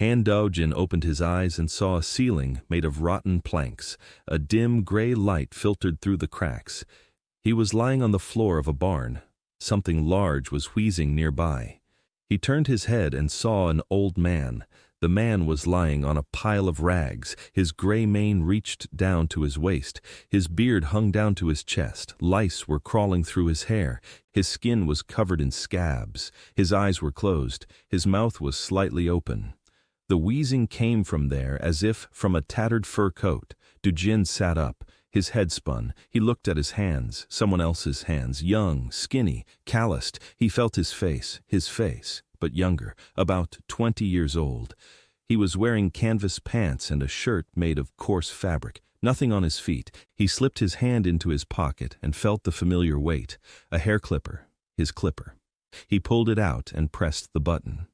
Do Jin opened his eyes and saw a ceiling made of rotten planks. A dim gray light filtered through the cracks. He was lying on the floor of a barn. Something large was wheezing nearby. He turned his head and saw an old man. The man was lying on a pile of rags. His gray mane reached down to his waist. His beard hung down to his chest. Lice were crawling through his hair. His skin was covered in scabs. His eyes were closed. His mouth was slightly open. The wheezing came from there as if from a tattered fur coat. Do Jin sat up. His head spun. He looked at his hands, someone else's hands, young, skinny, calloused. He felt his face, but younger, about 20 years old. He was wearing canvas pants and a shirt made of coarse fabric. Nothing on his feet. He slipped his hand into his pocket and felt the familiar weight. A hair clipper, his clipper. He pulled it out and pressed the button.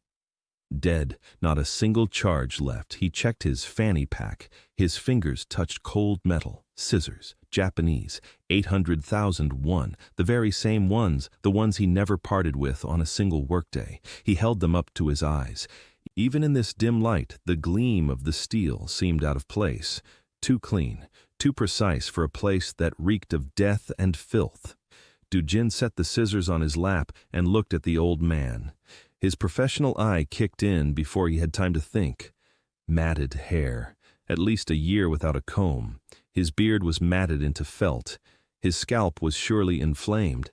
Dead, not a single charge left. He checked his fanny pack. His fingers touched cold metal, scissors, Japanese, 800,001, the very same ones, the ones he never parted with on a single workday. He held them up to his eyes. Even in this dim light, the gleam of the steel seemed out of place, too clean, too precise for a place that reeked of death and filth. Do Jin set the scissors on his lap and looked at the old man. His professional eye kicked in before he had time to think. Matted hair, at least a year without a comb. His beard was matted into felt. His scalp was surely inflamed.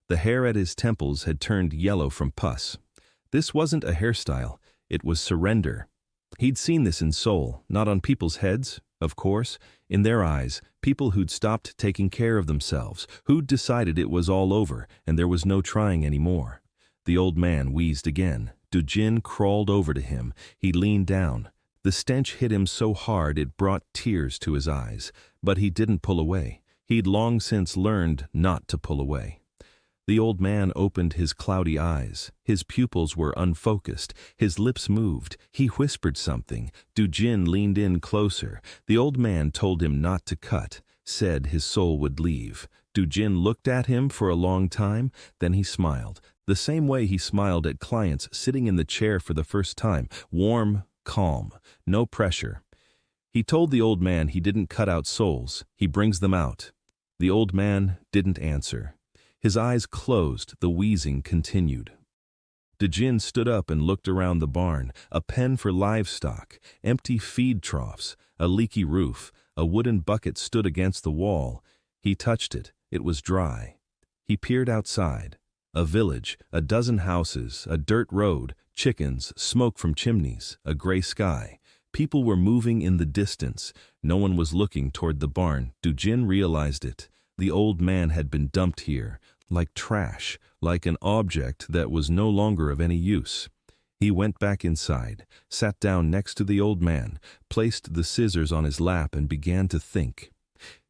The hair at his temples had turned yellow from pus. This wasn't a hairstyle, it was surrender. He'd seen this in Seoul, not on people's heads, of course, in their eyes, people who'd stopped taking care of themselves, who'd decided it was all over and there was no trying anymore. The old man wheezed again. Do Jin crawled over to him. He leaned down. The stench hit him so hard it brought tears to his eyes, but he didn't pull away. He'd long since learned not to pull away. The old man opened his cloudy eyes. His pupils were unfocused. His lips moved. He whispered something. Do Jin leaned in closer. The old man told him not to cut, said his soul would leave. Do Jin looked at him for a long time, then he smiled. The same way he smiled at clients sitting in the chair for the first time, warm, calm, no pressure. He told the old man he didn't cut out souls, he brings them out. The old man didn't answer. His eyes closed, the wheezing continued. Do Jin stood up and looked around the barn, a pen for livestock, empty feed troughs, a leaky roof, a wooden bucket stood against the wall. He touched it, it was dry. He peered outside. A village, a dozen houses, a dirt road, chickens, smoke from chimneys, a gray sky. People were moving in the distance. No one was looking toward the barn. Do Jin realized it. The old man had been dumped here, like trash, like an object that was no longer of any use. He went back inside, sat down next to the old man, placed the scissors on his lap and began to think.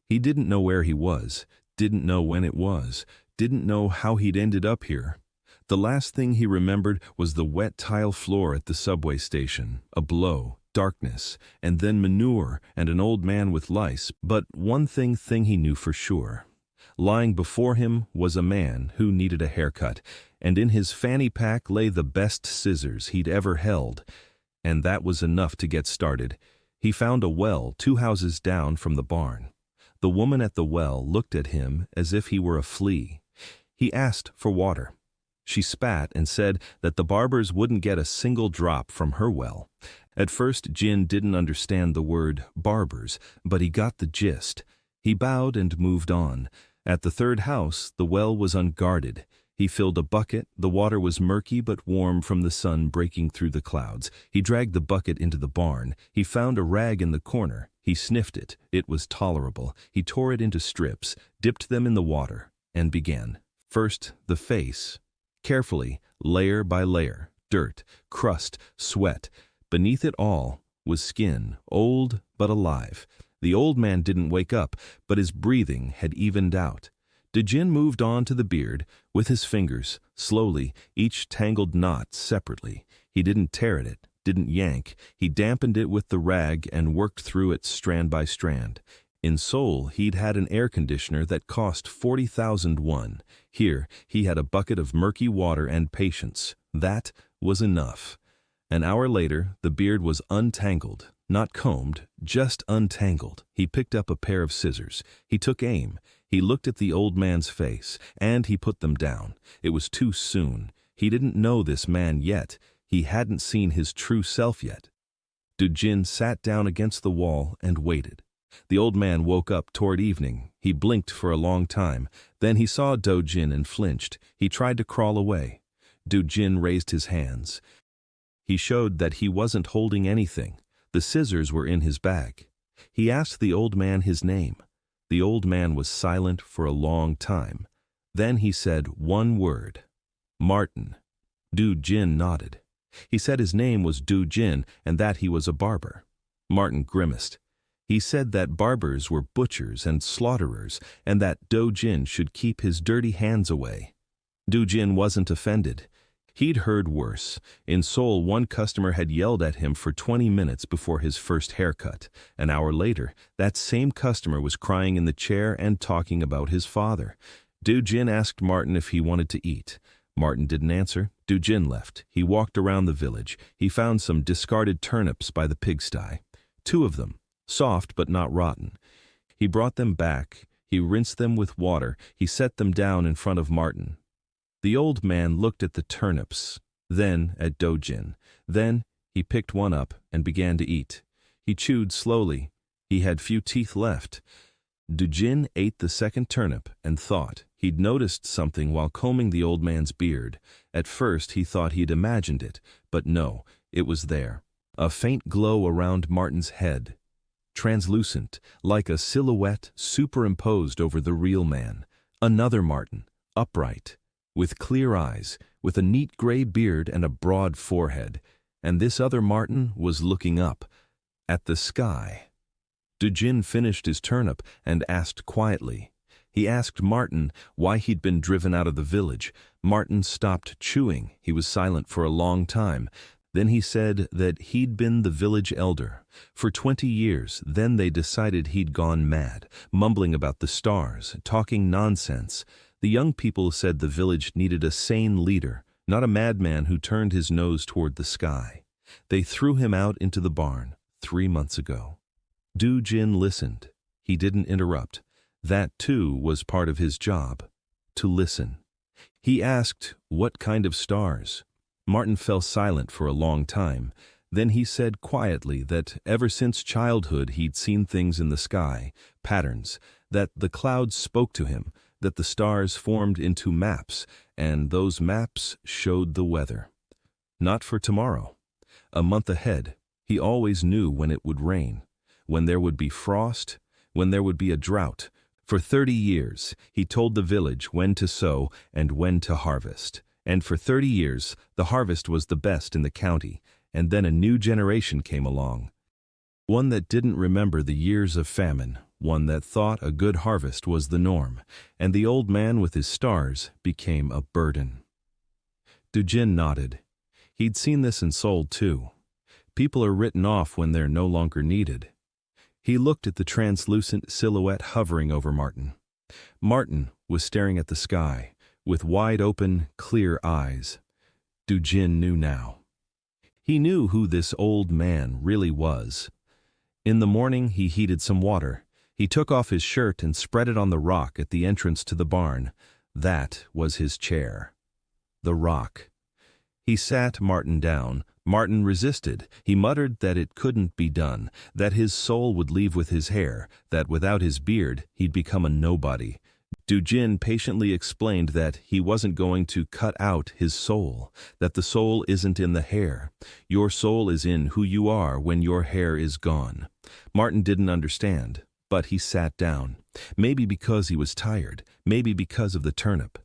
He didn't know where he was, didn't know when it was, didn't know how he'd ended up here. The last thing he remembered was the wet tile floor at the subway station, a blow, darkness, and then manure and an old man with lice. But one thing he knew for sure. Lying before him was a man who needed a haircut, and in his fanny pack lay the best scissors he'd ever held. And that was enough to get started. He found a well 2 houses down from the barn. The woman at the well looked at him as if he were a flea. He asked for water. She spat and said that the barbers wouldn't get a single drop from her well. At first, Jin didn't understand the word barbers, but he got the gist. He bowed and moved on. At the 3rd house, the well was unguarded. He filled a bucket. The water was murky but warm from the sun breaking through the clouds. He dragged the bucket into the barn. He found a rag in the corner. He sniffed it. It was tolerable. He tore it into strips, dipped them in the water, and began. First, the face. Carefully, layer by layer, dirt, crust, sweat. Beneath it all was skin, old but alive. The old man didn't wake up, but his breathing had evened out. Do Jin moved on to the beard, with his fingers, slowly, each tangled knot separately. He didn't tear at it, didn't yank. He dampened it with the rag and worked through it strand by strand. In Seoul, he'd had an air conditioner that cost 40,000 won. Here, he had a bucket of murky water and patience. That was enough. An hour later, the beard was untangled, not combed, just untangled. He picked up a pair of scissors. He took aim. He looked at the old man's face, and he put them down. It was too soon. He didn't know this man yet. He hadn't seen his true self yet. Do Jin sat down against the wall and waited. The old man woke up toward evening. He blinked for a long time. Then he saw Do Jin and flinched. He tried to crawl away. Do Jin raised his hands. He showed that he wasn't holding anything. The scissors were in his bag. He asked the old man his name. The old man was silent for a long time. Then he said one word. Martin. Do Jin nodded. He said his name was Do Jin and that he was a barber. Martin grimaced. He said that barbers were butchers and slaughterers and that Do Jin should keep his dirty hands away. Do Jin wasn't offended. He'd heard worse. In Seoul, one customer had yelled at him for 20 minutes before his first haircut. An hour later, that same customer was crying in the chair and talking about his father. Do Jin asked Martin if he wanted to eat. Martin didn't answer. Do Jin left. He walked around the village. He found some discarded turnips by the pigsty. 2 of them, soft but not rotten. He brought them back. He rinsed them with water. He set them down in front of Martin. The old man looked at the turnips, then at Do Jin. Then he picked one up and began to eat. He chewed slowly. He had few teeth left. Do Jin ate the second turnip and thought. He'd noticed something while combing the old man's beard. At first he thought he'd imagined it, but no, it was there. A faint glow around Martin's head. Translucent, like a silhouette superimposed over the real man. Another Martin, upright, with clear eyes, with a neat gray beard and a broad forehead. And this other Martin was looking up, at the sky. Do Jin finished his turnip and asked quietly. He asked Martin why he'd been driven out of the village. Martin stopped chewing. He was silent for a long time. Then he said that he'd been the village elder for 20 years. Then they decided he'd gone mad, mumbling about the stars, talking nonsense. The young people said the village needed a sane leader, not a madman who turned his nose toward the sky. They threw him out into the barn 3 months ago. Do Jin listened. He didn't interrupt. That, too, was part of his job, to listen. He asked, "What kind of stars?" Martin fell silent for a long time. Then he said quietly that ever since childhood he'd seen things in the sky, patterns, that the clouds spoke to him, that the stars formed into maps, and those maps showed the weather. Not for tomorrow. A month ahead, he always knew when it would rain, when there would be frost, when there would be a drought. For 30 years, he told the village when to sow and when to harvest. And for 30 years, the harvest was the best in the county, and then a new generation came along. One that didn't remember the years of famine, one that thought a good harvest was the norm, and the old man with his stars became a burden. Do Jin nodded. He'd seen this in Seoul too. People are written off when they're no longer needed. He looked at the translucent silhouette hovering over Martin. Martin was staring at the sky, with wide-open, clear eyes. Do Jin knew now. He knew who this old man really was. In the morning he heated some water. He took off his shirt and spread it on the rock at the entrance to the barn. That was his chair. The rock. He sat Martin down. Martin resisted. He muttered that it couldn't be done, that his soul would leave with his hair, that without his beard he'd become a nobody. Do Jin patiently explained that he wasn't going to cut out his soul, that the soul isn't in the hair. Your soul is in who you are when your hair is gone. Martin didn't understand, but he sat down. Maybe because he was tired, maybe because of the turnip.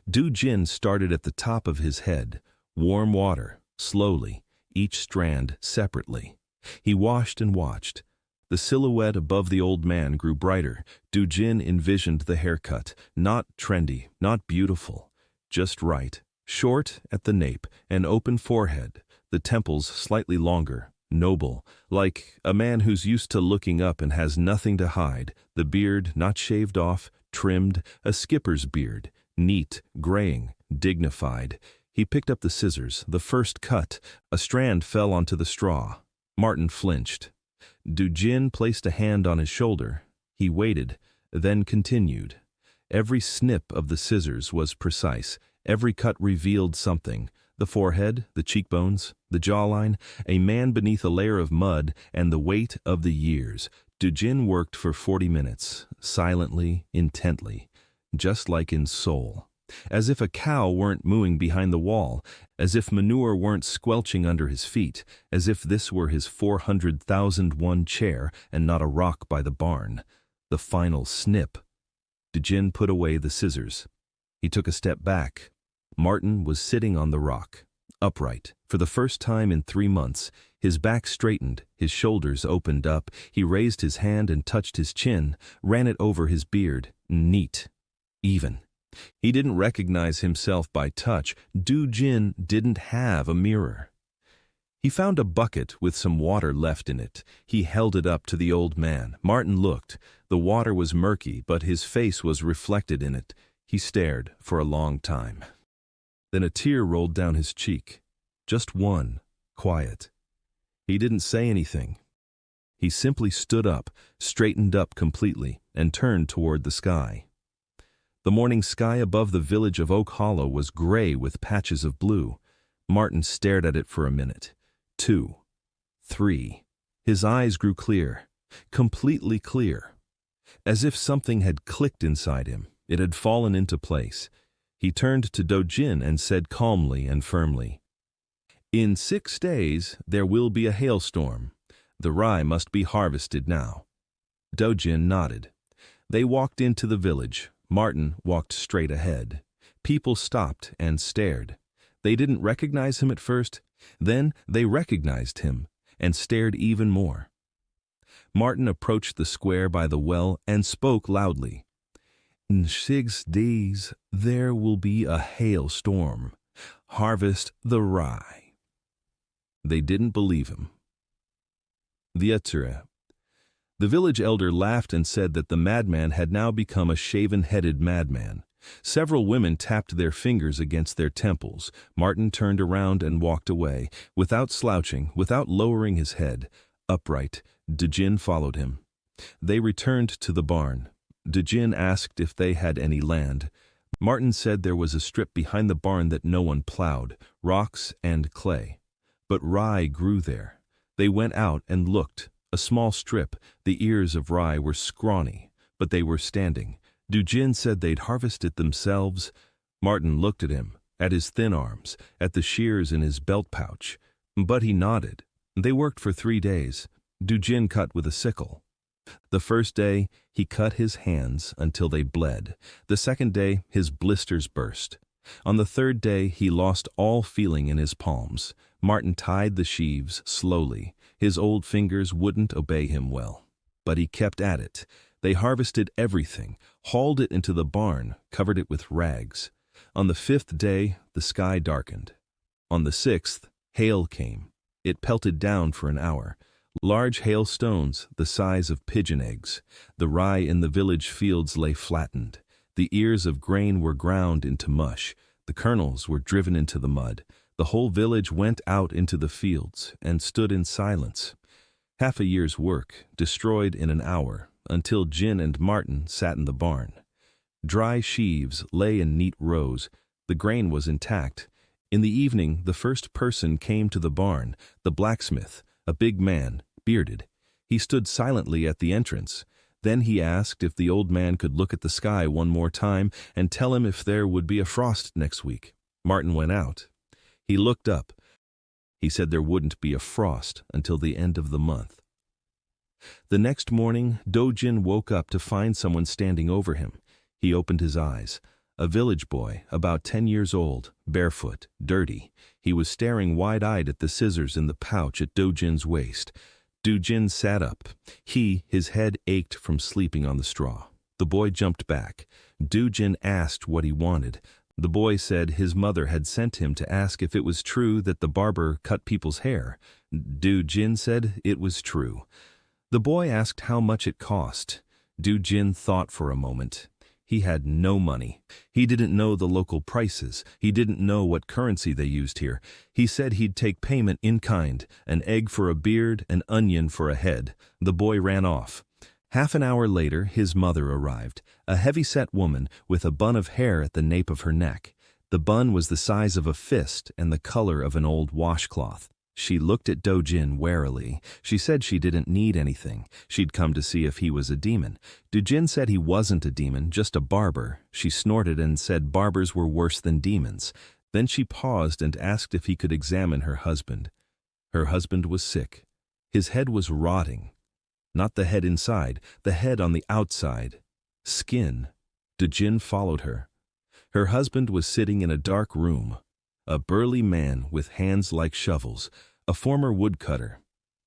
Do Jin started at the top of his head. Warm water, slowly, each strand separately. He washed and watched. The silhouette above the old man grew brighter. Do Jin envisioned the haircut, not trendy, not beautiful, just right. Short at the nape, an open forehead, the temples slightly longer, noble, like a man who's used to looking up and has nothing to hide, the beard not shaved off, trimmed, a skipper's beard, neat, graying, dignified. He picked up the scissors, the first cut. A strand fell onto the straw. Martin flinched. Do Jin placed a hand on his shoulder. He waited, then continued. Every snip of the scissors was precise. Every cut revealed something. The forehead, the cheekbones, the jawline, a man beneath a layer of mud, and the weight of the years. Do Jin worked for 40 minutes, silently, intently, just like in Seoul. As if a cow weren't mooing behind the wall, as if manure weren't squelching under his feet, as if this were his 400,001 chair and not a rock by the barn. The final snip. Do Jin put away the scissors. He took a step back. Martin was sitting on the rock, upright. For the first time in 3 months, his back straightened, his shoulders opened up. He raised his hand and touched his chin, ran it over his beard. Neat. Even. He didn't recognize himself by touch. Do Jin didn't have a mirror. He found a bucket with some water left in it. He held it up to the old man. Martin looked. The water was murky, but his face was reflected in it. He stared for a long time. Then a tear rolled down his cheek. Just one, quiet. He didn't say anything. He simply stood up, straightened up completely, and turned toward the sky. The morning sky above the village of Oak Hollow was gray with patches of blue. Martin stared at it for a minute. 2, 3. His eyes grew clear, completely clear. As if something had clicked inside him, it had fallen into place. He turned to Do Jin and said calmly and firmly, "In 6 days there will be a hailstorm. The rye must be harvested now." Do Jin nodded. They walked into the village. Martin walked straight ahead. People stopped and stared. They didn't recognize him at first. Then they recognized him and stared even more. Martin approached the square by the well and spoke loudly. "In 6 days there will be a hailstorm. Harvest the rye." They didn't believe him. The village elder laughed and said that the madman had now become a shaven-headed madman. Several women tapped their fingers against their temples. Martin turned around and walked away, without slouching, without lowering his head. Upright, Do Jin followed him. They returned to the barn. Do Jin asked if they had any land. Martin said there was a strip behind the barn that no one plowed, rocks and clay. But rye grew there. They went out and looked. A small strip. The ears of rye were scrawny, but they were standing. Do Jin said they'd harvest it themselves. Martin looked at him, at his thin arms, at the shears in his belt pouch. But he nodded. They worked for 3 days. Do Jin cut with a sickle. The first day, he cut his hands until they bled. The second day, his blisters burst. On the third day, he lost all feeling in his palms. Martin tied the sheaves slowly. His old fingers wouldn't obey him well. But he kept at it. They harvested everything, hauled it into the barn, covered it with rags. On the 5th day, the sky darkened. On the 6th, hail came. It pelted down for an hour. Large hailstones, the size of pigeon eggs. The rye in the village fields lay flattened. The ears of grain were ground into mush. The kernels were driven into the mud. The whole village went out into the fields and stood in silence. Half a year's work, destroyed in an hour, until Jin and Martin sat in the barn. Dry sheaves lay in neat rows. The grain was intact. In the evening, the first person came to the barn, the blacksmith, a big man, bearded. He stood silently at the entrance. Then he asked if the old man could look at the sky one more time and tell him if there would be a frost next week. Martin went out. He looked up. He said there wouldn't be a frost until the end of the month. The next morning, Do Jin woke up to find someone standing over him. He opened his eyes. A village boy, about 10 years old, barefoot, dirty. He was staring wide-eyed at the scissors in the pouch at Do Jin's waist. Do Jin sat up. His head ached from sleeping on the straw. The boy jumped back. Do Jin asked what he wanted. The boy said his mother had sent him to ask if it was true that the barber cut people's hair. Do Jin said it was true. The boy asked how much it cost. Do Jin thought for a moment. He had no money. He didn't know the local prices. He didn't know what currency they used here. He said he'd take payment in kind, an egg for a beard, an onion for a head. The boy ran off. Half an hour later, his mother arrived, a heavy-set woman with a bun of hair at the nape of her neck. The bun was the size of a fist and the color of an old washcloth. She looked at Do Jin warily. She said she didn't need anything. She'd come to see if he was a demon. Do Jin said he wasn't a demon, just a barber. She snorted and said barbers were worse than demons. Then she paused and asked if he could examine her husband. Her husband was sick. His head was rotting. Not the head inside, the head on the outside. Skin. Do Jin followed her. Her husband was sitting in a dark room. A burly man with hands like shovels, a former woodcutter.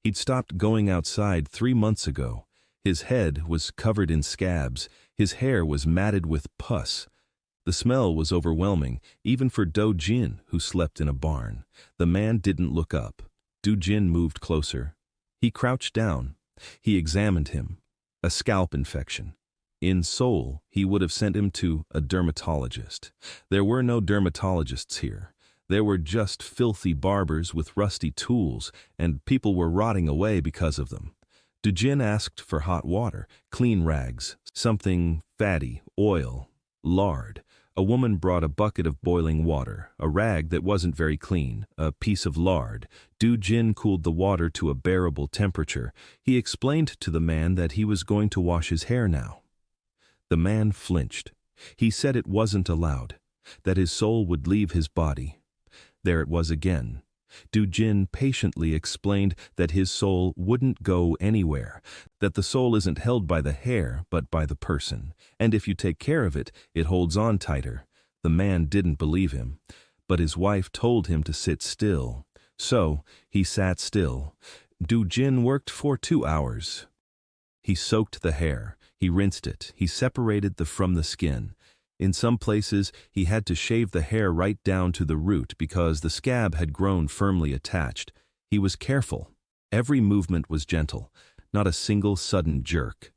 He'd stopped going outside 3 months ago. His head was covered in scabs. His hair was matted with pus. The smell was overwhelming, even for Do Jin, who slept in a barn. The man didn't look up. Do Jin moved closer. He crouched down. He examined him. A scalp infection. In Seoul, he would have sent him to a dermatologist. There were no dermatologists here. There were just filthy barbers with rusty tools, and people were rotting away because of them. Do Jin asked for hot water, clean rags, something fatty, oil, lard. A woman brought a bucket of boiling water, a rag that wasn't very clean, a piece of lard. Do Jin cooled the water to a bearable temperature. He explained to the man that he was going to wash his hair now. The man flinched. He said it wasn't allowed, that his soul would leave his body. There it was again. Do Jin patiently explained that his soul wouldn't go anywhere, that the soul isn't held by the hair but by the person, and if you take care of it, it holds on tighter. The man didn't believe him, but his wife told him to sit still. So he sat still. Do Jin worked for 2 hours. He soaked the hair, he rinsed it, he separated the from the skin. In some places, he had to shave the hair right down to the root because the scab had grown firmly attached. He was careful. Every movement was gentle, not a single sudden jerk.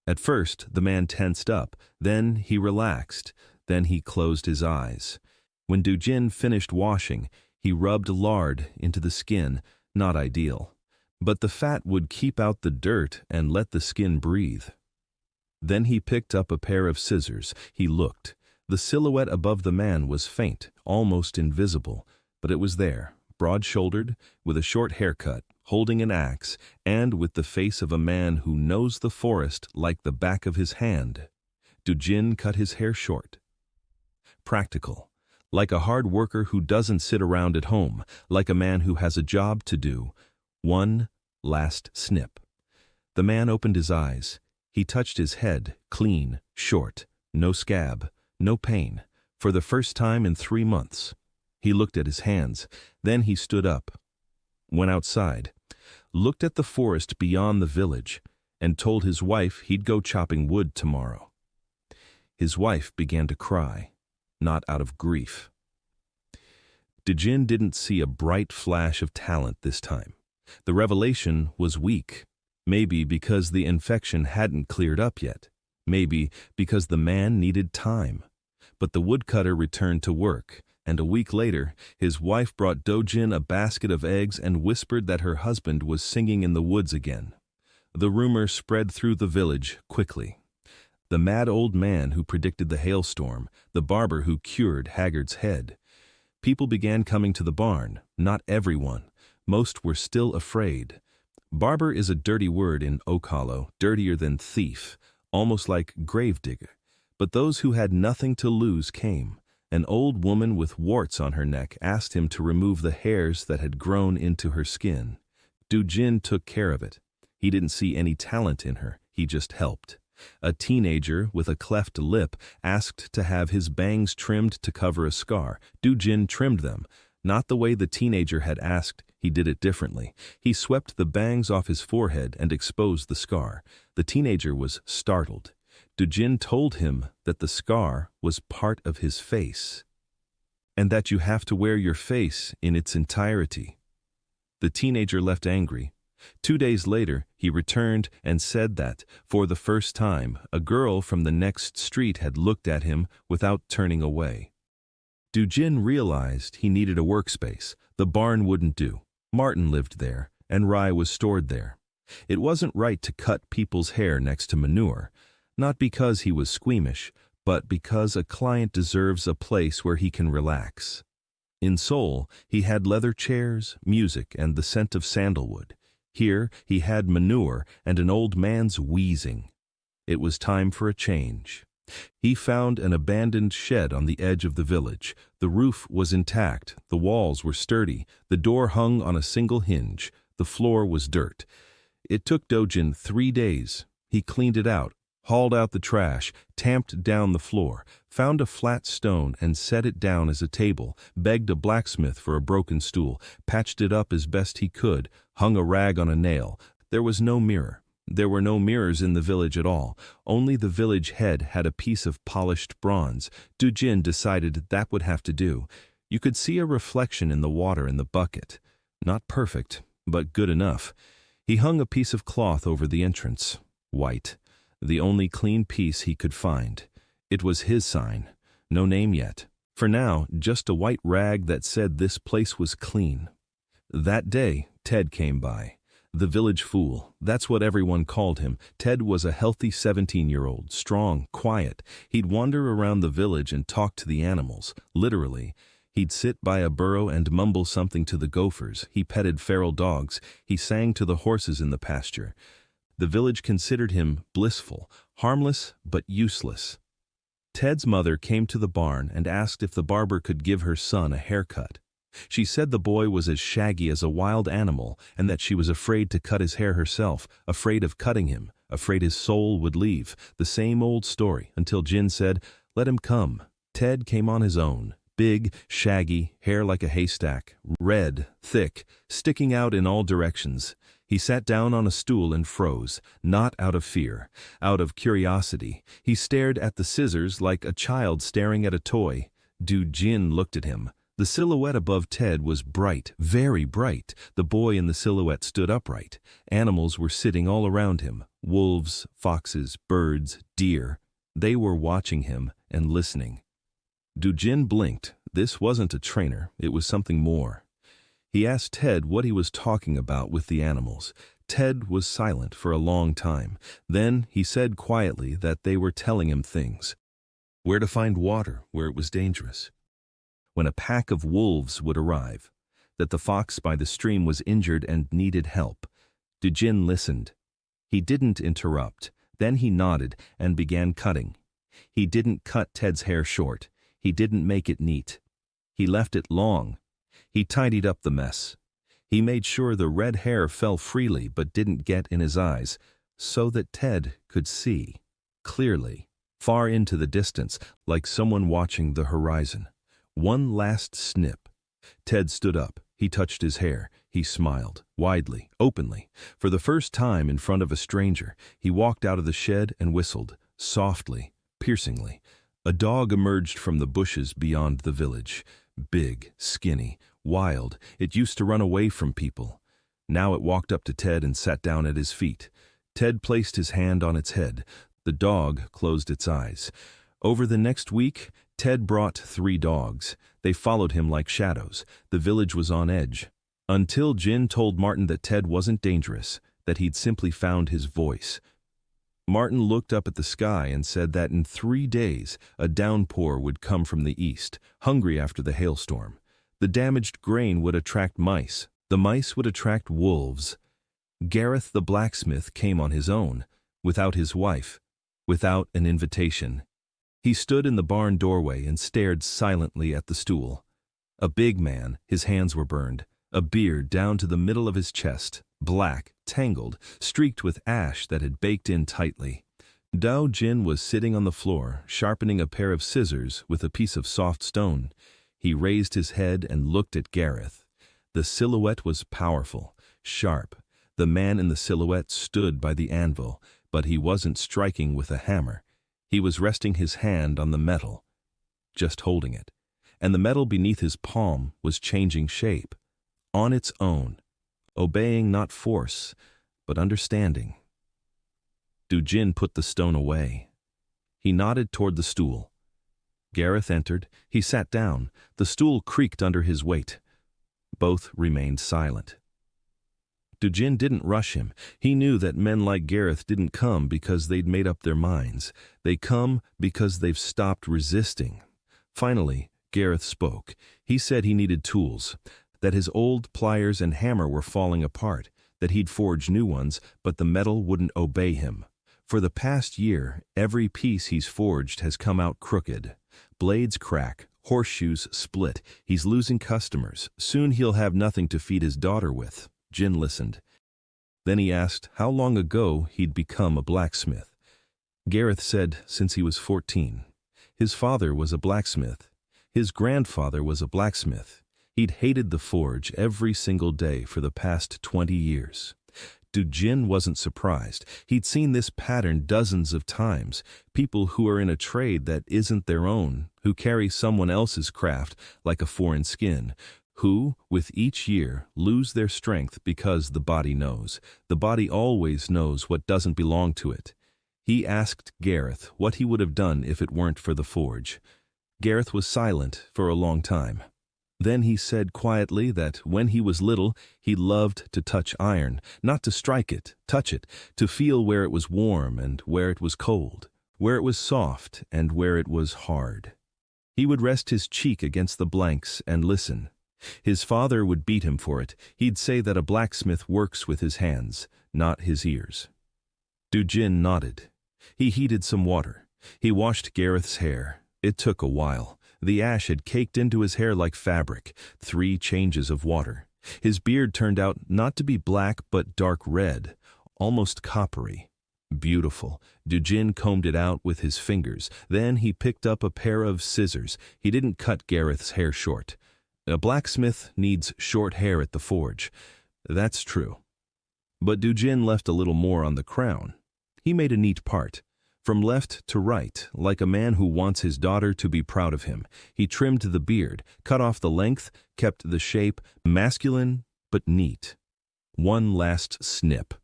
At first, the man tensed up, then he relaxed, then he closed his eyes. When Do Jin finished washing, he rubbed lard into the skin, not ideal. But the fat would keep out the dirt and let the skin breathe. Then he picked up a pair of scissors. He looked. The silhouette above the man was faint, almost invisible, but it was there, broad-shouldered, with a short haircut, holding an axe, and with the face of a man who knows the forest like the back of his hand. Do Jin cut his hair short. Practical, like a hard worker who doesn't sit around at home, like a man who has a job to do. One last snip. The man opened his eyes. He touched his head, clean, short, no scab, no pain, for the first time in 3 months. He looked at his hands, then he stood up, went outside, looked at the forest beyond the village, and told his wife he'd go chopping wood tomorrow. His wife began to cry, not out of grief. Do Jin didn't see a bright flash of talent this time. The revelation was weak. Maybe because the infection hadn't cleared up yet. Maybe because the man needed time. But the woodcutter returned to work, and a week later, his wife brought Do Jin a basket of eggs and whispered that her husband was singing in the woods again. The rumor spread through the village quickly. The mad old man who predicted the hailstorm, the barber who cured Haggard's head. People began coming to the barn, not everyone. Most were still afraid. Barber is a dirty word in Okalo, dirtier than thief, almost like gravedigger. But those who had nothing to lose came. An old woman with warts on her neck asked him to remove the hairs that had grown into her skin. Do Jin took care of it. He didn't see any talent in her, he just helped. A teenager with a cleft lip asked to have his bangs trimmed to cover a scar. Do Jin trimmed them. Not the way the teenager had asked, he did it differently. He swept the bangs off his forehead and exposed the scar. The teenager was startled. Do Jin told him that the scar was part of his face, and that you have to wear your face in its entirety. The teenager left angry. 2 days later, he returned and said that, for the first time, a girl from the next street had looked at him without turning away. Do Jin realized he needed a workspace. The barn wouldn't do. Martin lived there, and rye was stored there. It wasn't right to cut people's hair next to manure, not because he was squeamish, but because a client deserves a place where he can relax. In Seoul, he had leather chairs, music, and the scent of sandalwood. Here, he had manure and an old man's wheezing. It was time for a change. He found an abandoned shed on the edge of the village. The roof was intact, the walls were sturdy, the door hung on a single hinge, the floor was dirt. It took Do Jin 3 days. He cleaned it out, hauled out the trash, tamped down the floor, found a flat stone and set it down as a table, begged a blacksmith for a broken stool, patched it up as best he could, hung a rag on a nail. There was no mirror. There were no mirrors in the village at all. Only the village head had a piece of polished bronze. Do Jin decided that would have to do. You could see a reflection in the water in the bucket. Not perfect, but good enough. He hung a piece of cloth over the entrance. White. The only clean piece he could find. It was his sign. No name yet. For now, just a white rag that said this place was clean. That day, Ted came by. The village fool. That's what everyone called him. Ted was a healthy 17-year-old, strong, quiet. He'd wander around the village and talk to the animals, literally. He'd sit by a burrow and mumble something to the gophers. He petted feral dogs. He sang to the horses in the pasture. The village considered him blissful, harmless but useless. Ted's mother came to the barn and asked if the barber could give her son a haircut. She said the boy was as shaggy as a wild animal and that she was afraid to cut his hair herself, afraid of cutting him, afraid his soul would leave. The same old story until Jin said, "Let him come." Ted came on his own. Big, shaggy, hair like a haystack, red, thick, sticking out in all directions. He sat down on a stool and froze, not out of fear, out of curiosity. He stared at the scissors like a child staring at a toy. Do Jin looked at him. The silhouette above Ted was bright, very bright. The boy in the silhouette stood upright. Animals were sitting all around him. Wolves, foxes, birds, deer. They were watching him and listening. Do Jin blinked. This wasn't a trainer, it was something more. He asked Ted what he was talking about with the animals. Ted was silent for a long time. Then he said quietly that they were telling him things. Where to find water, where it was dangerous. When a pack of wolves would arrive. That the fox by the stream was injured and needed help. Do Jin listened. He didn't interrupt. Then he nodded and began cutting. He didn't cut Ted's hair short. He didn't make it neat. He left it long. He tidied up the mess. He made sure the red hair fell freely but didn't get in his eyes, so that Ted could see, clearly, far into the distance, like someone watching the horizon. One last snip. Ted stood up. He touched his hair. He smiled, widely, openly. For the first time in front of a stranger, he walked out of the shed and whistled, softly, piercingly. A dog emerged from the bushes beyond the village. Big, skinny, wild. It used to run away from people. Now it walked up to Ted and sat down at his feet. Ted placed his hand on its head. The dog closed its eyes. Over the next week, Ted brought 3 dogs. They followed him like shadows. The village was on edge. Until Jin told Martin that Ted wasn't dangerous, that he'd simply found his voice. Martin looked up at the sky and said that in 3 days a downpour would come from the east, hungry after the hailstorm. The damaged grain would attract mice. The mice would attract wolves. Gareth the blacksmith came on his own, without his wife, without an invitation. He stood in the barn doorway and stared silently at the stool. A big man, his hands were burned, a beard down to the middle of his chest, black, tangled, streaked with ash that had baked in tightly. Do Jin was sitting on the floor, sharpening a pair of scissors with a piece of soft stone. He raised his head and looked at Gareth. The silhouette was powerful, sharp. The man in the silhouette stood by the anvil, but he wasn't striking with a hammer. He was resting his hand on the metal, just holding it. And the metal beneath his palm was changing shape. On its own. obeying not force, but understanding. Do Jin put the stone away. He nodded toward the stool. Gareth entered. He sat down. The stool creaked under his weight. Both remained silent. Do Jin didn't rush him. He knew that men like Gareth didn't come because they'd made up their minds. They come because they've stopped resisting. Finally, Gareth spoke. He said he needed tools, that his old pliers and hammer were falling apart, that he'd forge new ones, but the metal wouldn't obey him. For the past year, every piece he's forged has come out crooked. Blades crack, horseshoes split. He's losing customers. Soon he'll have nothing to feed his daughter with. Jin listened. Then he asked how long ago he'd become a blacksmith. Gareth said since he was 14. His father was a blacksmith. His grandfather was a blacksmith. He'd hated the forge every single day for the past 20 years. Do Jin wasn't surprised. He'd seen this pattern dozens of times. People who are in a trade that isn't their own, who carry someone else's craft like a foreign skin, who, with each year, lose their strength because the body knows. The body always knows what doesn't belong to it. He asked Gareth what he would have done if it weren't for the forge. Gareth was silent for a long time. Then he said quietly that when he was little, he loved to touch iron, not to strike it, touch it, to feel where it was warm and where it was cold, where it was soft and where it was hard. He would rest his cheek against the blanks and listen. His father would beat him for it. He'd say that a blacksmith works with his hands, not his ears. Do Jin nodded. He heated some water. He washed Gareth's hair. It took a while. The ash had caked into his hair like fabric. 3 changes of water. His beard turned out not to be black but dark red, almost coppery. Beautiful. Do Jin combed it out with his fingers. Then he picked up a pair of scissors. He didn't cut Gareth's hair short. A blacksmith needs short hair at the forge. That's true. But Do Jin left a little more on the crown. He made a neat part. From left to right, like a man who wants his daughter to be proud of him. He trimmed the beard, cut off the length, kept the shape, masculine but neat. One last snip.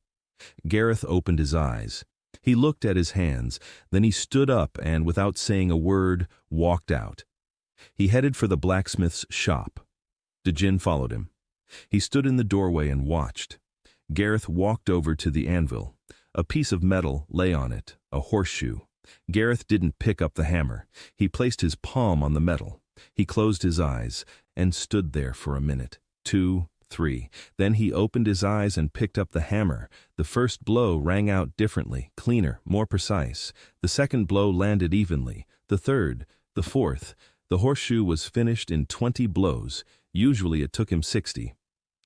Gareth opened his eyes. He looked at his hands, then he stood up and, without saying a word, walked out. He headed for the blacksmith's shop. Do Jin followed him. He stood in the doorway and watched. Gareth walked over to the anvil. A piece of metal lay on it, a horseshoe. Gareth didn't pick up the hammer. He placed his palm on the metal. He closed his eyes and stood there for a minute, 2, 3. Then he opened his eyes and picked up the hammer. The first blow rang out differently, cleaner, more precise. The second blow landed evenly. The third, the fourth. The horseshoe was finished in 20 blows. Usually it took him 60.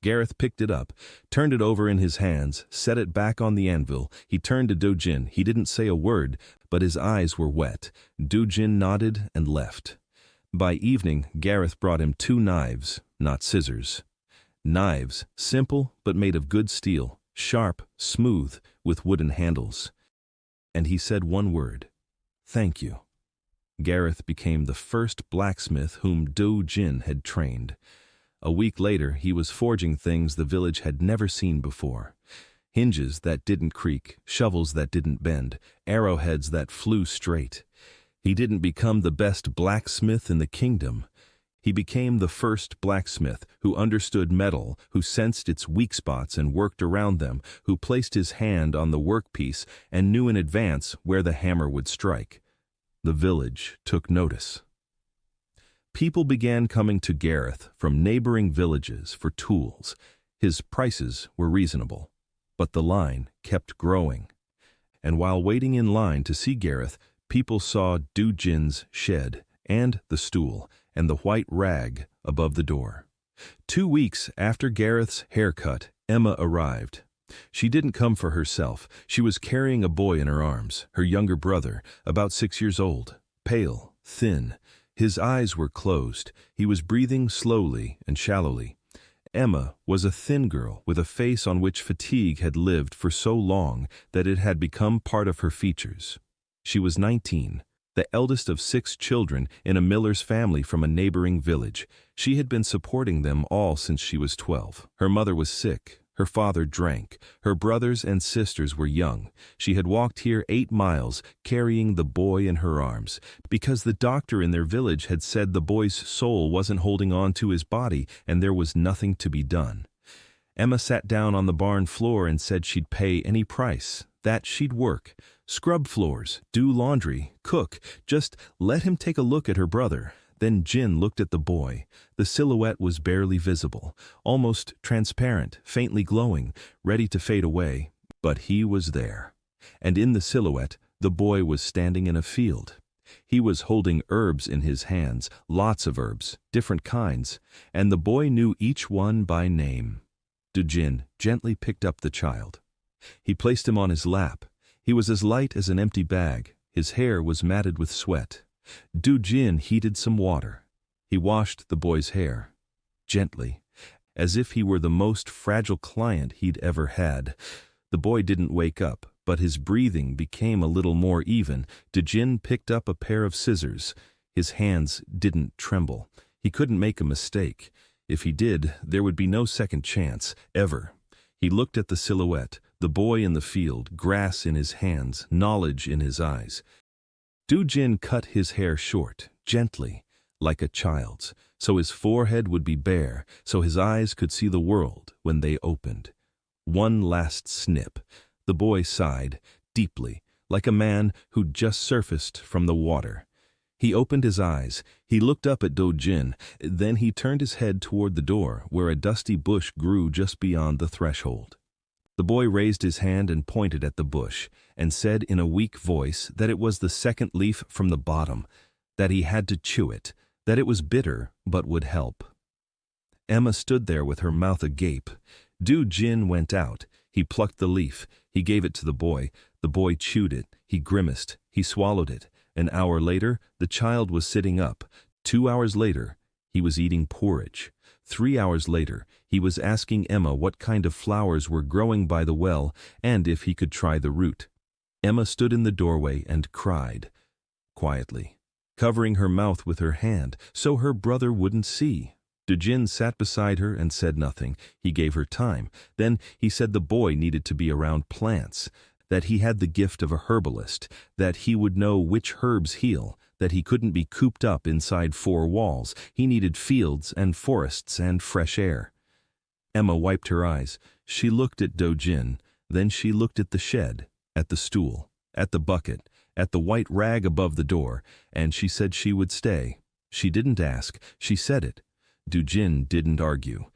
Gareth picked it up, turned it over in his hands, set it back on the anvil. He turned to Do Jin. He didn't say a word, but his eyes were wet. Do Jin nodded and left. By evening, Gareth brought him 2 knives, not scissors. Knives, simple but made of good steel, sharp, smooth, with wooden handles. And he said one word, "Thank you." Gareth became the first blacksmith whom Do Jin had trained. A week later, he was forging things the village had never seen before. Hinges that didn't creak, shovels that didn't bend, arrowheads that flew straight. He didn't become the best blacksmith in the kingdom. He became the first blacksmith who understood metal, who sensed its weak spots and worked around them, who placed his hand on the workpiece and knew in advance where the hammer would strike. The village took notice. People began coming to Gareth from neighboring villages for tools. His prices were reasonable, but the line kept growing. And while waiting in line to see Gareth, people saw Do Jin's shed and the stool and the white rag above the door. 2 weeks after Gareth's haircut, Emma arrived. She didn't come for herself. She was carrying a boy in her arms, her younger brother, about 6 years old, pale, thin. His eyes were closed. He was breathing slowly and shallowly. Emma was a thin girl with a face on which fatigue had lived for so long that it had become part of her features. She was 19, the eldest of 6 children in a miller's family from a neighboring village. She had been supporting them all since she was 12. Her mother was sick, Her father drank. Her brothers and sisters were young. She had walked here 8 miles, carrying the boy in her arms, because the doctor in their village had said the boy's soul wasn't holding on to his body and there was nothing to be done. Emma sat down on the barn floor and said she'd pay any price, that she'd work, scrub floors, do laundry, cook, just let him take a look at her brother. Then Jin looked at the boy. The silhouette was barely visible, almost transparent, faintly glowing, ready to fade away. But he was there. And in the silhouette, the boy was standing in a field. He was holding herbs in his hands, lots of herbs, different kinds, and the boy knew each one by name. Do Jin gently picked up the child. He placed him on his lap. He was as light as an empty bag. His hair was matted with sweat. Do Jin heated some water. He washed the boy's hair, gently, as if he were the most fragile client he'd ever had. The boy didn't wake up, but his breathing became a little more even. Do Jin picked up a pair of scissors. His hands didn't tremble. He couldn't make a mistake. If he did, there would be no second chance, ever. He looked at the silhouette, the boy in the field, grass in his hands, knowledge in his eyes. Do Jin cut his hair short, gently, like a child's, so his forehead would be bare, so his eyes could see the world when they opened. One last snip. The boy sighed, deeply, like a man who'd just surfaced from the water. He opened his eyes. He looked up at Do Jin. Then he turned his head toward the door, where a dusty bush grew just beyond the threshold. The boy raised his hand and pointed at the bush, and said in a weak voice that it was the second leaf from the bottom, that he had to chew it, that it was bitter but would help. Emma stood there with her mouth agape. Do Jin went out. He plucked the leaf. He gave it to the boy. The boy chewed it. He grimaced. He swallowed it. An hour later, the child was sitting up. 2 hours later, he was eating porridge. 3 hours later, he was asking Emma what kind of flowers were growing by the well and if he could try the root. Emma stood in the doorway and cried, quietly, covering her mouth with her hand so her brother wouldn't see. Do Jin sat beside her and said nothing. He gave her time. Then he said the boy needed to be around plants, that he had the gift of a herbalist, that he would know which herbs heal, that he couldn't be cooped up inside 4 walls. He needed fields and forests and fresh air. Emma wiped her eyes. She looked at Do Jin. Then she looked at the shed, at the stool, at the bucket, at the white rag above the door, and she said she would stay. She didn't ask. She said it. Do Jin didn't argue.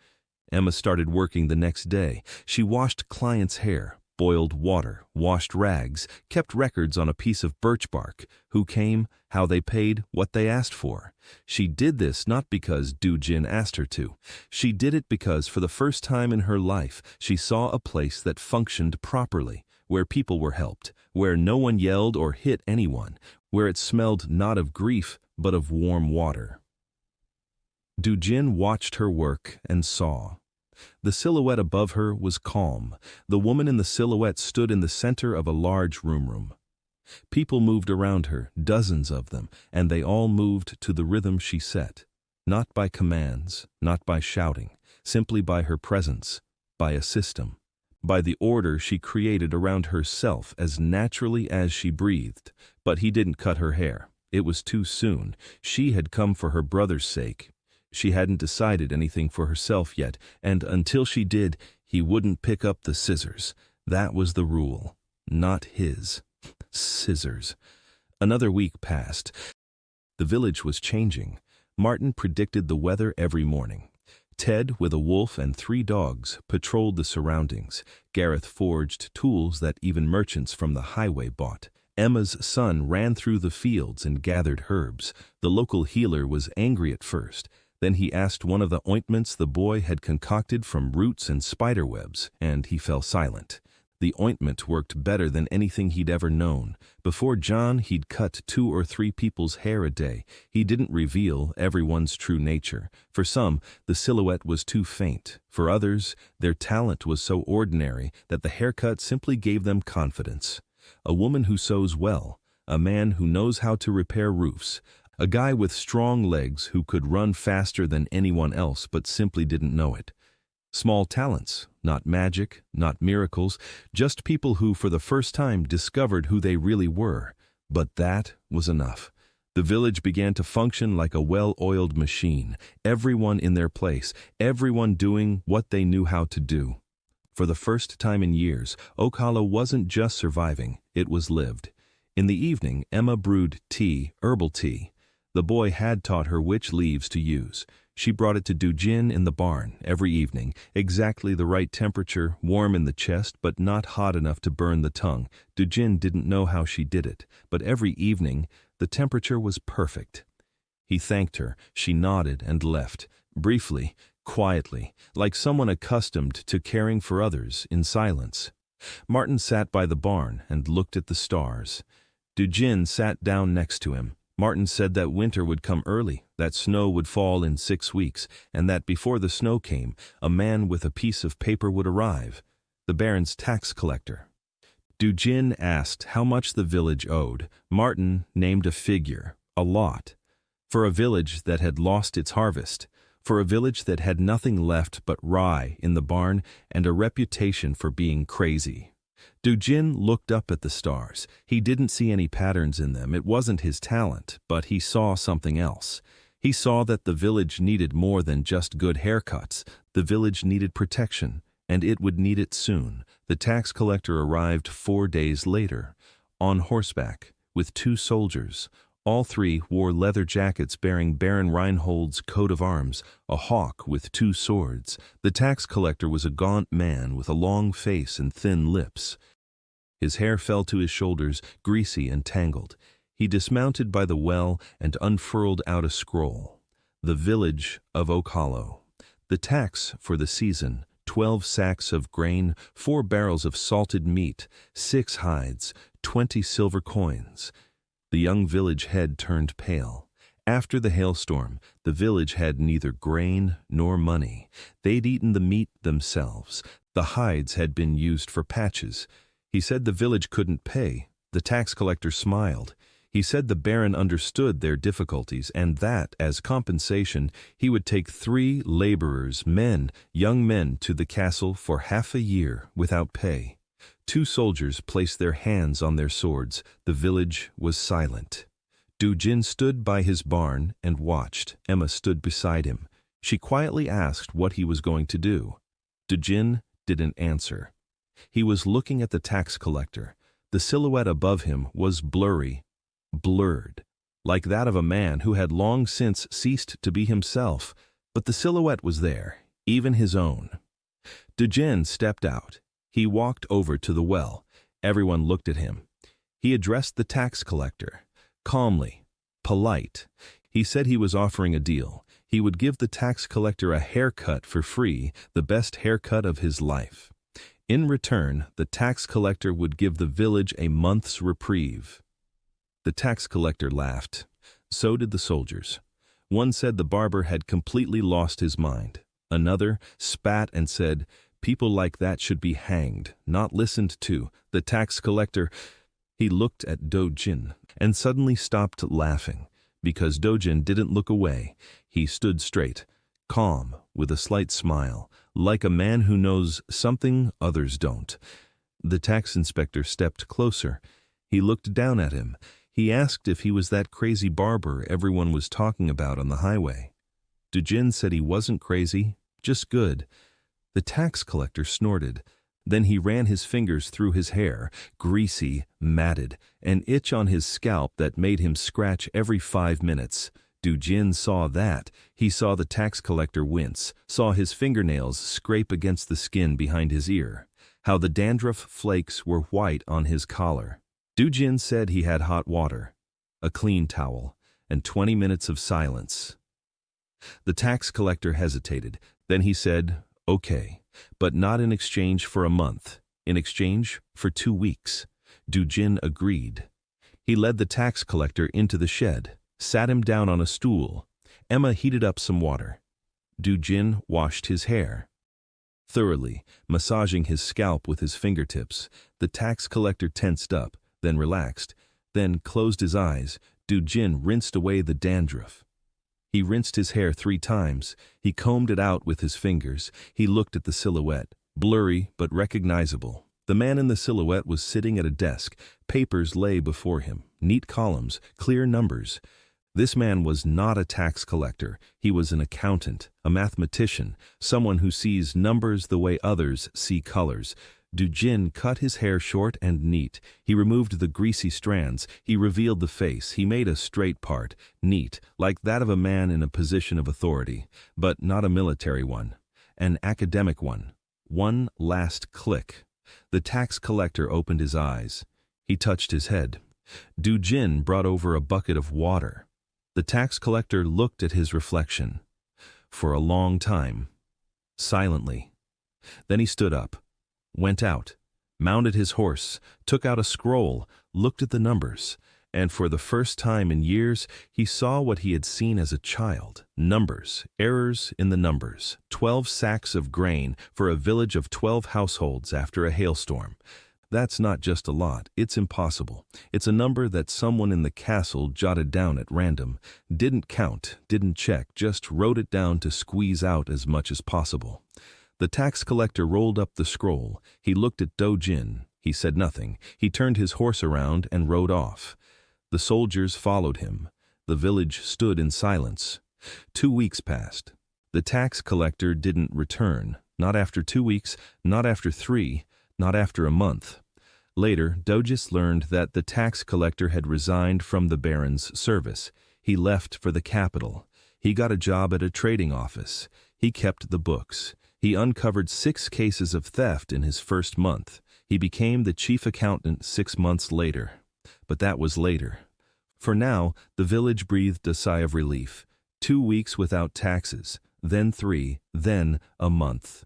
Emma started working the next day. She washed clients' hair, boiled water, washed rags, kept records on a piece of birch bark, who came, how they paid, what they asked for. She did this not because Do Jin asked her to. She did it because for the first time in her life she saw a place that functioned properly, where people were helped, where no one yelled or hit anyone, where it smelled not of grief but of warm water. Do Jin watched her work and saw. The silhouette above her was calm. The woman in the silhouette stood in the center of a large room. People moved around her, dozens of them, and they all moved to the rhythm she set. Not by commands, not by shouting, simply by her presence, by a system, by the order she created around herself as naturally as she breathed. But he didn't cut her hair. It was too soon. She had come for her brother's sake. She hadn't decided anything for herself yet, and until she did, he wouldn't pick up the scissors. That was the rule, not his. Scissors. Another week passed. The village was changing. Martin predicted the weather every morning. Ted, with a wolf and 3 dogs, patrolled the surroundings. Gareth forged tools that even merchants from the highway bought. Emma's son ran through the fields and gathered herbs. The local healer was angry at first. Then he asked one of the ointments the boy had concocted from roots and spider webs, and he fell silent. The ointment worked better than anything he'd ever known. Before John, he'd cut 2 or 3 people's hair a day. He didn't reveal everyone's true nature. For some, the silhouette was too faint. For others, their talent was so ordinary that the haircut simply gave them confidence. A woman who sews well, a man who knows how to repair roofs, a guy with strong legs who could run faster than anyone else but simply didn't know it. Small talents, not magic, not miracles, just people who for the first time discovered who they really were. But that was enough. The village began to function like a well-oiled machine, everyone in their place, everyone doing what they knew how to do. For the first time in years, Oak Hollow wasn't just surviving, it was lived. In the evening, Emma brewed tea, herbal tea. The boy had taught her which leaves to use. She brought it to Do Jin in the barn every evening, exactly the right temperature, warm in the chest but not hot enough to burn the tongue. Do Jin didn't know how she did it, but every evening the temperature was perfect. He thanked her, she nodded and left, briefly, quietly, like someone accustomed to caring for others in silence. Martin sat by the barn and looked at the stars. Do Jin sat down next to him. Martin said that winter would come early, that snow would fall in 6 weeks, and that before the snow came, a man with a piece of paper would arrive, the Baron's tax collector. Do Jin asked how much the village owed. Martin named a figure, a lot. For a village that had lost its harvest, for a village that had nothing left but rye in the barn and a reputation for being crazy. Do Jin looked up at the stars. He didn't see any patterns in them. It wasn't his talent, but he saw something else. He saw that the village needed more than just good haircuts. The village needed protection, and it would need it soon. The tax collector arrived 4 days later, on horseback, with 2 soldiers. All 3 wore leather jackets bearing Baron Reinhold's coat of arms, a hawk with 2 swords. The tax collector was a gaunt man with a long face and thin lips. His hair fell to his shoulders, greasy and tangled. He dismounted by the well and unfurled out a scroll. The village of Oak Hollow. The tax for the season, 12 sacks of grain, 4 barrels of salted meat, 6 hides, 20 silver coins. The young village head turned pale. After the hailstorm, the village had neither grain nor money. They'd eaten the meat themselves. The hides had been used for patches. He said the village couldn't pay. The tax collector smiled. He said the Baron understood their difficulties and that, as compensation, he would take 3 laborers, men, young men, to the castle for half a year without pay. 2 soldiers placed their hands on their swords. The village was silent. Do Jin stood by his barn and watched. Emma stood beside him. She quietly asked what he was going to do. Do Jin didn't answer. He was looking at the tax collector. The silhouette above him was blurry, blurred, like that of a man who had long since ceased to be himself, but the silhouette was there, even his own. Do Jin stepped out. He walked over to the well. Everyone looked at him. He addressed the tax collector. Calmly, polite. He said he was offering a deal. He would give the tax collector a haircut for free, the best haircut of his life. In return, the tax collector would give the village a month's reprieve. The tax collector laughed. So did the soldiers. One said the barber had completely lost his mind. Another spat and said, "People like that should be hanged, not listened to." The tax collector, he looked at Do Jin and suddenly stopped laughing, because Do Jin didn't look away. He stood straight, calm, with a slight smile, like a man who knows something others don't. The tax inspector stepped closer. He looked down at him. He asked if he was that crazy barber everyone was talking about on the highway. Do Jin said he wasn't crazy, just good. The tax collector snorted. Then he ran his fingers through his hair, greasy, matted, an itch on his scalp that made him scratch every 5 minutes. Do Jin saw that. He saw the tax collector wince, saw his fingernails scrape against the skin behind his ear, how the dandruff flakes were white on his collar. Do Jin said he had hot water, a clean towel, and 20 minutes of silence. The tax collector hesitated. Then he said, "Okay, but not in exchange for a month, in exchange for 2 weeks. Do Jin agreed. He led the tax collector into the shed, sat him down on a stool. Emma heated up some water. Do Jin washed his hair thoroughly, massaging his scalp with his fingertips. The tax collector tensed up, then relaxed, then closed his eyes. Do Jin rinsed away the dandruff. He rinsed his hair 3 times. He combed it out with his fingers. He looked at the silhouette, blurry but recognizable. The man in the silhouette was sitting at a desk. Papers lay before him, neat columns, clear numbers. This man was not a tax collector. He was an accountant, a mathematician, someone who sees numbers the way others see colors. Do Jin cut his hair short and neat. He removed the greasy strands. He revealed the face. He made a straight part, neat, like that of a man in a position of authority, but not a military one, an academic one. One last click. The tax collector opened his eyes. He touched his head. Do Jin brought over a bucket of water. The tax collector looked at his reflection. For a long time. Silently. Then he stood up, went out, mounted his horse, took out a scroll, looked at the numbers, and for the first time in years he saw what he had seen as a child. Numbers, errors in the numbers. 12 sacks of grain for a village of 12 households after a hailstorm. That's not just a lot, it's impossible. It's a number that someone in the castle jotted down at random, didn't count, didn't check, just wrote it down to squeeze out as much as possible. The tax collector rolled up the scroll. He looked at Do Jin. He said nothing. He turned his horse around and rode off. The soldiers followed him. The village stood in silence. 2 weeks passed. The tax collector didn't return. Not after 2 weeks, not after 3, not after a month. Later, Dojis learned that the tax collector had resigned from the baron's service. He left for the capital. He got a job at a trading office. He kept the books. He uncovered 6 cases of theft in his first month. He became the chief accountant 6 months later. But that was later. For now, the village breathed a sigh of relief. 2 weeks without taxes, then 3, then a month.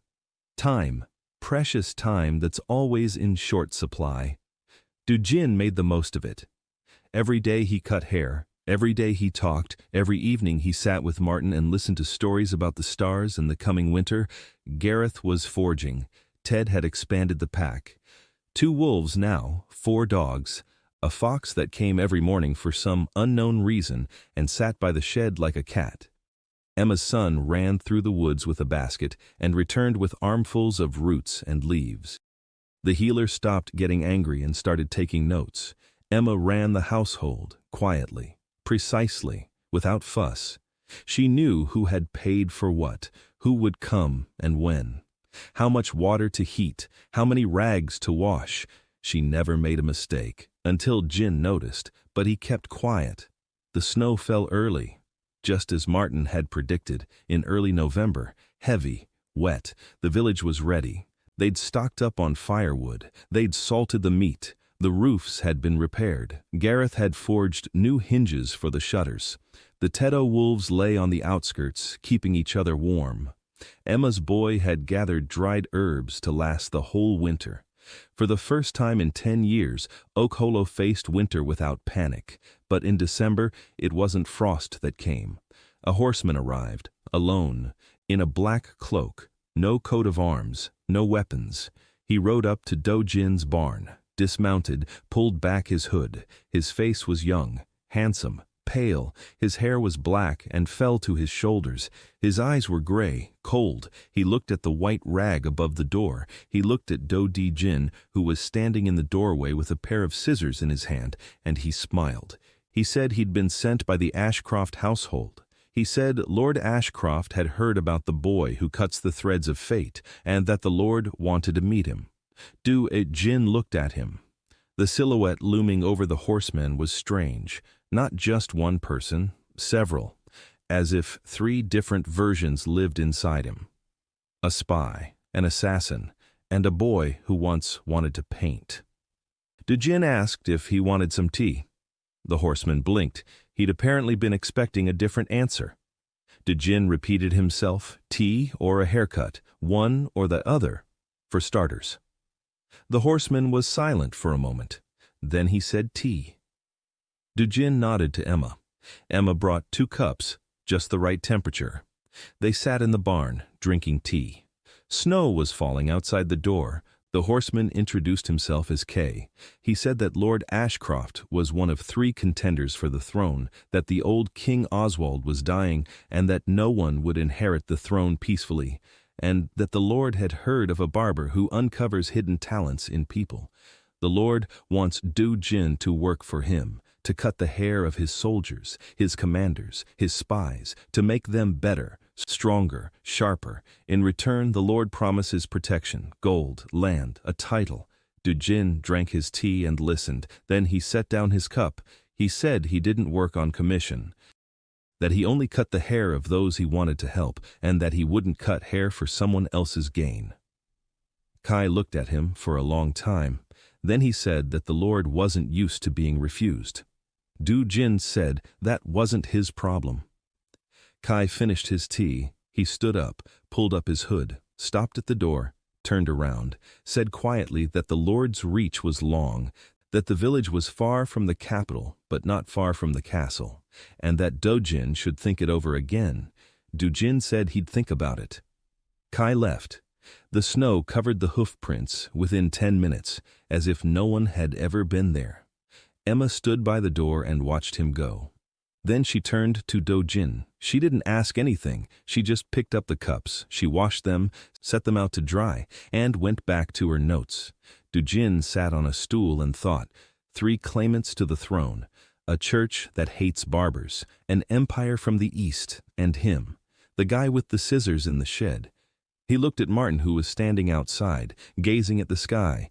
Time. Precious time that's always in short supply. Do Jin made the most of it. Every day he cut hair, every day he talked, every evening he sat with Martin and listened to stories about the stars and the coming winter. Gareth was forging. Ted had expanded the pack. 2 wolves now, 4 dogs, a fox that came every morning for some unknown reason and sat by the shed like a cat. Emma's son ran through the woods with a basket and returned with armfuls of roots and leaves. The healer stopped getting angry and started taking notes. Emma ran the household, quietly, precisely, without fuss. She knew who had paid for what, who would come and when, how much water to heat, how many rags to wash. She never made a mistake, until Jin noticed, but he kept quiet. The snow fell early. Just as Martin had predicted, in early November, heavy, wet. The village was ready. They'd stocked up on firewood. They'd salted the meat. The roofs had been repaired. Gareth had forged new hinges for the shutters. The Tedo wolves lay on the outskirts, keeping each other warm. Emma's boy had gathered dried herbs to last the whole winter. For the first time in 10 years, Okholo faced winter without panic. But in December, it wasn't frost that came. A horseman arrived, alone, in a black cloak, no coat of arms, no weapons. He rode up to Do Jin's barn, dismounted, pulled back his hood. His face was young, handsome, pale. His hair was black and fell to his shoulders. His eyes were gray, cold. He looked at the white rag above the door. He looked at Do Jin, who was standing in the doorway with a pair of scissors in his hand, and he smiled. He said he'd been sent by the Ashcroft household. He said Lord Ashcroft had heard about the boy who cuts the threads of fate, and that the Lord wanted to meet him. Do Jin looked at him. The silhouette looming over the horseman was strange. Not just one person, several, as if 3 different versions lived inside him. A spy, an assassin, and a boy who once wanted to paint. Do Jin asked if he wanted some tea. The horseman blinked. He'd apparently been expecting a different answer. Do Jin repeated himself, tea or a haircut, one or the other, for starters. The horseman was silent for a moment. Then he said tea. Do Jin nodded to Emma. Emma brought 2 cups, just the right temperature. They sat in the barn, drinking tea. Snow was falling outside the door, The horseman introduced himself as Kay. He said that Lord Ashcroft was one of 3 contenders for the throne, that the old King Oswald was dying, and that no one would inherit the throne peacefully, and that the Lord had heard of a barber who uncovers hidden talents in people. The Lord wants Do Jin to work for him, to cut the hair of his soldiers, his commanders, his spies, to make them better, stronger, sharper. In return, the Lord promises protection, gold, land, a title. Do Jin drank his tea and listened. Then he set down his cup. He said he didn't work on commission, that he only cut the hair of those he wanted to help, and that he wouldn't cut hair for someone else's gain. Kai looked at him for a long time. Then he said that the Lord wasn't used to being refused. Do Jin said that wasn't his problem. Kai finished his tea. He stood up, pulled up his hood, stopped at the door, turned around, said quietly that the Lord's reach was long, that the village was far from the capital but not far from the castle, and that Do Jin should think it over again. Do Jin said he'd think about it. Kai left. The snow covered the hoof prints within 10 minutes, as if no one had ever been there. Emma stood by the door and watched him go. Then she turned to Do Jin. She didn't ask anything. She just picked up the cups. She washed them, set them out to dry, and went back to her notes. Do Jin sat on a stool and thought. 3 claimants to the throne. A church that hates barbers. An empire from the east. And him. The guy with the scissors in the shed. He looked at Martin, who was standing outside, gazing at the sky.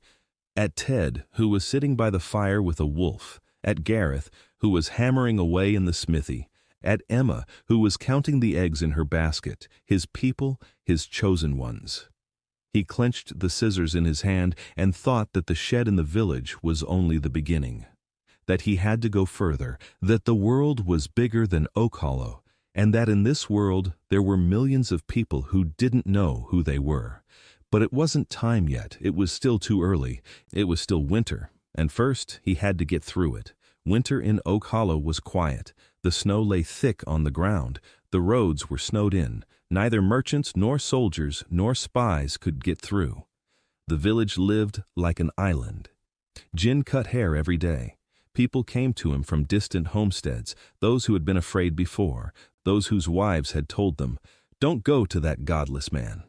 At Ted, who was sitting by the fire with a wolf. At Gareth, who was hammering away in the smithy. At Emma, who was counting the eggs in her basket, his people, his chosen ones. He clenched the scissors in his hand and thought that the shed in the village was only the beginning. That he had to go further, that the world was bigger than Oak Hollow, and that in this world there were millions of people who didn't know who they were. But it wasn't time yet. It was still too early. It was still winter, and first he had to get through it. Winter in Oak Hollow was quiet. The snow lay thick on the ground. The roads were snowed in. Neither merchants nor soldiers nor spies could get through. The village lived like an island. Jin cut hair every day. People came to him from distant homesteads, those who had been afraid before, those whose wives had told them, "Don't go to that godless man."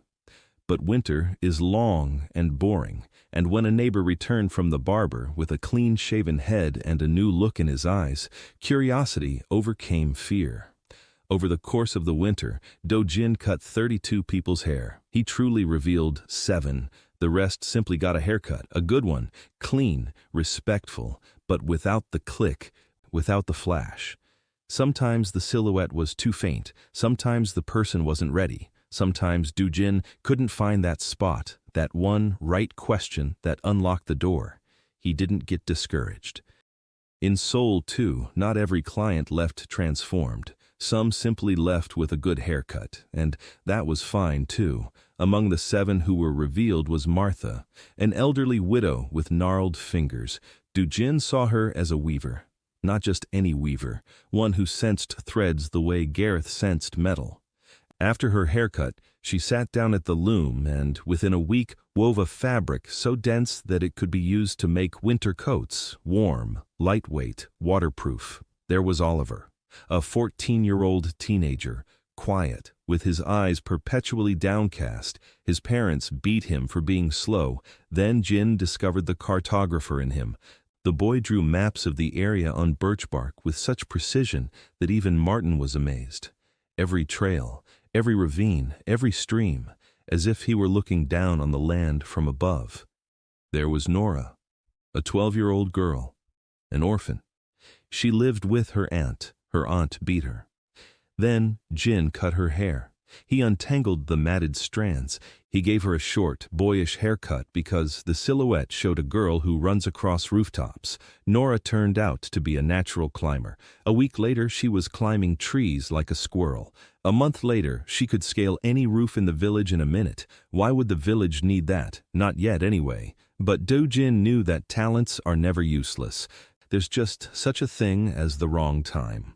But winter is long and boring, and when a neighbor returned from the barber with a clean-shaven head and a new look in his eyes, curiosity overcame fear. Over the course of the winter, Do Jin cut 32 people's hair. He truly revealed 7. The rest simply got a haircut, a good one, clean, respectful, but without the click, without the flash. Sometimes the silhouette was too faint, sometimes the person wasn't ready. Sometimes Do Jin couldn't find that spot, that one right question that unlocked the door. He didn't get discouraged. In Seoul, too, not every client left transformed. Some simply left with a good haircut, and that was fine, too. Among the 7 who were revealed was Martha, an elderly widow with gnarled fingers. Do Jin saw her as a weaver. Not just any weaver, one who sensed threads the way Gareth sensed metal. After her haircut, she sat down at the loom and, within a week, wove a fabric so dense that it could be used to make winter coats, warm, lightweight, waterproof. There was Oliver, a 14-year-old teenager, quiet, with his eyes perpetually downcast. His parents beat him for being slow. Then Jin discovered the cartographer in him. The boy drew maps of the area on birch bark with such precision that even Martin was amazed. Every trail, every ravine, every stream, as if he were looking down on the land from above. There was Nora, a 12-year-old girl, an orphan. She lived with her aunt. Her aunt beat her. Then Jin cut her hair. He untangled the matted strands. He gave her a short, boyish haircut because the silhouette showed a girl who runs across rooftops. Nora turned out to be a natural climber. A week later, she was climbing trees like a squirrel. A month later, she could scale any roof in the village in a minute. Why would the village need that? Not yet, anyway. But Do Jin knew that talents are never useless. There's just such a thing as the wrong time.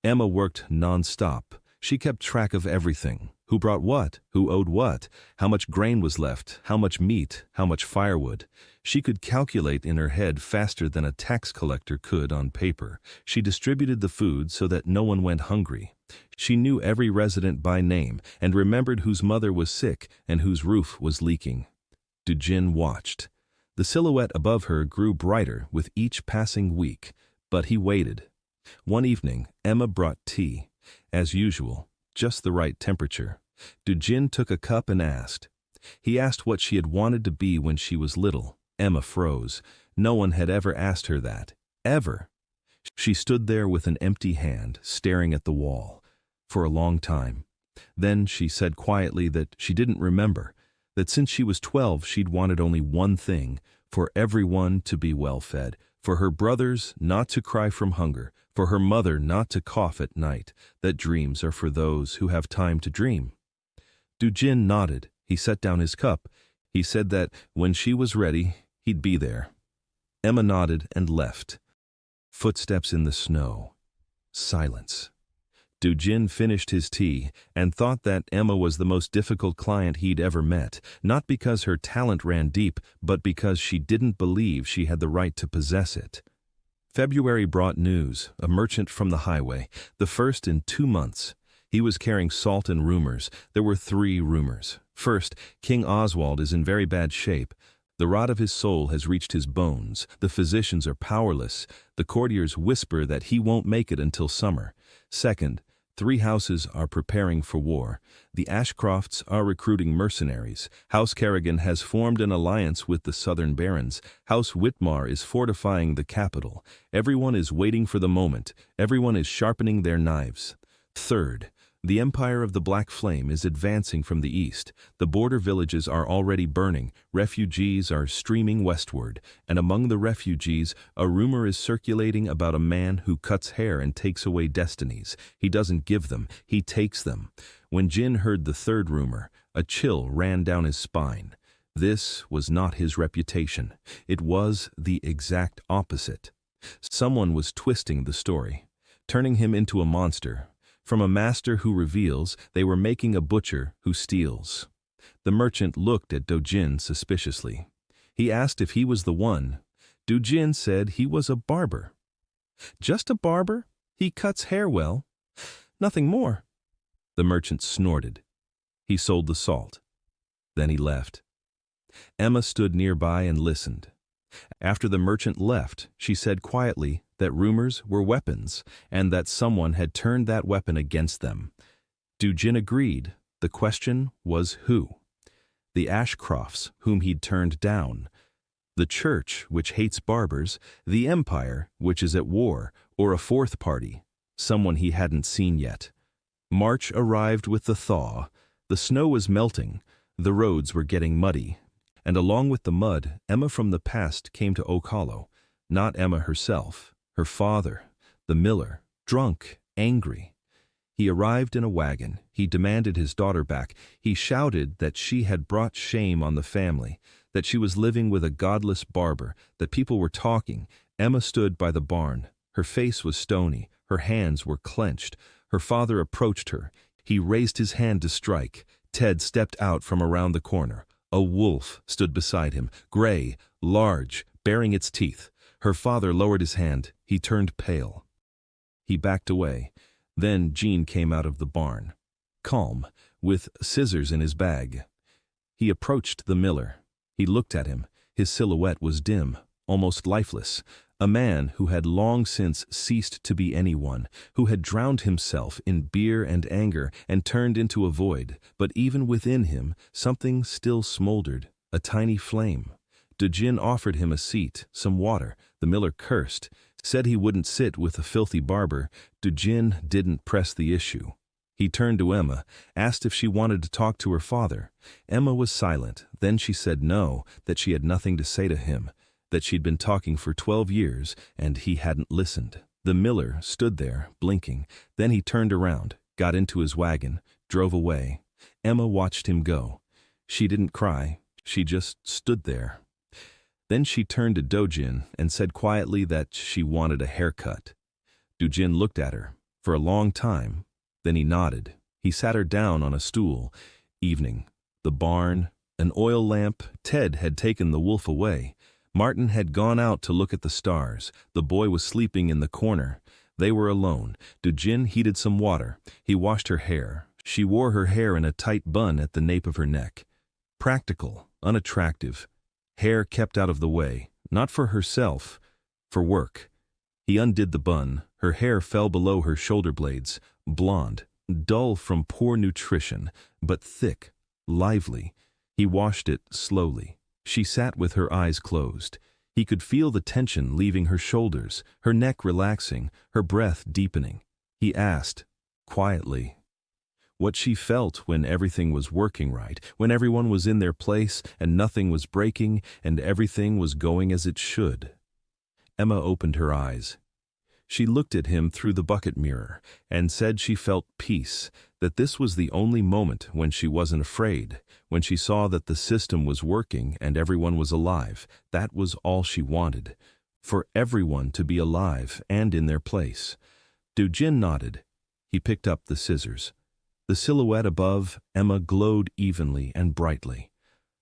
Emma worked non-stop. She kept track of everything. Who brought what? Who owed what? How much grain was left? How much meat? How much firewood? She could calculate in her head faster than a tax collector could on paper. She distributed the food so that no one went hungry. She knew every resident by name and remembered whose mother was sick and whose roof was leaking. Do Jin watched. The silhouette above her grew brighter with each passing week, but he waited. One evening, Emma brought tea. As usual, just the right temperature. Do Jin took a cup and asked. He asked what she had wanted to be when she was little. Emma froze. No one had ever asked her that. Ever. She stood there with an empty hand, staring at the wall, for a long time. Then she said quietly that she didn't remember, that since she was 12 she'd wanted only one thing, for everyone to be well-fed, for her brothers not to cry from hunger, for her mother not to cough at night, that dreams are for those who have time to dream. Do Jin nodded. He set down his cup. He said that when she was ready, he'd be there. Emma nodded and left. Footsteps in the snow. Silence. Do Jin finished his tea and thought that Emma was the most difficult client he'd ever met, not because her talent ran deep, but because she didn't believe she had the right to possess it. February brought news, a merchant from the highway, the first in 2 months. He was carrying salt and rumors. There were 3 rumors. First, King Oswald is in very bad shape. The rot of his soul has reached his bones. The physicians are powerless. The courtiers whisper that he won't make it until summer. Second, 3 houses are preparing for war. The Ashcrofts are recruiting mercenaries. House Kerrigan has formed an alliance with the southern barons. House Whitmar is fortifying the capital. Everyone is waiting for the moment. Everyone is sharpening their knives. Third, the empire of the Black Flame is advancing from the east. The border villages are already burning. Refugees are streaming westward. And among the refugees, a rumor is circulating about a man who cuts hair and takes away destinies. He doesn't give them, he takes them. When Jin heard the third rumor, a chill ran down his spine. This was not his reputation. It was the exact opposite. Someone was twisting the story, turning him into a monster. From a master who reveals, they were making a butcher who steals. The merchant looked at Do Jin suspiciously. He asked if he was the one. Do Jin said he was a barber. Just a barber? He cuts hair well. Nothing more. The merchant snorted. He sold the salt. Then he left. Emma stood nearby and listened. After the merchant left, she said quietly that rumors were weapons, and that someone had turned that weapon against them. Do Jin agreed. The question was who? The Ashcrofts, whom he'd turned down. The church, which hates barbers. The empire, which is at war. Or a fourth party. Someone he hadn't seen yet. March arrived with the thaw. The snow was melting. The roads were getting muddy. And along with the mud, Emma from the past came to Oak Hollow. Not Emma herself. Her father, the miller, drunk, angry. He arrived in a wagon. He demanded his daughter back. He shouted that she had brought shame on the family, that she was living with a godless barber, that people were talking. Emma stood by the barn. Her face was stony. Her hands were clenched. Her father approached her. He raised his hand to strike. Ted stepped out from around the corner. A wolf stood beside him, gray, large, baring its teeth. Her father lowered his hand. He turned pale. He backed away. Then Jean came out of the barn, calm, with scissors in his bag. He approached the miller. He looked at him. His silhouette was dim, almost lifeless. A man who had long since ceased to be anyone, who had drowned himself in beer and anger and turned into a void. But even within him, something still smoldered, a tiny flame. Do Jin offered him a seat, some water. The miller cursed, said he wouldn't sit with a filthy barber. Do Jin didn't press the issue. He turned to Emma, asked if she wanted to talk to her father. Emma was silent. Then she said no, that she had nothing to say to him, that she'd been talking for 12 years and he hadn't listened. The miller stood there, blinking. Then he turned around, got into his wagon, drove away. Emma watched him go. She didn't cry. She just stood there. Then she turned to Do Jin and said quietly that she wanted a haircut. Do Jin looked at her for a long time. Then he nodded. He sat her down on a stool. Evening. The barn, an oil lamp. Ted had taken the wolf away. Martin had gone out to look at the stars. The boy was sleeping in the corner. They were alone. Do Jin heated some water. He washed her hair. She wore her hair in a tight bun at the nape of her neck. Practical, unattractive. Hair kept out of the way, not for herself, for work. He undid the bun. Her hair fell below her shoulder blades, blonde, dull from poor nutrition, but thick, lively. He washed it slowly. She sat with her eyes closed. He could feel the tension leaving her shoulders, her neck relaxing, her breath deepening. He asked, quietly, what she felt when everything was working right, when everyone was in their place and nothing was breaking and everything was going as it should. Emma opened her eyes. She looked at him through the bucket mirror and said she felt peace, that this was the only moment when she wasn't afraid, when she saw that the system was working and everyone was alive. That was all she wanted, for everyone to be alive and in their place. Do Jin nodded. He picked up the scissors. The silhouette above Emma glowed evenly and brightly.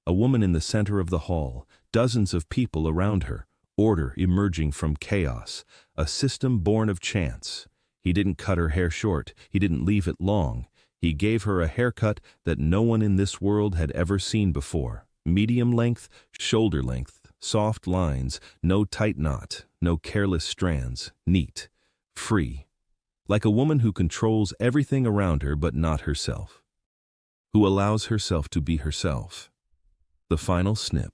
A woman in the center of the hall, dozens of people around her, order emerging from chaos, a system born of chance. He didn't cut her hair short, he didn't leave it long. He gave her a haircut that no one in this world had ever seen before. Medium length, shoulder length, soft lines, no tight knot, no careless strands, neat, free. Like a woman who controls everything around her but not herself. Who allows herself to be herself. The final snip.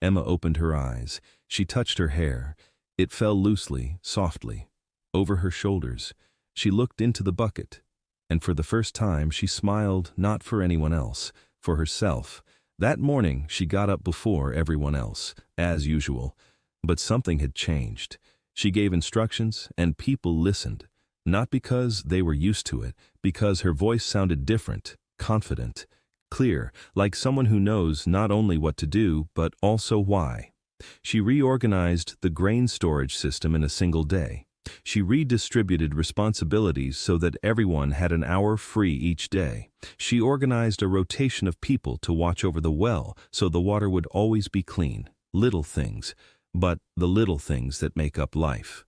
Emma opened her eyes. She touched her hair. It fell loosely, softly, over her shoulders. She looked into the bucket, and for the first time she smiled, not for anyone else, for herself. That morning she got up before everyone else, as usual. But something had changed. She gave instructions, and people listened. Not because they were used to it, because her voice sounded different, confident, clear, like someone who knows not only what to do, but also why. She reorganized the grain storage system in a single day. She redistributed responsibilities so that everyone had an hour free each day. She organized a rotation of people to watch over the well so the water would always be clean. Little things, but the little things that make up life.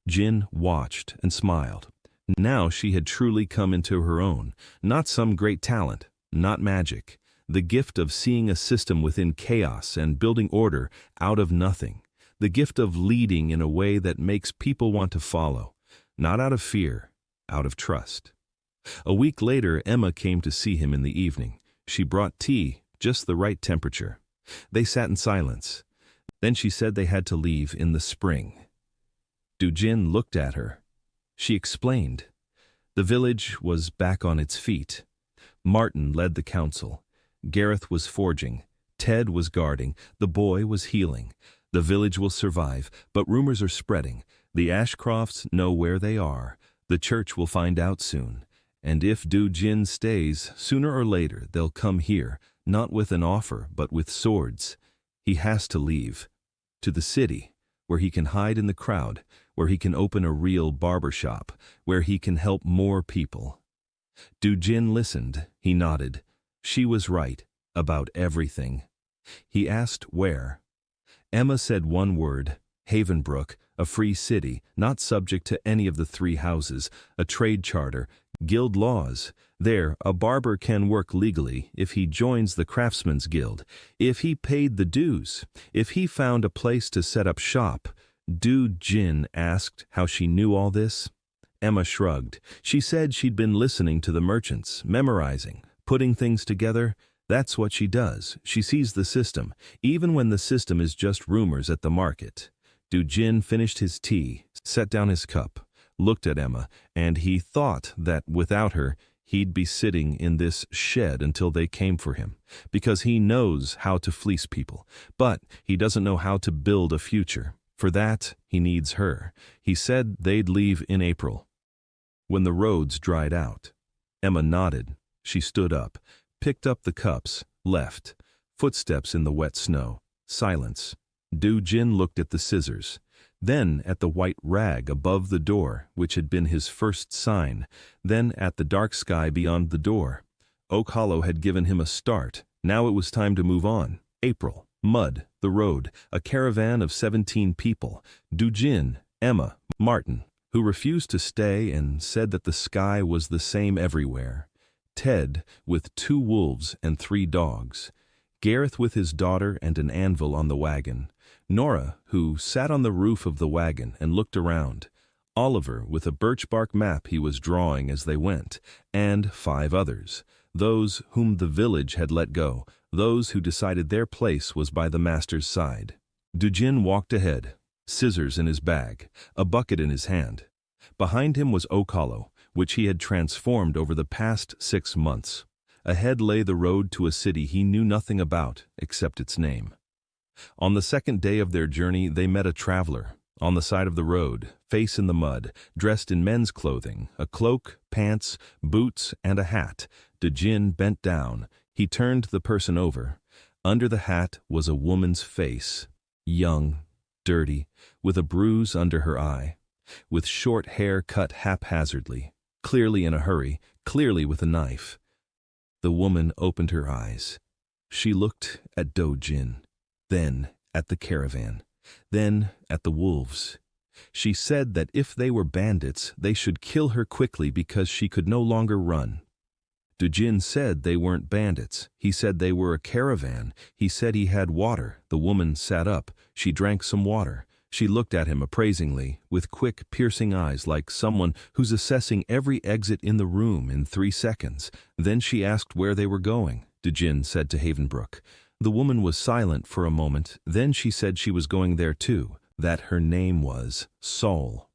Jin watched and smiled. Now she had truly come into her own, not some great talent, not magic, the gift of seeing a system within chaos and building order out of nothing, the gift of leading in a way that makes people want to follow, not out of fear, out of trust. A week later, Emma came to see him in the evening. She brought tea, just the right temperature. They sat in silence. Then she said they had to leave in the spring. Do Jin looked at her. She explained. The village was back on its feet. Martin led the council. Gareth was forging. Ted was guarding. The boy was healing. The village will survive, but rumors are spreading. The Ashcrofts know where they are. The church will find out soon. And if Do Jin stays, sooner or later they'll come here, not with an offer, but with swords. He has to leave. To the city, where he can hide in the crowd, where he can open a real barbershop, where he can help more people. Do Jin listened. He nodded. She was right, about everything. He asked where. Emma said one word, Havenbrook, a free city, not subject to any of the 3 houses, a trade charter, guild laws. There, a barber can work legally if he joins the craftsmen's guild, if he paid the dues, if he found a place to set up shop. Do Jin asked how she knew all this. Emma shrugged. She said she'd been listening to the merchants, memorizing, putting things together. That's what she does. She sees the system, even when the system is just rumors at the market. Do Jin finished his tea, set down his cup, looked at Emma, and he thought that without her, he'd be sitting in this shed until they came for him, because he knows how to fleece people, but he doesn't know how to build a future. For that, he needs her. He said they'd leave in April, when the roads dried out. Emma nodded. She stood up, picked up the cups, left. Footsteps in the wet snow. Silence. Do Jin looked at the scissors. then at the white rag above the door, which had been his first sign, then at the dark sky beyond the door. Oak Hollow had given him a start. Now it was time to move on. April, mud, the road, a caravan of 17 people, Do Jin, Emma, Martin, who refused to stay and said that the sky was the same everywhere. Ted, with 2 wolves and 3 dogs. Gareth with his daughter and an anvil on the wagon. Nora, who sat on the roof of the wagon and looked around. Oliver, with a birch bark map he was drawing as they went, and 5 others. Those whom the village had let go, those who decided their place was by the master's side. Do Jin walked ahead, scissors in his bag, a bucket in his hand. Behind him was Oak Hollow, which he had transformed over the past 6 months. Ahead lay the road to a city he knew nothing about except its name. On the second day of their journey they met a traveler, on the side of the road, face in the mud, dressed in men's clothing, a cloak, pants, boots, and a hat. Do Jin bent down. He turned the person over. Under the hat was a woman's face, young, dirty, with a bruise under her eye, with short hair cut haphazardly, clearly in a hurry, clearly with a knife. The woman opened her eyes. She looked at Do Jin, then at the caravan, then at the wolves. She said that if they were bandits, they should kill her quickly because she could no longer run. Do Jin said they weren't bandits. He said they were a caravan. He said he had water. The woman sat up. She drank some water. She looked at him appraisingly, with quick, piercing eyes like someone who's assessing every exit in the room in 3 seconds. Then she asked where they were going. Do Jin said to Havenbrook. The woman was silent for a moment. Then she said she was going there too, that her name was Soul.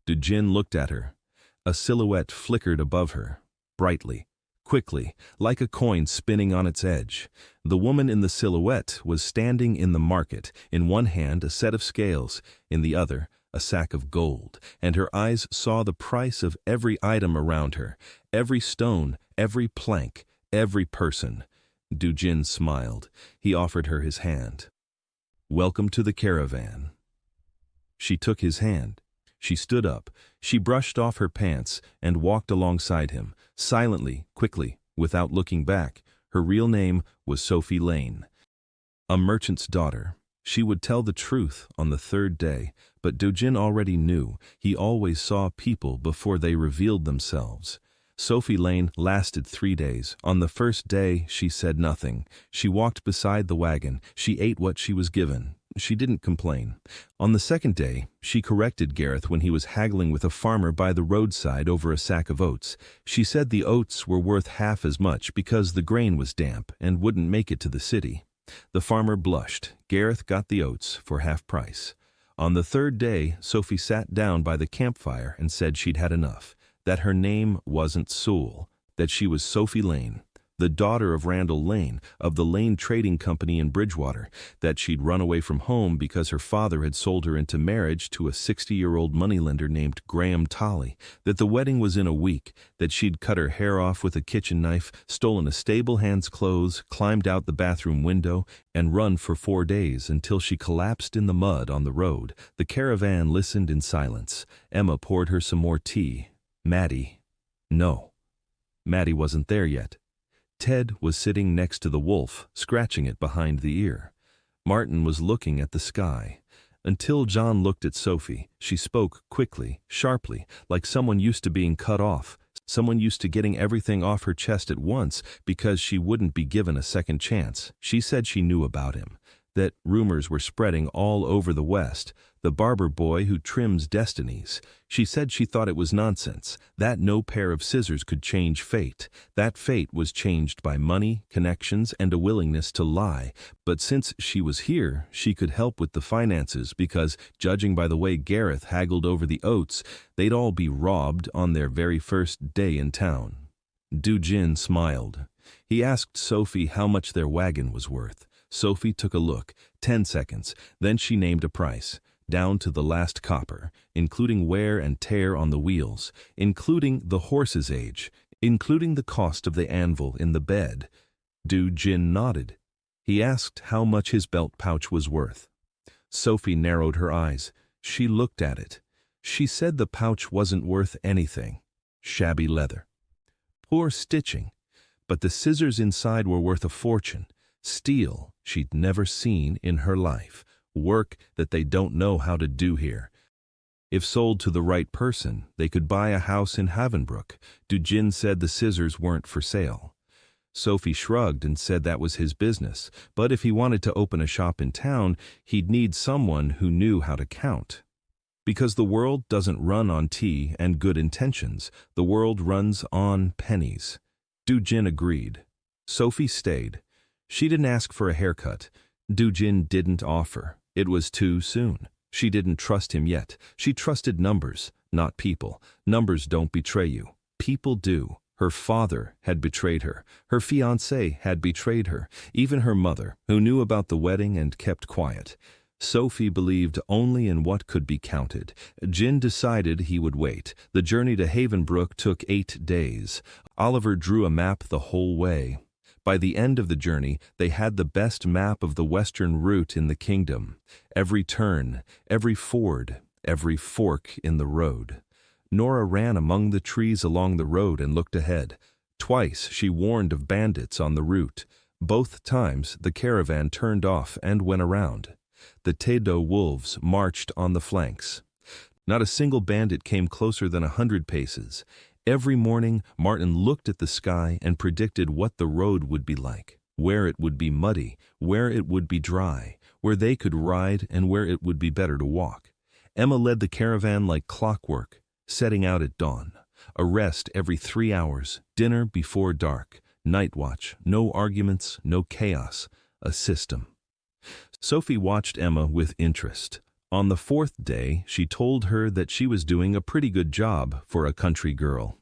Do Jin looked at her. A silhouette flickered above her, brightly, quickly, like a coin spinning on its edge. The woman in the silhouette was standing in the market, in one hand a set of scales, in the other a sack of gold, and her eyes saw the price of every item around her, every stone, every plank, every person. Do Jin smiled. He offered her his hand. "Welcome to the caravan." She took his hand. She stood up. She brushed off her pants and walked alongside him, silently, quickly, without looking back. Her real name was Sophie Lane. A merchant's daughter. She would tell the truth on the 3rd day, but Do Jin already knew. He always saw people before they revealed themselves. Sophie Lane lasted 3 days. On the 1st day, she said nothing. She walked beside the wagon. She ate what she was given. She didn't complain. On the 2nd day, she corrected Gareth when he was haggling with a farmer by the roadside over a sack of oats. She said the oats were worth half as much because the grain was damp and wouldn't make it to the city. The farmer blushed. Gareth got the oats for half price. On the 3rd day, Sophie sat down by the campfire and said she'd had enough, that her name wasn't Sewell, that she was Sophie Lane, the daughter of Randall Lane, of the Lane Trading Company in Bridgewater, that she'd run away from home because her father had sold her into marriage to a 60-year-old moneylender named Graham Tolley, that the wedding was in a week, that she'd cut her hair off with a kitchen knife, stolen a stable hand's clothes, climbed out the bathroom window, and run for 4 days until she collapsed in the mud on the road. The caravan listened in silence. Emma poured her some more tea. No. Maddie wasn't there yet. Ted was sitting next to the wolf, scratching it behind the ear. Martin was looking at the sky. Until John looked at Sophie, she spoke quickly, sharply, like someone used to being cut off, someone used to getting everything off her chest at once because she wouldn't be given a second chance. She said she knew about him, that rumors were spreading all over the West, the barber boy who trims destinies. She said she thought it was nonsense, that no pair of scissors could change fate. That fate was changed by money, connections, and a willingness to lie. But since she was here, she could help with the finances because, judging by the way Gareth haggled over the oats, they'd all be robbed on their very first day in town. Do Jin smiled. He asked Sophie how much their wagon was worth. Sophie took a look, 10 seconds, then she named a price, down to the last copper, including wear and tear on the wheels, including the horse's age, including the cost of the anvil in the bed. Do Jin nodded. He asked how much his belt pouch was worth. Sophie narrowed her eyes. She looked at it. She said the pouch wasn't worth anything. Shabby leather. Poor stitching. But the scissors inside were worth a fortune. Steel she'd never seen in her life. Work that they don't know how to do here. If sold to the right person, they could buy a house in Havenbrook. Do Jin said the scissors weren't for sale. Sophie shrugged and said that was his business, but if he wanted to open a shop in town, he'd need someone who knew how to count. Because the world doesn't run on tea and good intentions, the world runs on pennies. Do Jin agreed. Sophie stayed. She didn't ask for a haircut. Do Jin didn't offer. It was too soon. She didn't trust him yet. She trusted numbers, not people. Numbers don't betray you. People do. Her father had betrayed her. Her fiancé had betrayed her. Even her mother, who knew about the wedding and kept quiet. Sophie believed only in what could be counted. Jin decided he would wait. The journey to Havenbrook took 8 days. Oliver drew a map the whole way. By the end of the journey, they had the best map of the western route in the kingdom. Every turn, every ford, every fork in the road. Nora ran among the trees along the road and looked ahead. Twice she warned of bandits on the route. Both times the caravan turned off and went around. The Tedo wolves marched on the flanks. Not a single bandit came closer than 100 paces. Every morning, Martin looked at the sky and predicted what the road would be like, where it would be muddy, where it would be dry, where they could ride and where it would be better to walk. Emma led the caravan like clockwork, setting out at dawn. A rest every 3 hours, dinner before dark, night watch, no arguments, no chaos, a system. Sophie watched Emma with interest. On the 4th day, she told her that she was doing a pretty good job for a country girl.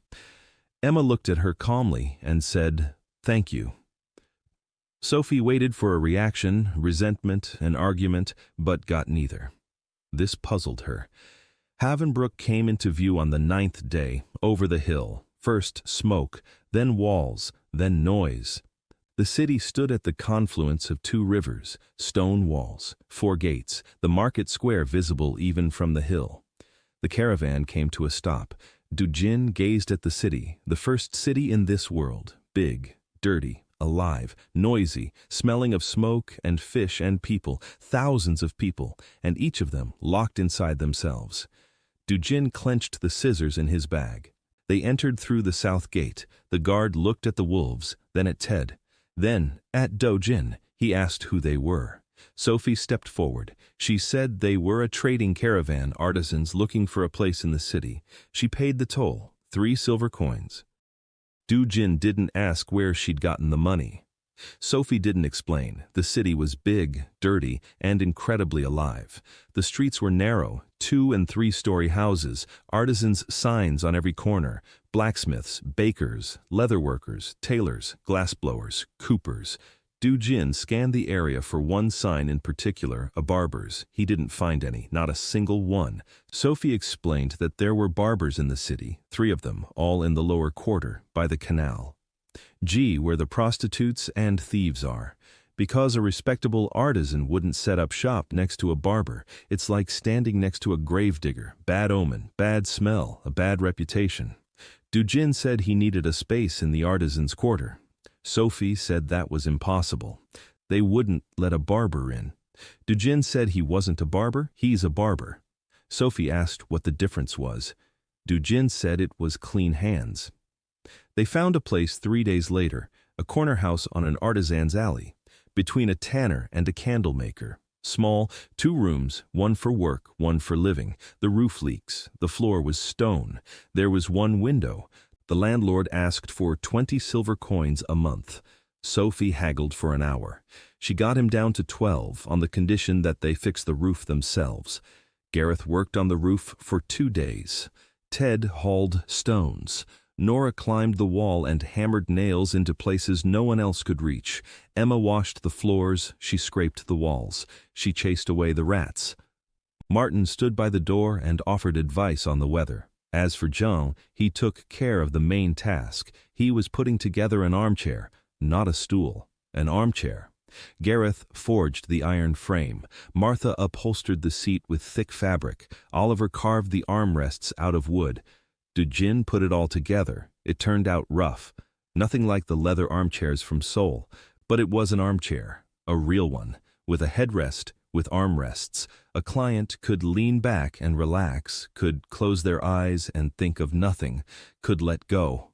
Emma looked at her calmly and said, "Thank you." Sophie waited for a reaction, resentment, an argument, but got neither. This puzzled her. Havenbrook came into view on the 9th day, over the hill. First smoke, then walls, then noise. The city stood at the confluence of 2 rivers, stone walls, 4 gates, the market square visible even from the hill. The caravan came to a stop. Do Jin gazed at the city, the first city in this world, big, dirty, alive, noisy, smelling of smoke and fish and people, thousands of people, and each of them locked inside themselves. Do Jin clenched the scissors in his bag. They entered through the south gate. The guard looked at the wolves, then at Ted. Then, at Do Jin, he asked who they were. Sophie stepped forward. She said they were a trading caravan, artisans looking for a place in the city. She paid the toll, 3 silver coins. Do Jin didn't ask where she'd gotten the money. Sophie didn't explain. The city was big, dirty, and incredibly alive. The streets were narrow, 2- and 3-story houses, artisans' signs on every corner, blacksmiths, bakers, leatherworkers, tailors, glassblowers, coopers. Do Jin scanned the area for one sign in particular, a barber's. He didn't find any, not a single one. Sophie explained that there were barbers in the city, 3 of them, all in the lower quarter, by the canal. G, where the prostitutes and thieves are. Because a respectable artisan wouldn't set up shop next to a barber. It's like standing next to a gravedigger. Bad omen, bad smell, a bad reputation. Do Jin said he needed a space in the artisan's quarter. Sophie said that was impossible. They wouldn't let a barber in. Do Jin said he wasn't a barber, he's a barber. Sophie asked what the difference was. Do Jin said it was clean hands. They found a place 3 days later, a corner house on an artisan's alley, between a tanner and a candle maker. Small, 2 rooms, one for work, one for living. The roof leaks. The floor was stone. There was 1 window. The landlord asked for 20 silver coins a month. Sophie haggled for an hour. She got him down to 12 on the condition that they fix the roof themselves. Gareth worked on the roof for 2 days. Ted hauled stones. Nora climbed the wall and hammered nails into places no one else could reach. Emma washed the floors. She scraped the walls. She chased away the rats. Martin stood by the door and offered advice on the weather. As for Jean, he took care of the main task. He was putting together an armchair, not a stool, an armchair, Gareth forged the iron frame. Martha upholstered the seat with thick fabric. Oliver carved the armrests out of wood. Do Jin put it all together. It turned out rough. Nothing like the leather armchairs from Seoul. But it was an armchair, a real one, with a headrest, with armrests. A client could lean back and relax, could close their eyes and think of nothing, could let go.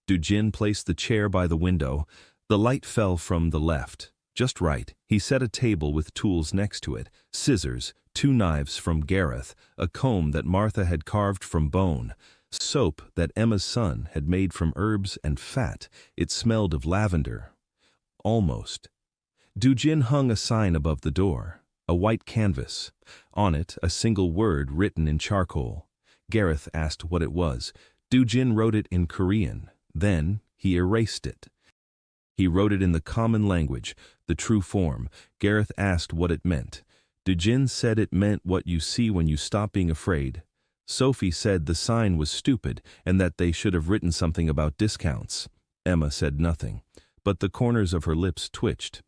Do Jin placed the chair by the window. The light fell from the left. Just right. He set a table with tools next to it, scissors, 2 knives from Gareth, a comb that Martha had carved from bone, soap that Emma's son had made from herbs and fat. It smelled of lavender. Almost. Do Jin hung a sign above the door, a white canvas. On it, a single word written in charcoal. Gareth asked what it was. Do Jin wrote it in Korean. Then he erased it. He wrote it in the common language, the true form. Gareth asked what it meant. Do Jin said it meant what you see when you stop being afraid. Sophie said the sign was stupid and that they should have written something about discounts. Emma said nothing, but the corners of her lips twitched.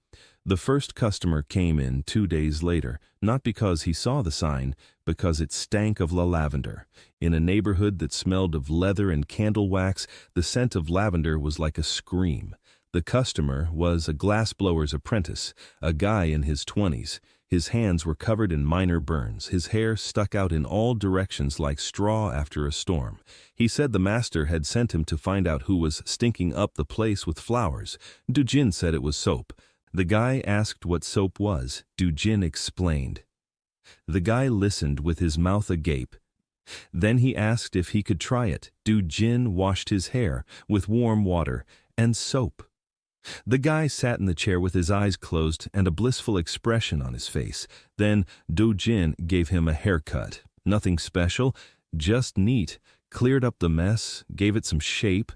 The first customer came in 2 days later, not because he saw the sign, because it stank of lavender. In a neighborhood that smelled of leather and candle wax, the scent of lavender was like a scream. The customer was a glassblower's apprentice, a guy in his 20s. His hands were covered in minor burns. His hair stuck out in all directions like straw after a storm. He said the master had sent him to find out who was stinking up the place with flowers. Do Jin said it was soap. The guy asked what soap was. Do Jin explained. The guy listened with his mouth agape. Then he asked if he could try it. Do Jin washed his hair with warm water and soap. The guy sat in the chair with his eyes closed and a blissful expression on his face. Then Do Jin gave him a haircut. Nothing special, just neat. Cleared up the mess, gave it some shape.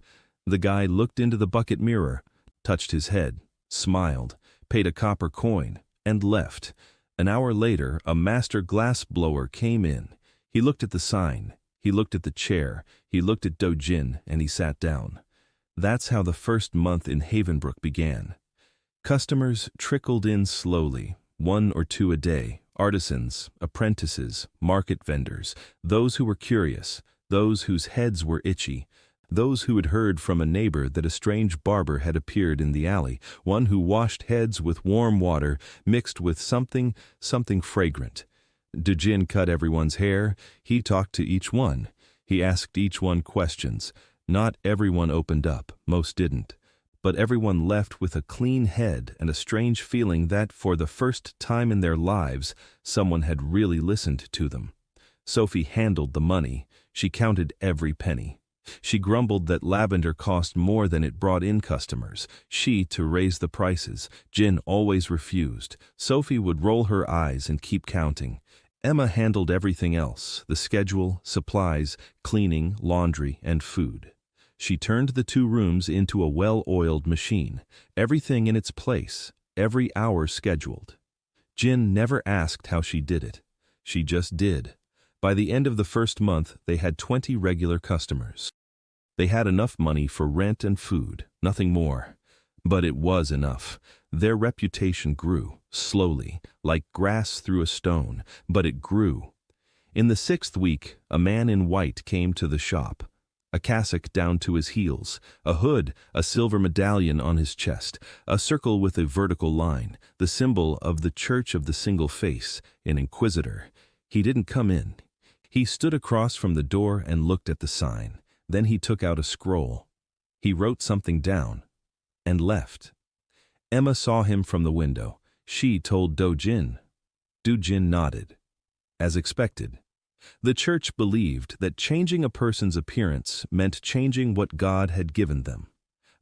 The guy looked into the bucket mirror, touched his head, smiled, paid a copper coin, and left. An hour later, a master glass blower came in. He looked at the sign. He looked at the chair. He looked at Do Jin, and he sat down. That's how the first month in Havenbrook began. Customers trickled in slowly, 1 or 2 a day, artisans, apprentices, market vendors, those who were curious, those whose heads were itchy, those who had heard from a neighbor that a strange barber had appeared in the alley, one who washed heads with warm water mixed with something fragrant. Do Jin cut everyone's hair. He talked to each one. He asked each one questions. Not everyone opened up, most didn't, but everyone left with a clean head and a strange feeling that, for the first time in their lives, someone had really listened to them. Sophie handled the money. She counted every penny. She grumbled that lavender cost more than it brought in customers. She to raise the prices. Jin always refused. Sophie would roll her eyes and keep counting. Emma handled everything else, the schedule, supplies, cleaning, laundry, and food. She turned the 2 rooms into a well-oiled machine, everything in its place, every hour scheduled. Jin never asked how she did it. She just did. By the end of the first month, they had 20 regular customers. They had enough money for rent and food, nothing more. But it was enough. Their reputation grew, slowly, like grass through a stone, but it grew. In the 6th week, a man in white came to the shop. A cassock down to his heels, a hood, a silver medallion on his chest, a circle with a vertical line, the symbol of the Church of the Single Face, an inquisitor. He didn't come in. He stood across from the door and looked at the sign. Then he took out a scroll. He wrote something down and left. Emma saw him from the window. She told Do Jin. Do Jin nodded. As expected. The church believed that changing a person's appearance meant changing what God had given them.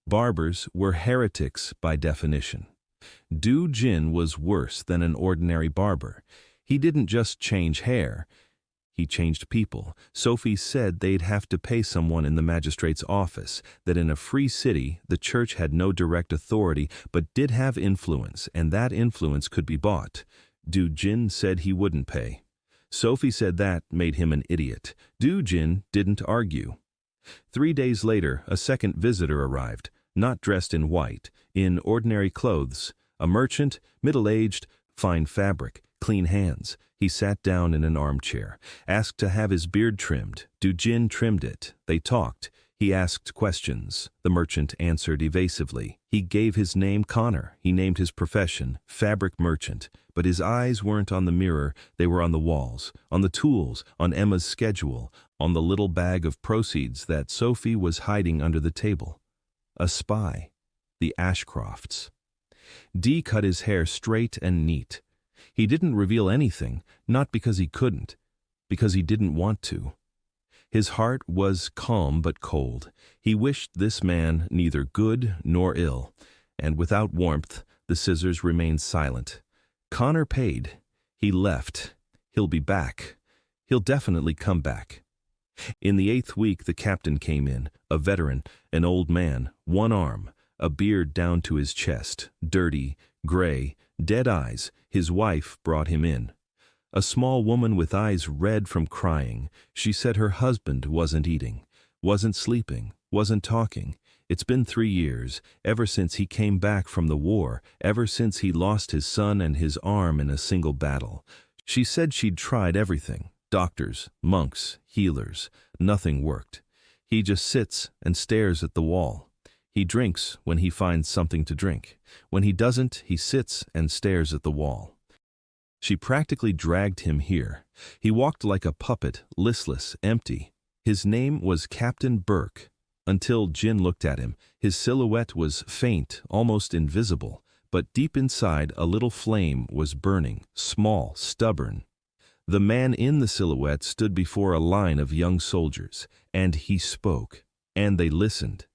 Barbers were heretics by definition. Do Jin was worse than an ordinary barber. He didn't just change hair. He changed people. Sophie said they'd have to pay someone in the magistrate's office, that in a free city the church had no direct authority but did have influence, and that influence could be bought. Do Jin said he wouldn't pay. Sophie said that made him an idiot. Do Jin didn't argue. 3 days later, a second visitor arrived, not dressed in white, in ordinary clothes, A merchant, middle-aged, fine fabric, clean hands. He sat down in an armchair, asked to have his beard trimmed. Do Jin trimmed it. They talked. He asked questions. The merchant answered evasively. He gave his name Connor. He named his profession, fabric merchant. But his eyes weren't on the mirror, they were on the walls, on the tools, on Emma's schedule, on the little bag of proceeds that Sophie was hiding under the table. A spy. The Ashcrofts. Dee cut his hair straight and neat. He didn't reveal anything, not because he couldn't, because he didn't want to. His heart was calm but cold. He wished this man neither good nor ill, and without warmth, the scissors remained silent. Connor paid. He left. He'll be back. He'll definitely come back. In the 8th week, the captain came in, a veteran, an old man, one arm, a beard down to his chest, dirty, gray, dead eyes. His wife brought him in. A small woman with eyes red from crying. She said her husband wasn't eating, wasn't sleeping, wasn't talking. It's been 3 years, ever since he came back from the war, ever since he lost his son and his arm in a single battle. She said she'd tried everything, doctors, monks, healers. Nothing worked. He just sits and stares at the wall. He drinks when he finds something to drink. When he doesn't, he sits and stares at the wall. She practically dragged him here. He walked like a puppet, listless, empty. His name was Captain Burke. Until Jin looked at him, his silhouette was faint, almost invisible, but deep inside a little flame was burning, small, stubborn. The man in the silhouette stood before a line of young soldiers, and he spoke, and they listened.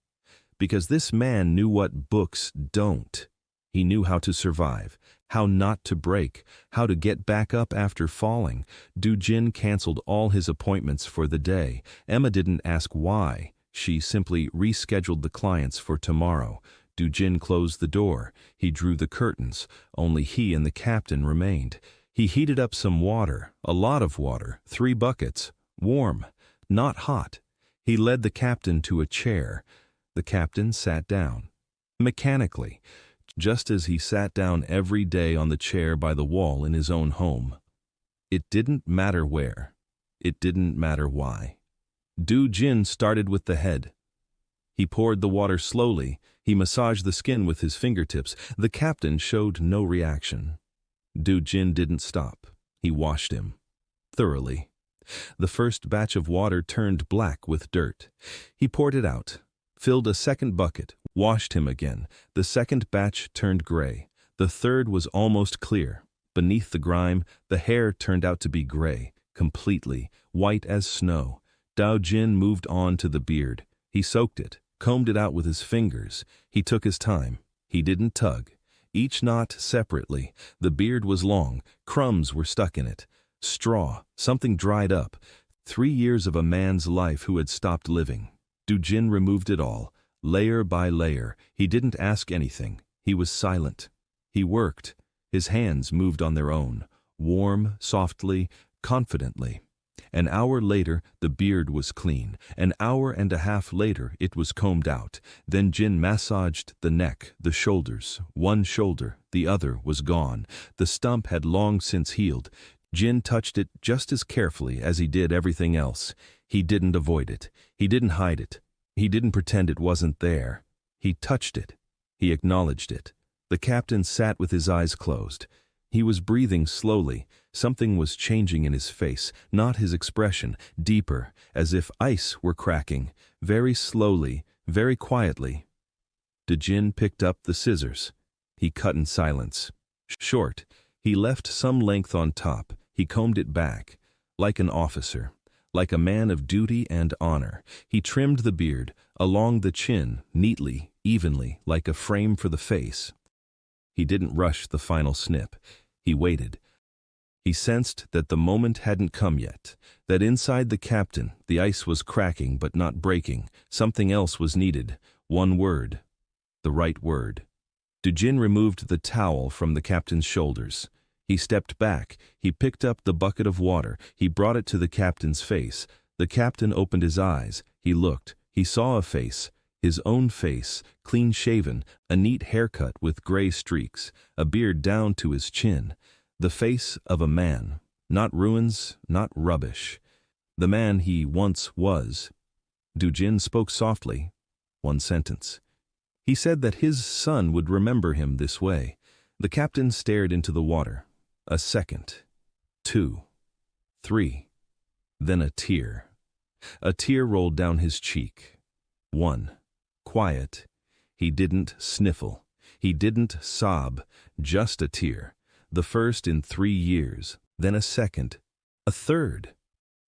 Because this man knew what books don't. He knew how to survive, how not to break, how to get back up after falling. Do Jin canceled all his appointments for the day. Emma didn't ask why. She simply rescheduled the clients for tomorrow. Do Jin closed the door. He drew the curtains. Only he and the captain remained. He heated up some water, a lot of water, 3 buckets, warm, not hot. He led the captain to a chair. The captain sat down. Mechanically, just as he sat down every day on the chair by the wall in his own home. It didn't matter where. It didn't matter why. Do Jin started with the head. He poured the water slowly. He massaged the skin with his fingertips. The captain showed no reaction. Do Jin didn't stop. He washed him. Thoroughly. The first batch of water turned black with dirt. He poured it out. Filled a second bucket, washed him again. The second batch turned gray. The third was almost clear. Beneath the grime, the hair turned out to be gray, completely, white as snow. Do Jin moved on to the beard. He soaked it, combed it out with his fingers. He took his time. He didn't tug. Each knot separately. The beard was long. Crumbs were stuck in it. Straw, something dried up. 3 years of a man's life who had stopped living. Do Jin removed it all, layer by layer. He didn't ask anything. He was silent. He worked. His hands moved on their own, warm, softly, confidently. An hour later, the beard was clean. An hour and a half later, it was combed out. Then Jin massaged the neck, the shoulders. One shoulder, the other, was gone. The stump had long since healed. Jin touched it just as carefully as he did everything else. He didn't avoid it. He didn't hide it. He didn't pretend it wasn't there. He touched it. He acknowledged it. The captain sat with his eyes closed. He was breathing slowly. Something was changing in his face, not his expression, deeper, as if ice were cracking, very slowly, very quietly. Do Jin picked up the scissors. He cut in silence. Short. He left some length on top. He combed it back, like an officer. Like a man of duty and honor. He trimmed the beard, along the chin, neatly, evenly, like a frame for the face. He didn't rush the final snip. He waited. He sensed that the moment hadn't come yet, that inside the captain, the ice was cracking but not breaking. Something else was needed. One word. The right word. Do Jin removed the towel from the captain's shoulders. He stepped back. He picked up the bucket of water. He brought it to the captain's face. The captain opened his eyes. He looked. He saw a face. His own face, clean-shaven, a neat haircut with gray streaks, a beard down to his chin. The face of a man. Not ruins, not rubbish. The man he once was. Do Jin spoke softly. One sentence. He said that his son would remember him this way. The captain stared into the water. A second. 2. 3. Then a tear. A tear rolled down his cheek. 1. Quiet. He didn't sniffle. He didn't sob. Just a tear. The first in 3 years. Then a second. A third.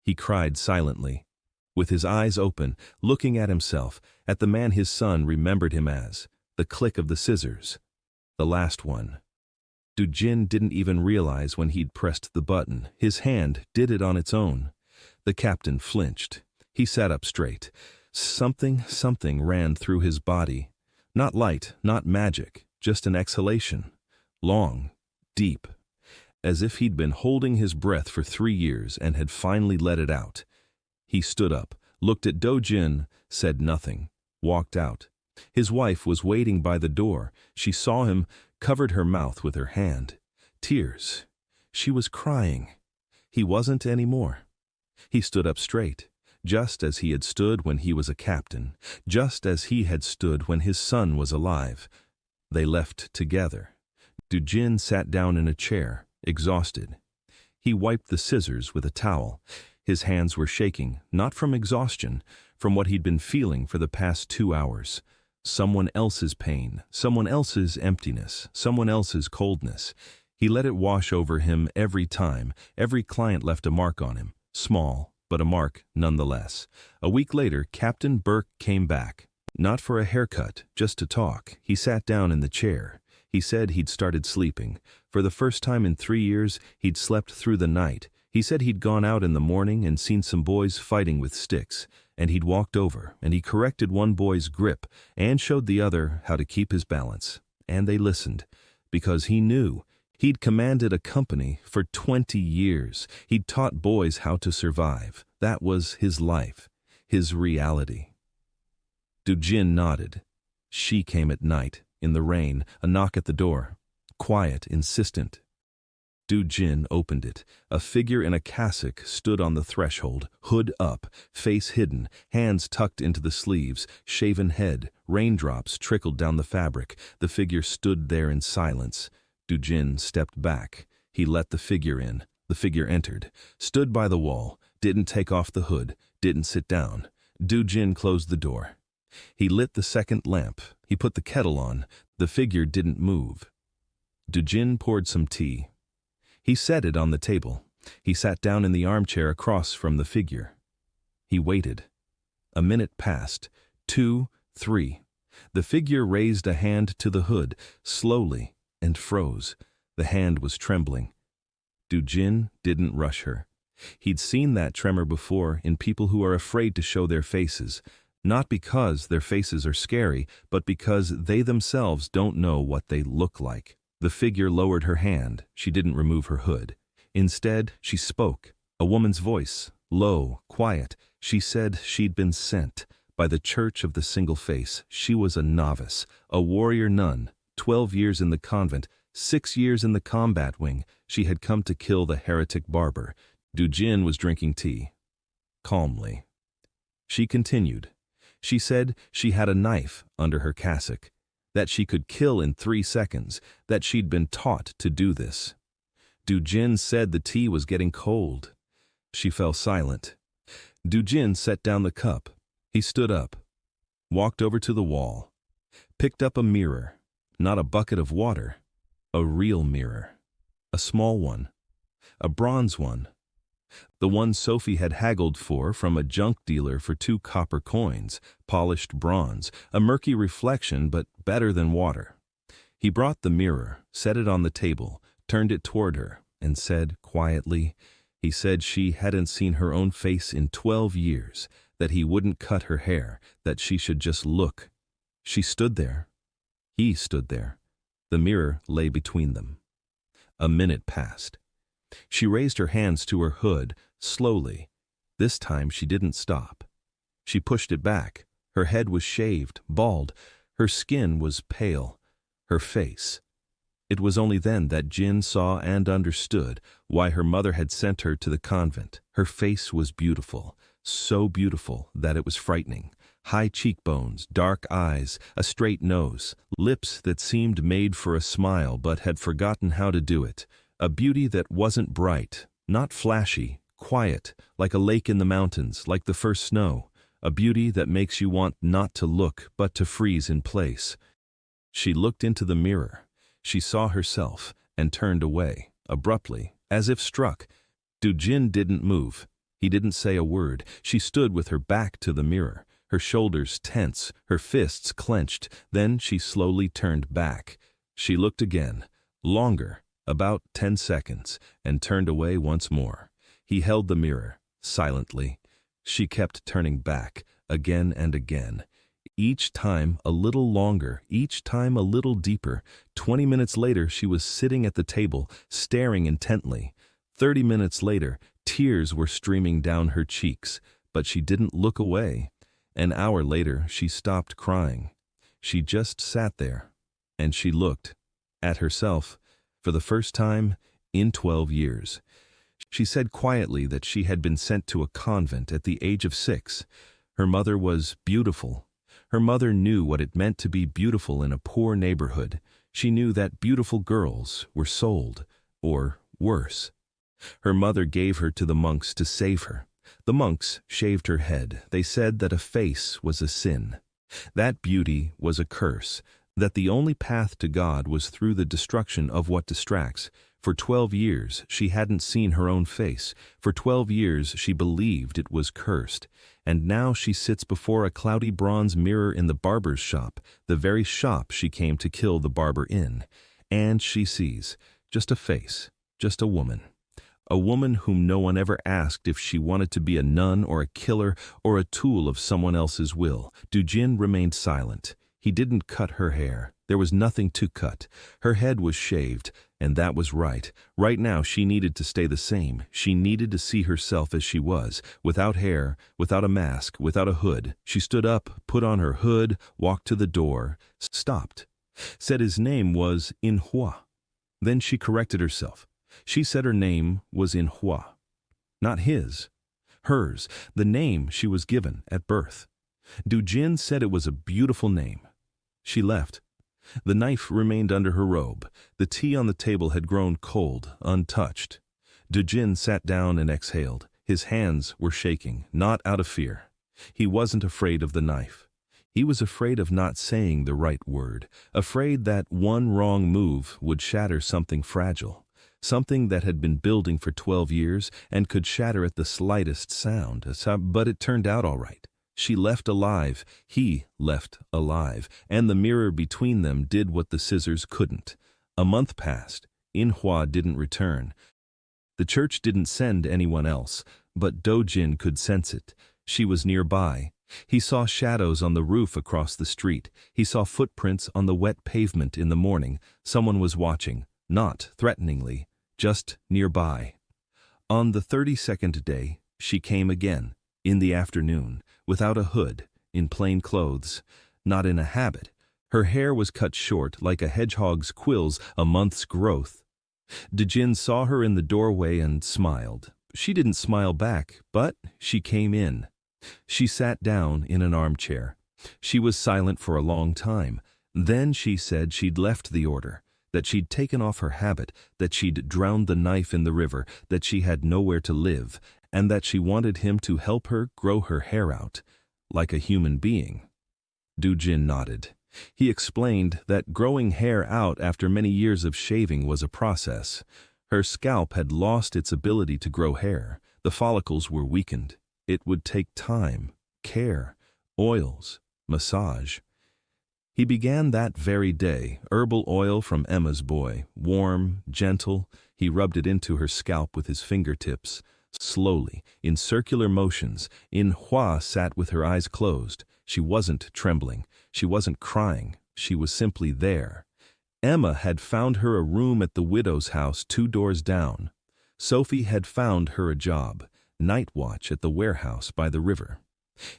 He cried silently, with his eyes open, looking at himself, at the man his son remembered him as, the click of the scissors. The last one. Do Jin didn't even realize when he'd pressed the button. His hand did it on its own. The captain flinched. He sat up straight. Something ran through his body. Not light, not magic, just an exhalation. Long, deep. As if he'd been holding his breath for 3 years and had finally let it out. He stood up, looked at Do Jin, said nothing, walked out. His wife was waiting by the door. She saw him, covered her mouth with her hand. Tears. She was crying. He wasn't anymore. He stood up straight, just as he had stood when he was a captain, just as he had stood when his son was alive. They left together. Do Jin sat down in a chair, exhausted. He wiped the scissors with a towel. His hands were shaking, not from exhaustion, from what he'd been feeling for the past 2 hours. Someone else's pain, someone else's emptiness, someone else's coldness. He let it wash over him every time. Every client left a mark on him. Small, but a mark nonetheless. A week later, Captain Burke came back. Not for a haircut, just to talk. He sat down in the chair. He said he'd started sleeping. For the first time in 3 years, he'd slept through the night. He said he'd gone out in the morning and seen some boys fighting with sticks, and he'd walked over, and he corrected one boy's grip and showed the other how to keep his balance. And they listened, because he knew. He'd commanded a company for 20 years. He'd taught boys how to survive. That was his life, his reality. Do Jin nodded. She came at night, in the rain, a knock at the door. Quiet, insistent. Do Jin opened it. A figure in a cassock stood on the threshold, hood up, face hidden, hands tucked into the sleeves, shaven head. Raindrops trickled down the fabric. The figure stood there in silence. Do Jin stepped back. He let the figure in. The figure entered, stood by the wall, didn't take off the hood, didn't sit down. Do Jin closed the door. He lit the second lamp. He put the kettle on. The figure didn't move. Do Jin poured some tea. He set it on the table. He sat down in the armchair across from the figure. He waited. A minute passed. 2, 3. The figure raised a hand to the hood, slowly, and froze. The hand was trembling. Do Jin didn't rush her. He'd seen that tremor before in people who are afraid to show their faces, not because their faces are scary, but because they themselves don't know what they look like. The figure lowered her hand. She didn't remove her hood. Instead, she spoke. A woman's voice, low, quiet. She said she'd been sent by the Church of the Single Face. She was a novice, a warrior nun, 12 years in the convent, 6 years in the combat wing. She had come to kill the heretic barber. Do Jin was drinking tea. Calmly. She continued. She said she had a knife under her cassock, that she could kill in 3 seconds, that she'd been taught to do this. Do Jin said the tea was getting cold. She fell silent. Do Jin set down the cup. He stood up, walked over to the wall, picked up a mirror, not a bucket of water, a real mirror, a small one, a bronze one, the one Sophie had haggled for from a junk dealer for 2 copper coins, polished bronze, a murky reflection but better than water. He brought the mirror, set it on the table, turned it toward her, and said quietly, he said she hadn't seen her own face in 12 years, that he wouldn't cut her hair, that she should just look. She stood there. He stood there. The mirror lay between them. A minute passed. She raised her hands to her hood, slowly. This time she didn't stop. She pushed it back, Her head was shaved, bald. Her skin was pale. Her face. It was only then that Jin saw and understood why her mother had sent her to the convent. Her face was beautiful, so beautiful that it was frightening. High cheekbones, dark eyes, a straight nose, lips that seemed made for a smile but had forgotten how to do it. A beauty that wasn't bright, not flashy, quiet, like a lake in the mountains, like the first snow. A beauty that makes you want not to look but to freeze in place. She looked into the mirror. She saw herself and turned away, abruptly, as if struck. Do Jin didn't move. He didn't say a word. She stood with her back to the mirror, her shoulders tense, her fists clenched. Then she slowly turned back. She looked again, longer, about 10 seconds, and turned away once more. He held the mirror, silently. She kept turning back, again and again. Each time a little longer, each time a little deeper. 20 minutes later, she was sitting at the table, staring intently. 30 minutes later, tears were streaming down her cheeks, but she didn't look away. An hour later, she stopped crying. She just sat there, and she looked at herself for the first time in 12 years. She said quietly that she had been sent to a convent at the age of 6. Her mother was beautiful. Her mother knew what it meant to be beautiful in a poor neighborhood. She knew that beautiful girls were sold, or worse. Her mother gave her to the monks to save her. The monks shaved her head. They said that a face was a sin, that beauty was a curse, that the only path to God was through the destruction of what distracts. For 12 years, she hadn't seen her own face. For 12 years, she believed it was cursed. And now she sits before a cloudy bronze mirror in the barber's shop, the very shop she came to kill the barber in. And she sees just a face, just a woman. A woman whom no one ever asked if she wanted to be a nun or a killer or a tool of someone else's will. Do Jin remained silent. He didn't cut her hair. There was nothing to cut. Her head was shaved, and that was right. Right now she needed to stay the same. She needed to see herself as she was, without hair, without a mask, without a hood. She stood up, put on her hood, walked to the door, stopped, said his name was Manhwa. Then she corrected herself. She said her name was Manhwa, not his, hers, the name she was given at birth. Do Jin said it was a beautiful name. She left. The knife remained under her robe. The tea on the table had grown cold, untouched. Do Jin sat down and exhaled. His hands were shaking, not out of fear. He wasn't afraid of the knife. He was afraid of not saying the right word, afraid that one wrong move would shatter something fragile, something that had been building for 12 years and could shatter at the slightest sound. But it turned out all right. She left alive, he left alive, and the mirror between them did what the scissors couldn't. A month passed. Manhwa didn't return. The church didn't send anyone else, but Do Jin could sense it. She was nearby. He saw shadows on the roof across the street. He saw footprints on the wet pavement in the morning. Someone was watching, not threateningly, just nearby. On the 32nd day, she came again, in the afternoon, without a hood, in plain clothes, not in a habit. Her hair was cut short like a hedgehog's quills, a month's growth. Do Jin saw her in the doorway and smiled. She didn't smile back, but she came in. She sat down in an armchair. She was silent for a long time. Then she said she'd left the order, that she'd taken off her habit, that she'd drowned the knife in the river, that she had nowhere to live, and that she wanted him to help her grow her hair out, like a human being. Do Jin nodded. He explained that growing hair out after many years of shaving was a process. Her scalp had lost its ability to grow hair. The follicles were weakened. It would take time, care, oils, massage. He began that very day, herbal oil from Emma's boy, warm, gentle. He rubbed it into her scalp with his fingertips. Slowly, in circular motions, Manhwa sat with her eyes closed. She wasn't trembling. She wasn't crying. She was simply there. Emma had found her a room at the widow's house 2 doors down. Sophie had found her a job, night watch at the warehouse by the river.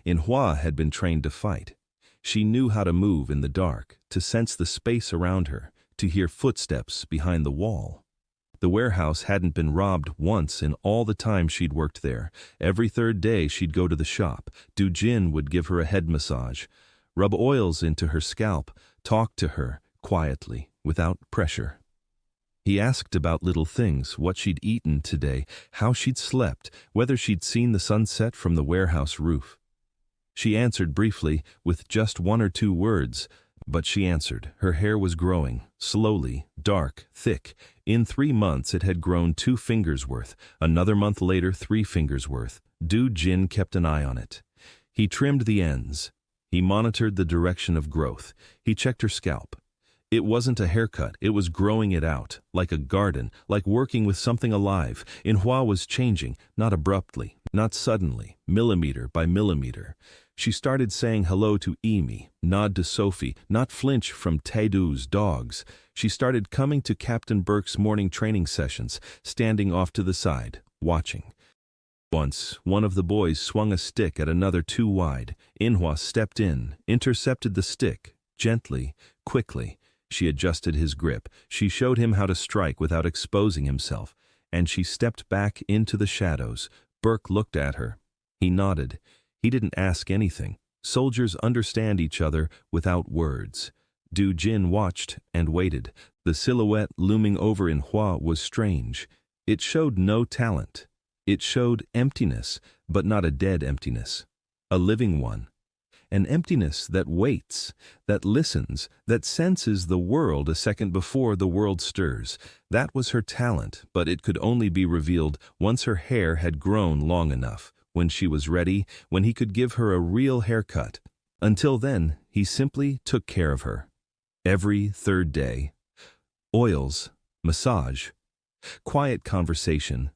Manhwa had been trained to fight. She knew how to move in the dark, to sense the space around her, to hear footsteps behind the wall. The warehouse hadn't been robbed once in all the time she'd worked there. Every third day she'd go to the shop. Do Jin would give her a head massage, rub oils into her scalp, talk to her quietly, without pressure. He asked about little things, what she'd eaten today, how she'd slept, whether she'd seen the sunset from the warehouse roof. She answered briefly, with just 1 or 2 words, but she answered. Her hair was growing, slowly, dark, thick. In 3 months it had grown 2 fingers worth, another month later 3 fingers worth. Do Jin kept an eye on it. He trimmed the ends. He monitored the direction of growth. He checked her scalp. It wasn't a haircut, it was growing it out, like a garden, like working with something alive. Manhwa was changing, not abruptly, not suddenly, millimeter by millimeter. She started saying hello to Amy, nod to Sophie, not flinch from Taedu's dogs. She started coming to Captain Burke's morning training sessions, standing off to the side, watching. Once, one of the boys swung a stick at another too wide. Manhwa stepped in, intercepted the stick, gently, quickly. She adjusted his grip. She showed him how to strike without exposing himself, and she stepped back into the shadows. Burke looked at her. He nodded. He didn't ask anything. Soldiers understand each other without words. Do Jin watched and waited. The silhouette looming over Manhwa was strange. It showed no talent. It showed emptiness, but not a dead emptiness. A living one. An emptiness that waits, that listens, that senses the world a second before the world stirs. That was her talent, but it could only be revealed once her hair had grown long enough, when she was ready, when he could give her a real haircut. Until then, he simply took care of her. Every third day. Oils, massage, quiet conversation,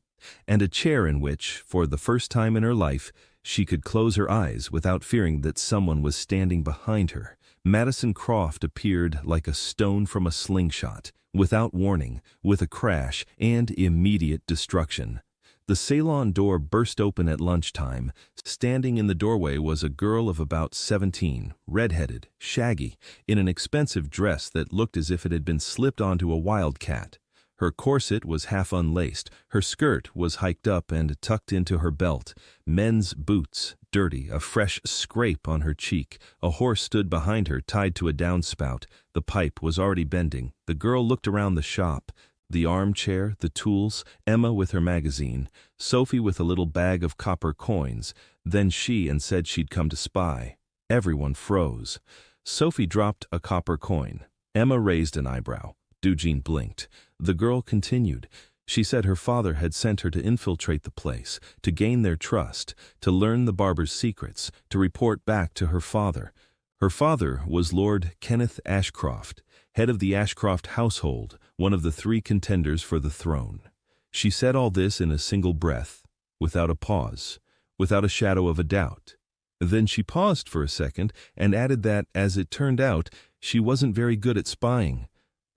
and a chair in which, for the first time in her life, she could close her eyes without fearing that someone was standing behind her. Madison Croft appeared like a stone from a slingshot, without warning, with a crash and immediate destruction. The salon door burst open at lunchtime. Standing in the doorway was a girl of about 17, red-headed, shaggy, in an expensive dress that looked as if it had been slipped onto a wildcat. Her corset was half unlaced, her skirt was hiked up and tucked into her belt. Men's boots, dirty, a fresh scrape on her cheek. A horse stood behind her, tied to a downspout. The pipe was already bending. The girl looked around the shop. The armchair, the tools, Emma with her magazine, Sophie with a little bag of copper coins. Then she and said she'd come to spy. Everyone froze. Sophie dropped a copper coin. Emma raised an eyebrow. Do Jin blinked. The girl continued. She said her father had sent her to infiltrate the place, to gain their trust, to learn the barber's secrets, to report back to her father. Her father was Lord Kenneth Ashcroft, head of the Ashcroft household, one of the 3 contenders for the throne. She said all this in a single breath, without a pause, without a shadow of a doubt. Then she paused for a second and added that, as it turned out, she wasn't very good at spying.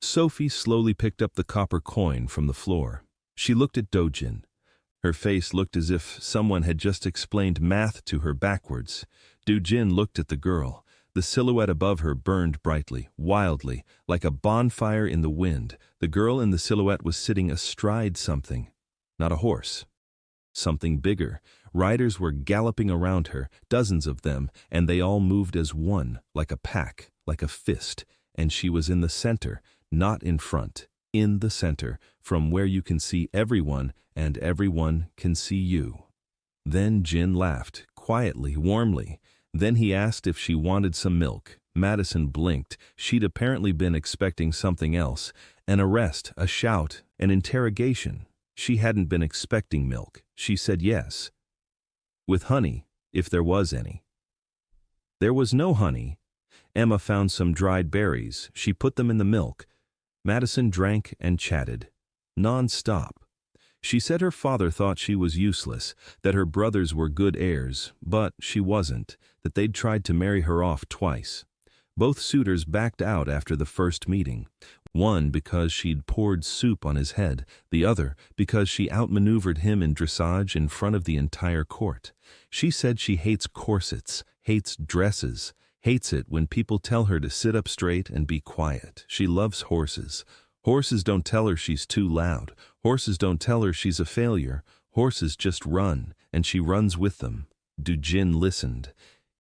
Sophie slowly picked up the copper coin from the floor. She looked at Do Jin. Her face looked as if someone had just explained math to her backwards. Do Jin looked at the girl. The silhouette above her burned brightly, wildly, like a bonfire in the wind. The girl in the silhouette was sitting astride something. Not a horse. Something bigger. Riders were galloping around her, dozens of them, and they all moved as one, like a pack, like a fist. And she was in the center. Not in front, in the center, from where you can see everyone and everyone can see you. Then Jin laughed, quietly, warmly. Then he asked if she wanted some milk. Madison blinked. She'd apparently been expecting something else. An arrest, a shout, an interrogation. She hadn't been expecting milk. She said yes. With honey, if there was any. There was no honey. Emma found some dried berries. She put them in the milk. Madison drank and chatted, non-stop. She said her father thought she was useless, that her brothers were good heirs, but she wasn't, that they'd tried to marry her off twice. Both suitors backed out after the first meeting. One because she'd poured soup on his head, the other because she outmaneuvered him in dressage in front of the entire court. She said she hates corsets, hates dresses, hates it when people tell her to sit up straight and be quiet. She loves horses. Horses don't tell her she's too loud. Horses don't tell her she's a failure. Horses just run, and she runs with them. Do Jin listened.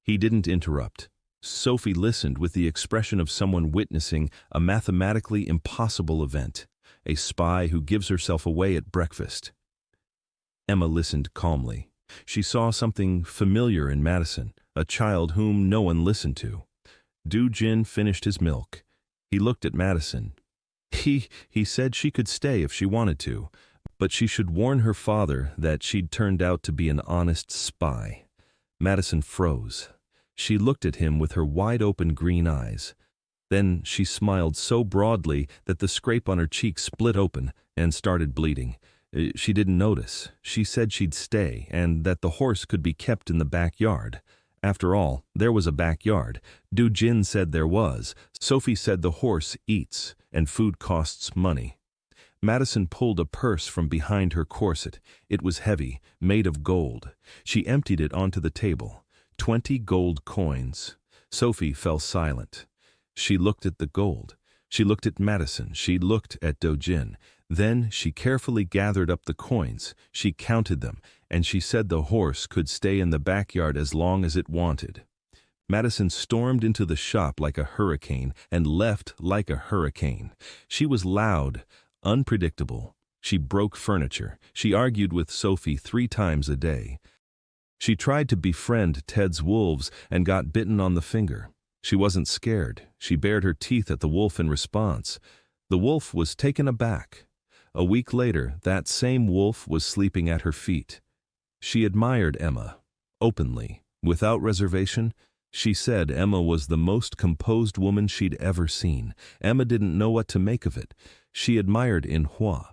He didn't interrupt. Sophie listened with the expression of someone witnessing a mathematically impossible event, a spy who gives herself away at breakfast. Emma listened calmly. She saw something familiar in Madison, a child whom no one listened to. Do Jin finished his milk. He looked at Madison. He said she could stay if she wanted to, but she should warn her father that she'd turned out to be an honest spy. Madison froze. She looked at him with her wide-open green eyes. Then she smiled so broadly that the scrape on her cheek split open and started bleeding. She didn't notice. She said she'd stay and that the horse could be kept in the backyard. After all, there was a backyard. Do Jin said there was. Sophie said the horse eats, and food costs money. Madison pulled a purse from behind her corset. It was heavy, made of gold. She emptied it onto the table. 20 gold coins. Sophie fell silent. She looked at the gold. She looked at Madison. She looked at Do Jin. Then she carefully gathered up the coins. She counted them, and she said the horse could stay in the backyard as long as it wanted. Madison stormed into the shop like a hurricane and left like a hurricane. She was loud, unpredictable. She broke furniture. She argued with Sophie 3 times a day. She tried to befriend Ted's wolves and got bitten on the finger. She wasn't scared. She bared her teeth at the wolf in response. The wolf was taken aback. A week later, that same wolf was sleeping at her feet. She admired Emma, openly, without reservation. She said Emma was the most composed woman she'd ever seen. Emma didn't know what to make of it. She admired Manhwa.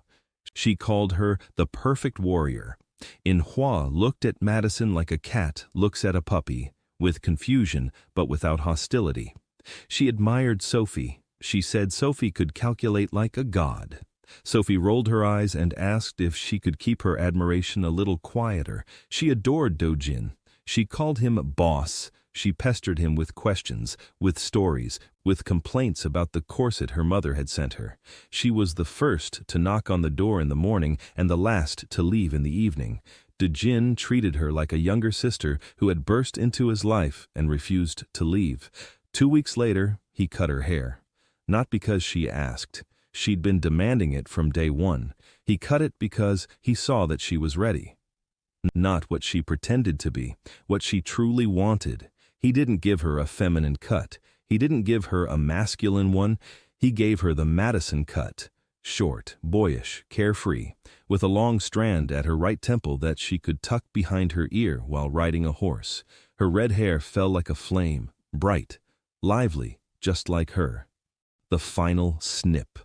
She called her the perfect warrior. Manhwa looked at Madison like a cat looks at a puppy, with confusion but without hostility. She admired Sophie. She said Sophie could calculate like a god. Sophie rolled her eyes and asked if she could keep her admiration a little quieter. She adored Do Jin. She called him boss. She pestered him with questions, with stories, with complaints about the corset her mother had sent her. She was the first to knock on the door in the morning and the last to leave in the evening. Do Jin treated her like a younger sister who had burst into his life and refused to leave. 2 weeks later, he cut her hair. Not because she asked. She'd been demanding it from day one. He cut it because he saw that she was ready. Not what she pretended to be, what she truly wanted. He didn't give her a feminine cut. He didn't give her a masculine one. He gave her the Madison cut. Short, boyish, carefree, with a long strand at her right temple that she could tuck behind her ear while riding a horse. Her red hair fell like a flame, bright, lively, just like her. The final snip.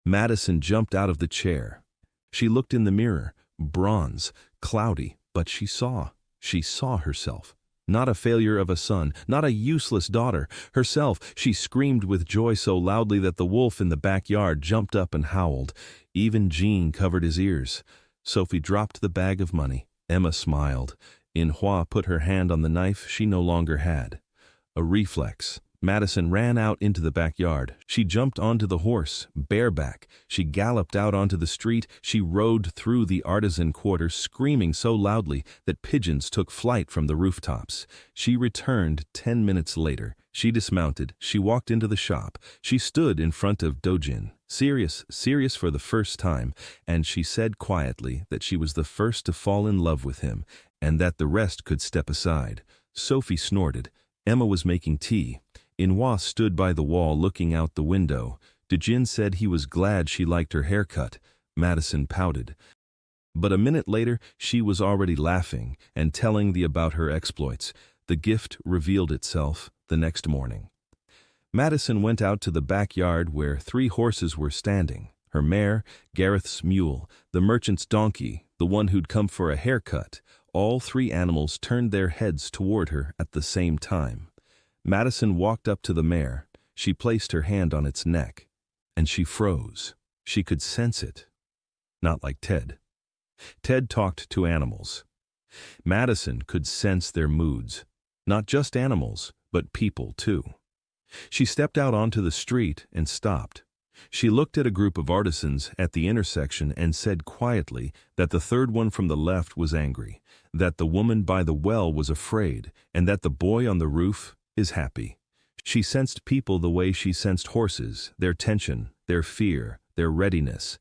Madison jumped out of the chair. She looked in the mirror, bronze, cloudy, but she saw herself. Not a failure of a son, not a useless daughter. Herself, she screamed with joy so loudly that the wolf in the backyard jumped up and howled. Even Jean covered his ears. Sophie dropped the bag of money. Emma smiled. Manhwa put her hand on the knife she no longer had. A reflex. Madison ran out into the backyard. She jumped onto the horse, bareback. She galloped out onto the street. She rode through the artisan quarter, screaming so loudly that pigeons took flight from the rooftops. She returned 10 minutes later. She dismounted. She walked into the shop. She stood in front of Do Jin, serious for the first time, and she said quietly that she was the first to fall in love with him, and that the rest could step aside. Sophie snorted. Emma was making tea. Manhwa stood by the wall looking out the window. Do Jin said he was glad she liked her haircut. Madison pouted. But a minute later, she was already laughing and telling about her exploits. The gift revealed itself the next morning. Madison went out to the backyard where 3 horses were standing. Her mare, Gareth's mule, the merchant's donkey, the one who'd come for a haircut. All 3 animals turned their heads toward her at the same time. Madison walked up to the mare. She placed her hand on its neck. And she froze. She could sense it. Not like Ted. Ted talked to animals. Madison could sense their moods. Not just animals, but people too. She stepped out onto the street and stopped. She looked at a group of artisans at the intersection and said quietly that the third one from the left was angry, that the woman by the well was afraid, and that the boy on the roof is happy. She sensed people the way she sensed horses, their tension, their fear, their readiness.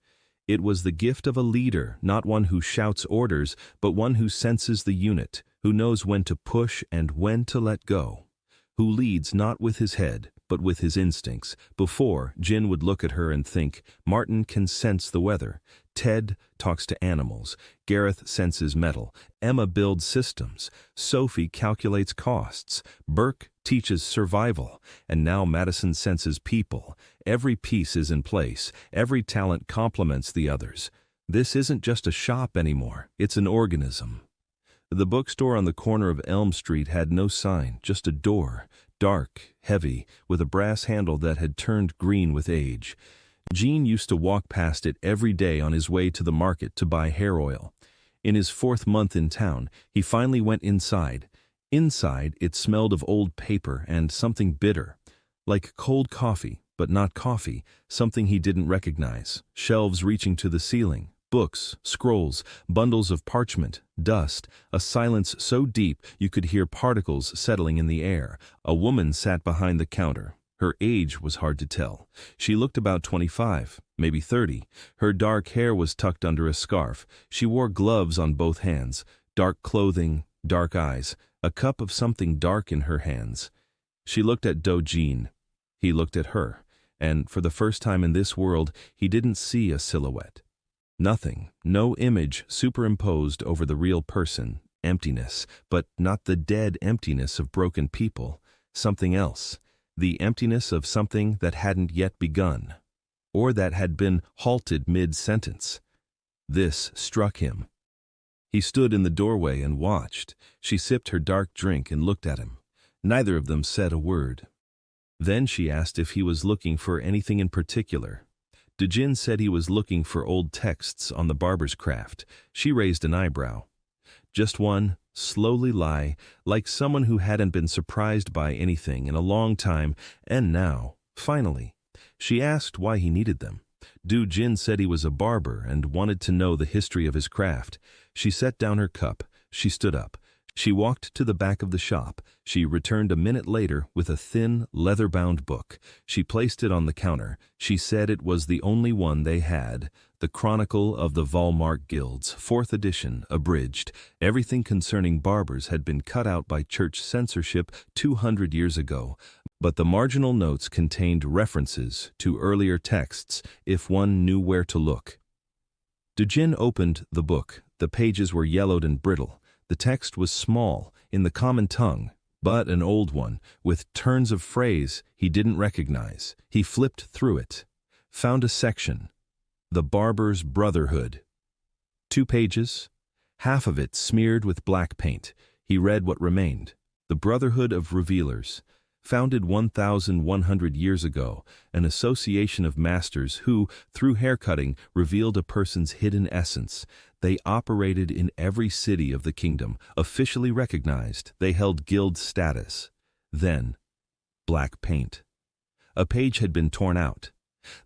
It was the gift of a leader, not one who shouts orders, but one who senses the unit, who knows when to push and when to let go, who leads not with his head, but with his instincts. Before, Jin would look at her and think, Martin can sense the weather. Ted talks to animals. Gareth senses metal. Emma builds systems. Sophie calculates costs. Burke teaches survival. And now Madison senses people. Every piece is in place. Every talent complements the others. This isn't just a shop anymore. It's an organism. The bookstore on the corner of Elm Street had no sign, just a door, dark, heavy, with a brass handle that had turned green with age. Gene used to walk past it every day on his way to the market to buy hair oil. In his 4th month in town, he finally went inside. Inside, it smelled of old paper and something bitter, like cold coffee, but not coffee, something he didn't recognize. Shelves reaching to the ceiling. Books, scrolls, bundles of parchment, dust, a silence so deep you could hear particles settling in the air. A woman sat behind the counter. Her age was hard to tell. She looked about 25, maybe 30. Her dark hair was tucked under a scarf. She wore gloves on both hands. Dark clothing, dark eyes, a cup of something dark in her hands. She looked at Do Jin. He looked at her, and for the first time in this world, he didn't see a silhouette. Nothing, no image superimposed over the real person, emptiness, but not the dead emptiness of broken people, something else, the emptiness of something that hadn't yet begun, or that had been halted mid-sentence. This struck him. He stood in the doorway and watched. She sipped her dark drink and looked at him. Neither of them said a word. Then she asked if he was looking for anything in particular. Do Jin said he was looking for old texts on the barber's craft. She raised an eyebrow. Just one, slowly lie, like someone who hadn't been surprised by anything in a long time, and now, finally. She asked why he needed them. Do Jin said he was a barber and wanted to know the history of his craft. She set down her cup. She stood up. She walked to the back of the shop. She returned a minute later with a thin, leather-bound book. She placed it on the counter. She said it was the only one they had. The Chronicle of the Volmark Guilds, 4th edition, abridged. Everything concerning barbers had been cut out by church censorship 200 years ago, but the marginal notes contained references to earlier texts if one knew where to look. Do Jin opened the book. The pages were yellowed and brittle. The text was small, in the common tongue, but an old one, with turns of phrase he didn't recognize. He flipped through it, found a section, The Barber's Brotherhood. 2 pages, half of it smeared with black paint. He read what remained. The Brotherhood of Revealers, founded 1,100 years ago, an association of masters who, through haircutting, revealed a person's hidden essence. They operated in every city of the kingdom, officially recognized. They held guild status. Then, black paint. A page had been torn out.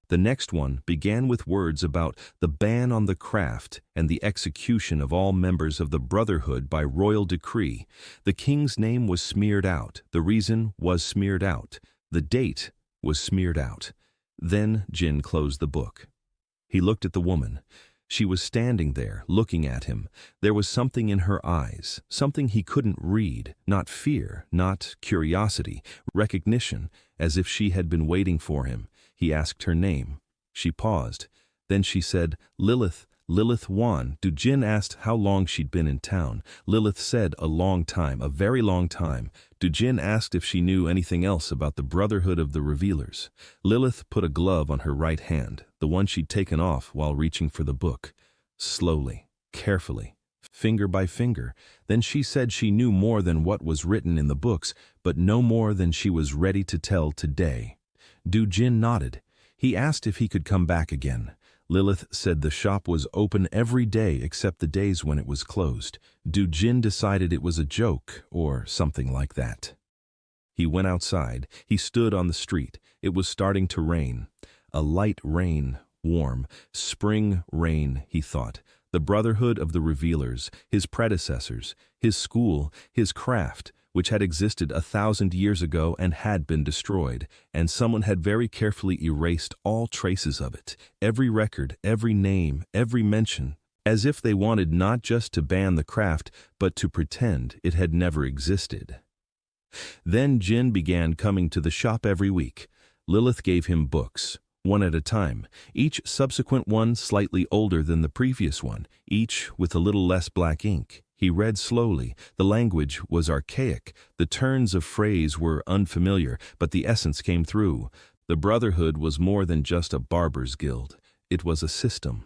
The next one began with words about the ban on the craft and the execution of all members of the Brotherhood by royal decree. The king's name was smeared out. The reason was smeared out. The date was smeared out. Then Jin closed the book. He looked at the woman. She was standing there, looking at him. There was something in her eyes, something he couldn't read, not fear, not curiosity, recognition, as if she had been waiting for him. He asked her name. She paused. Then she said, Lilith, Lilith Wan. Do Jin asked how long she'd been in town. Lilith said a long time, a very long time. Do Jin asked if she knew anything else about the Brotherhood of the Revealers. Lilith put a glove on her right hand, the one she'd taken off while reaching for the book. Slowly, carefully, finger by finger. Then she said she knew more than what was written in the books, but no more than she was ready to tell today. Do Jin nodded. He asked if he could come back again. Lilith said the shop was open every day except the days when it was closed. Do Jin decided it was a joke or something like that. He went outside. He stood on the street. It was starting to rain. A light rain, warm, spring rain, he thought. The brotherhood of the revealers, his predecessors, his school, his craft, which had existed 1,000 years ago and had been destroyed, and someone had very carefully erased all traces of it, every record, every name, every mention, as if they wanted not just to ban the craft, but to pretend it had never existed. Then Jin began coming to the shop every week. Lilith gave him books, one at a time, each subsequent one slightly older than the previous one, each with a little less black ink. He read slowly. The language was archaic. The turns of phrase were unfamiliar, but the essence came through. The brotherhood was more than just a barber's guild. It was a system.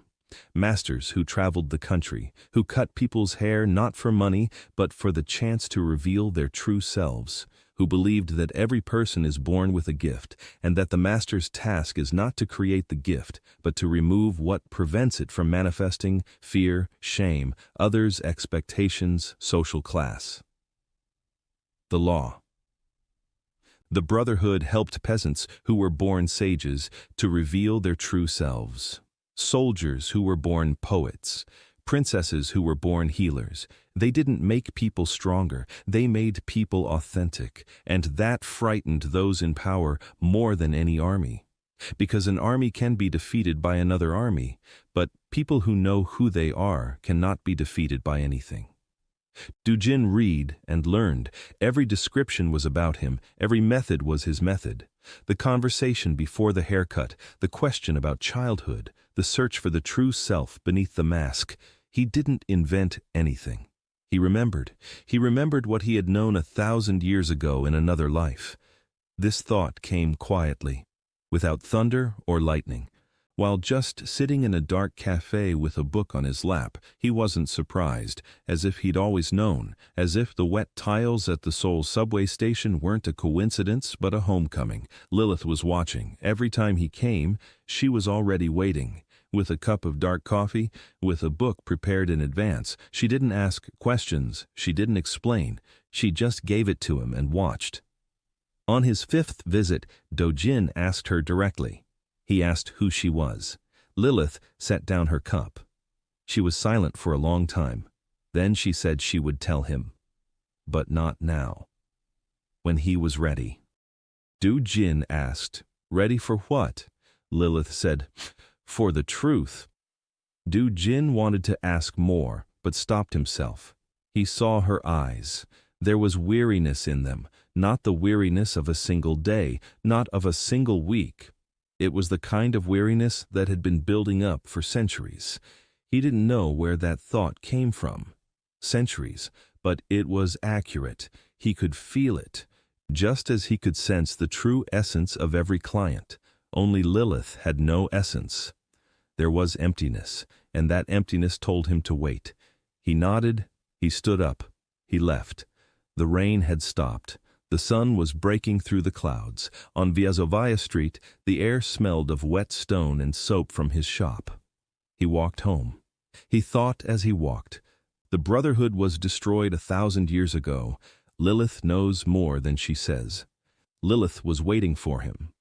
Masters who traveled the country, who cut people's hair not for money, but for the chance to reveal their true selves, who believed that every person is born with a gift, and that the master's task is not to create the gift, but to remove what prevents it from manifesting: fear, shame, others' expectations, social class. The law. The brotherhood helped peasants who were born sages to reveal their true selves, soldiers who were born poets, princesses who were born healers. They didn't make people stronger, they made people authentic, and that frightened those in power more than any army. Because an army can be defeated by another army, but people who know who they are cannot be defeated by anything. Do Jin read and learned. Every description was about him, every method was his method. The conversation before the haircut, the question about childhood, the search for the true self beneath the mask. He didn't invent anything. He remembered. He remembered what he had known 1,000 years ago in another life. This thought came quietly, without thunder or lightning. While just sitting in a dark cafe with a book on his lap, he wasn't surprised, as if he'd always known, as if the wet tiles at the Seoul subway station weren't a coincidence but a homecoming. Lilith was watching. Every time he came, she was already waiting. With a cup of dark coffee, with a book prepared in advance. She didn't ask questions, she didn't explain, she just gave it to him and watched. On his 5th visit, Do Jin asked her directly. He asked who she was. Lilith set down her cup. She was silent for a long time. Then she said she would tell him. But not now. When he was ready. Do Jin asked, "Ready for what?" Lilith said, "For the truth." Do Jin wanted to ask more, but stopped himself. He saw her eyes. There was weariness in them, not the weariness of a single day, not of a single week. It was the kind of weariness that had been building up for centuries. He didn't know where that thought came from. Centuries, but it was accurate. He could feel it, just as he could sense the true essence of every client. Only Lilith had no essence. There was emptiness, and that emptiness told him to wait. He nodded, he stood up, he left. The rain had stopped. The sun was breaking through the clouds. On Vyazovaya Street, the air smelled of wet stone and soap from his shop. He walked home. He thought as he walked. The brotherhood was destroyed 1,000 years ago. Lilith knows more than she says. Lilith was waiting for him.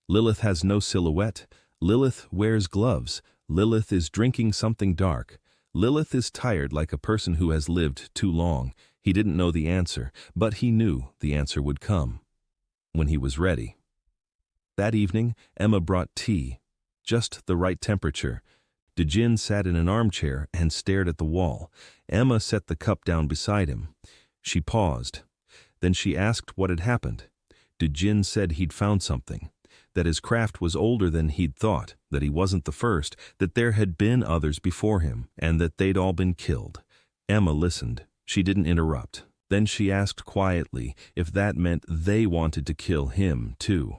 Lilith has no silhouette. Lilith wears gloves. Lilith is drinking something dark. Lilith is tired like a person who has lived too long. He didn't know the answer, but he knew the answer would come when he was ready. That evening, Emma brought tea, just the right temperature. Do Jin sat in an armchair and stared at the wall. Emma set the cup down beside him. She paused. Then she asked what had happened. Do Jin said he'd found something, that his craft was older than he'd thought, that he wasn't the first, that there had been others before him, and that they'd all been killed. Emma listened. She didn't interrupt. Then she asked quietly if that meant they wanted to kill him, too.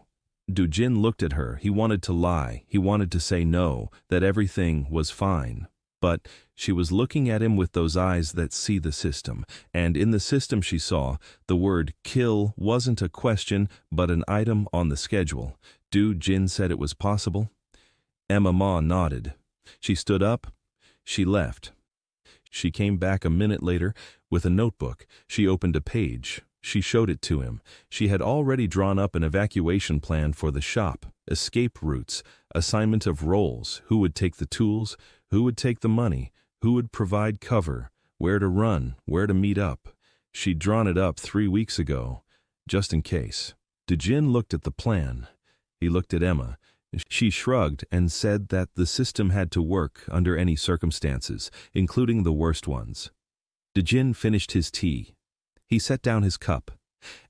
Do Jin looked at her. He wanted to lie. He wanted to say no, that everything was fine. But she was looking at him with those eyes that see the system, and in the system she saw, the word kill wasn't a question but an item on the schedule. Do Jin said it was possible. Emma Ma nodded. She stood up. She left. She came back a minute later with a notebook. She opened a page. She showed it to him. She had already drawn up an evacuation plan for the shop, escape routes, assignment of roles, who would take the tools, who would take the money, who would provide cover, where to run, where to meet up. She'd drawn it up 3 weeks ago, just in case. Do Jin looked at the plan. He looked at Emma. She shrugged and said that the system had to work under any circumstances, including the worst ones. Do Jin finished his tea. He set down his cup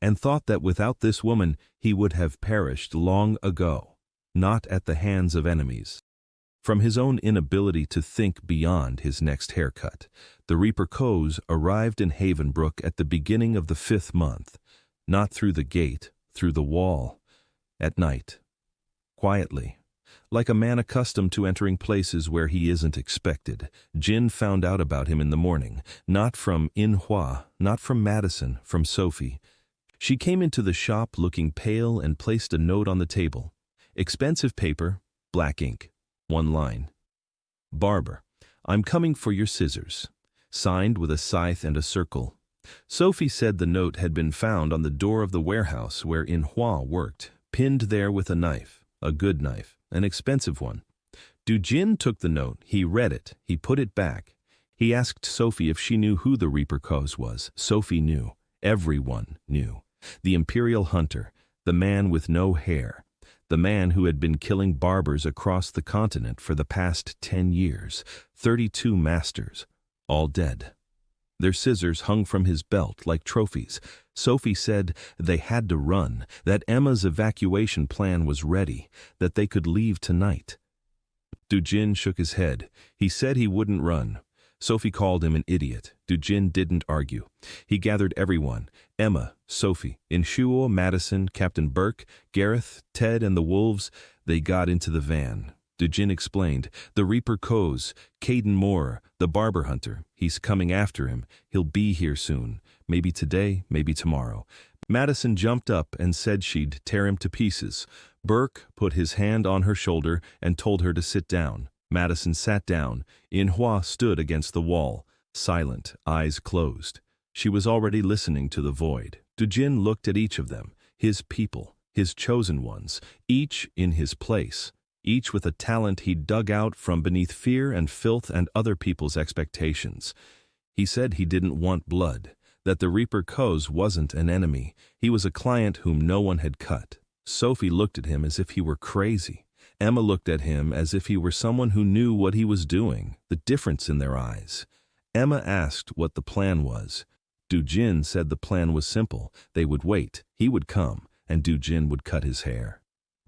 and thought that without this woman he would have perished long ago, not at the hands of enemies. From his own inability to think beyond his next haircut, the Reaper Coes arrived in Havenbrook at the beginning of the 5th month, not through the gate, through the wall, at night. Quietly, like a man accustomed to entering places where he isn't expected, Jin found out about him in the morning, not from Manhwa, not from Madison, from Sophie. She came into the shop looking pale and placed a note on the table. Expensive paper, black ink, 1 line. Barber, I'm coming for your scissors. Signed with a scythe and a circle. Sophie said the note had been found on the door of the warehouse where Manhwa worked, pinned there with a knife. A good knife, an expensive one. Do Jin took the note, he read it, he put it back. He asked Sophie if she knew who the Reaper Coes was. Sophie knew. Everyone knew. The Imperial Hunter, the man with no hair, the man who had been killing barbers across the continent for the past 10 years, 32 masters, all dead. Their scissors hung from his belt like trophies. Sophie said they had to run, that Emma's evacuation plan was ready, that they could leave tonight. Do Jin shook his head. He said he wouldn't run. Sophie called him an idiot. Do Jin didn't argue. He gathered everyone, Emma, Sophie, Inshuo, Madison, Captain Burke, Gareth, Ted, and the wolves. They got into the van. Do Jin explained, the Reaper Coes, Caden Moore, the barber hunter. He's coming after him. He'll be here soon. Maybe today, maybe tomorrow. Madison jumped up and said she'd tear him to pieces. Burke put his hand on her shoulder and told her to sit down. Madison sat down. Manhwa stood against the wall, silent, eyes closed. She was already listening to the void. Do Jin looked at each of them, his people, his chosen ones, each in his place. Each with a talent he dug out from beneath fear and filth and other people's expectations. He said he didn't want blood, that the Reaper Coes wasn't an enemy. He was a client whom no one had cut. Sophie looked at him as if he were crazy. Emma looked at him as if he were someone who knew what he was doing, the difference in their eyes. Emma asked what the plan was. Do Jin said the plan was simple. They would wait, he would come, and Do Jin would cut his hair.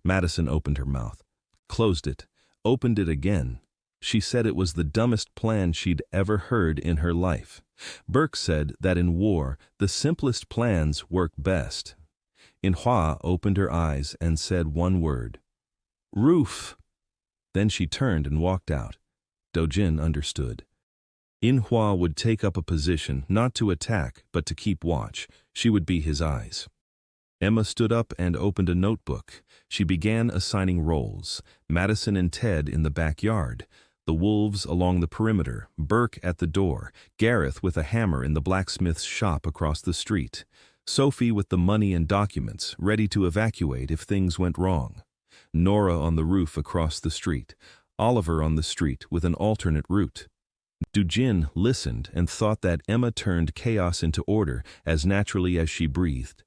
Madison opened her mouth. Closed it, opened it again. She said it was the dumbest plan she'd ever heard in her life. Burke said that in war, the simplest plans work best. Manhwa opened her eyes and said one word. Roof. Then she turned and walked out. Do Jin understood. Manhwa would take up a position, not to attack, but to keep watch. She would be his eyes. Emma stood up and opened a notebook. She began assigning roles. Madison and Ted in the backyard, the wolves along the perimeter, Burke at the door, Gareth with a hammer in the blacksmith's shop across the street, Sophie with the money and documents, ready to evacuate if things went wrong, Nora on the roof across the street, Oliver on the street with an alternate route. Do Jin listened and thought that Emma turned chaos into order as naturally as she breathed.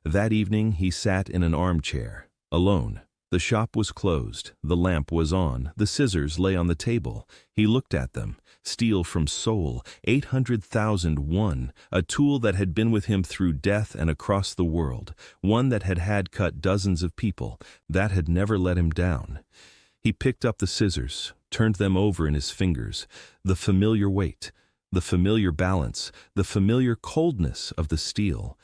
That evening he sat in an armchair, alone. The shop was closed, the lamp was on, the scissors lay on the table. He looked at them. Steel from Seoul, 800,001, a tool that had been with him through death and across the world, one that had cut dozens of people, that had never let him down. He picked up the scissors, turned them over in his fingers, the familiar weight, the familiar balance, the familiar coldness of the steel.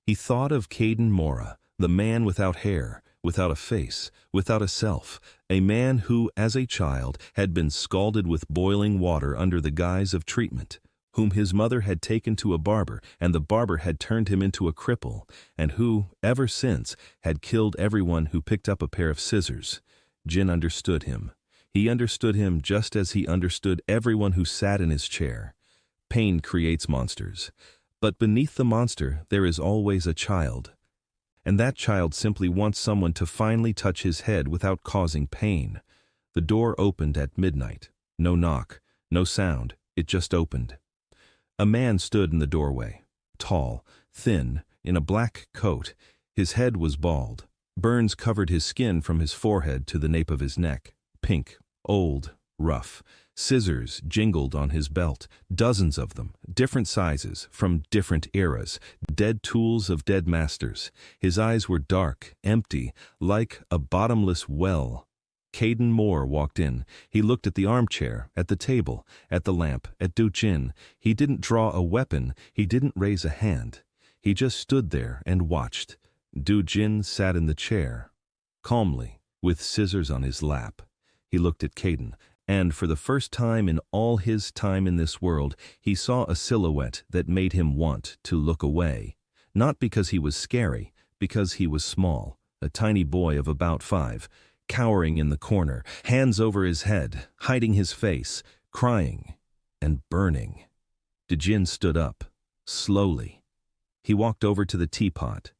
He thought of Caden Moore, the man without hair, without a face, without a self, a man who, as a child, had been scalded with boiling water under the guise of treatment, whom his mother had taken to a barber, and the barber had turned him into a cripple, and who, ever since, had killed everyone who picked up a pair of scissors. Jin understood him. He understood him just as he understood everyone who sat in his chair. Pain creates monsters. But beneath the monster there is always a child. And that child simply wants someone to finally touch his head without causing pain. The door opened at midnight. No knock, no sound, it just opened. A man stood in the doorway. Tall, thin, in a black coat. His head was bald. Burns covered his skin from his forehead to the nape of his neck. Pink, old, rough. Scissors jingled on his belt, dozens of them, different sizes, from different eras, dead tools of dead masters. His eyes were dark, empty, like a bottomless well. Caden Moore walked in. He looked at the armchair, at the table, at the lamp, at Do Jin. He didn't draw a weapon, he didn't raise a hand. He just stood there and watched. Do Jin sat in the chair, calmly, with scissors on his lap. He looked at Caden, and for the first time in all his time in this world, he saw a silhouette that made him want to look away. Not because he was scary, because he was small, a tiny boy of about 5, cowering in the corner, hands over his head, hiding his face, crying and burning. Do Jin stood up, slowly. He walked over to the teapot,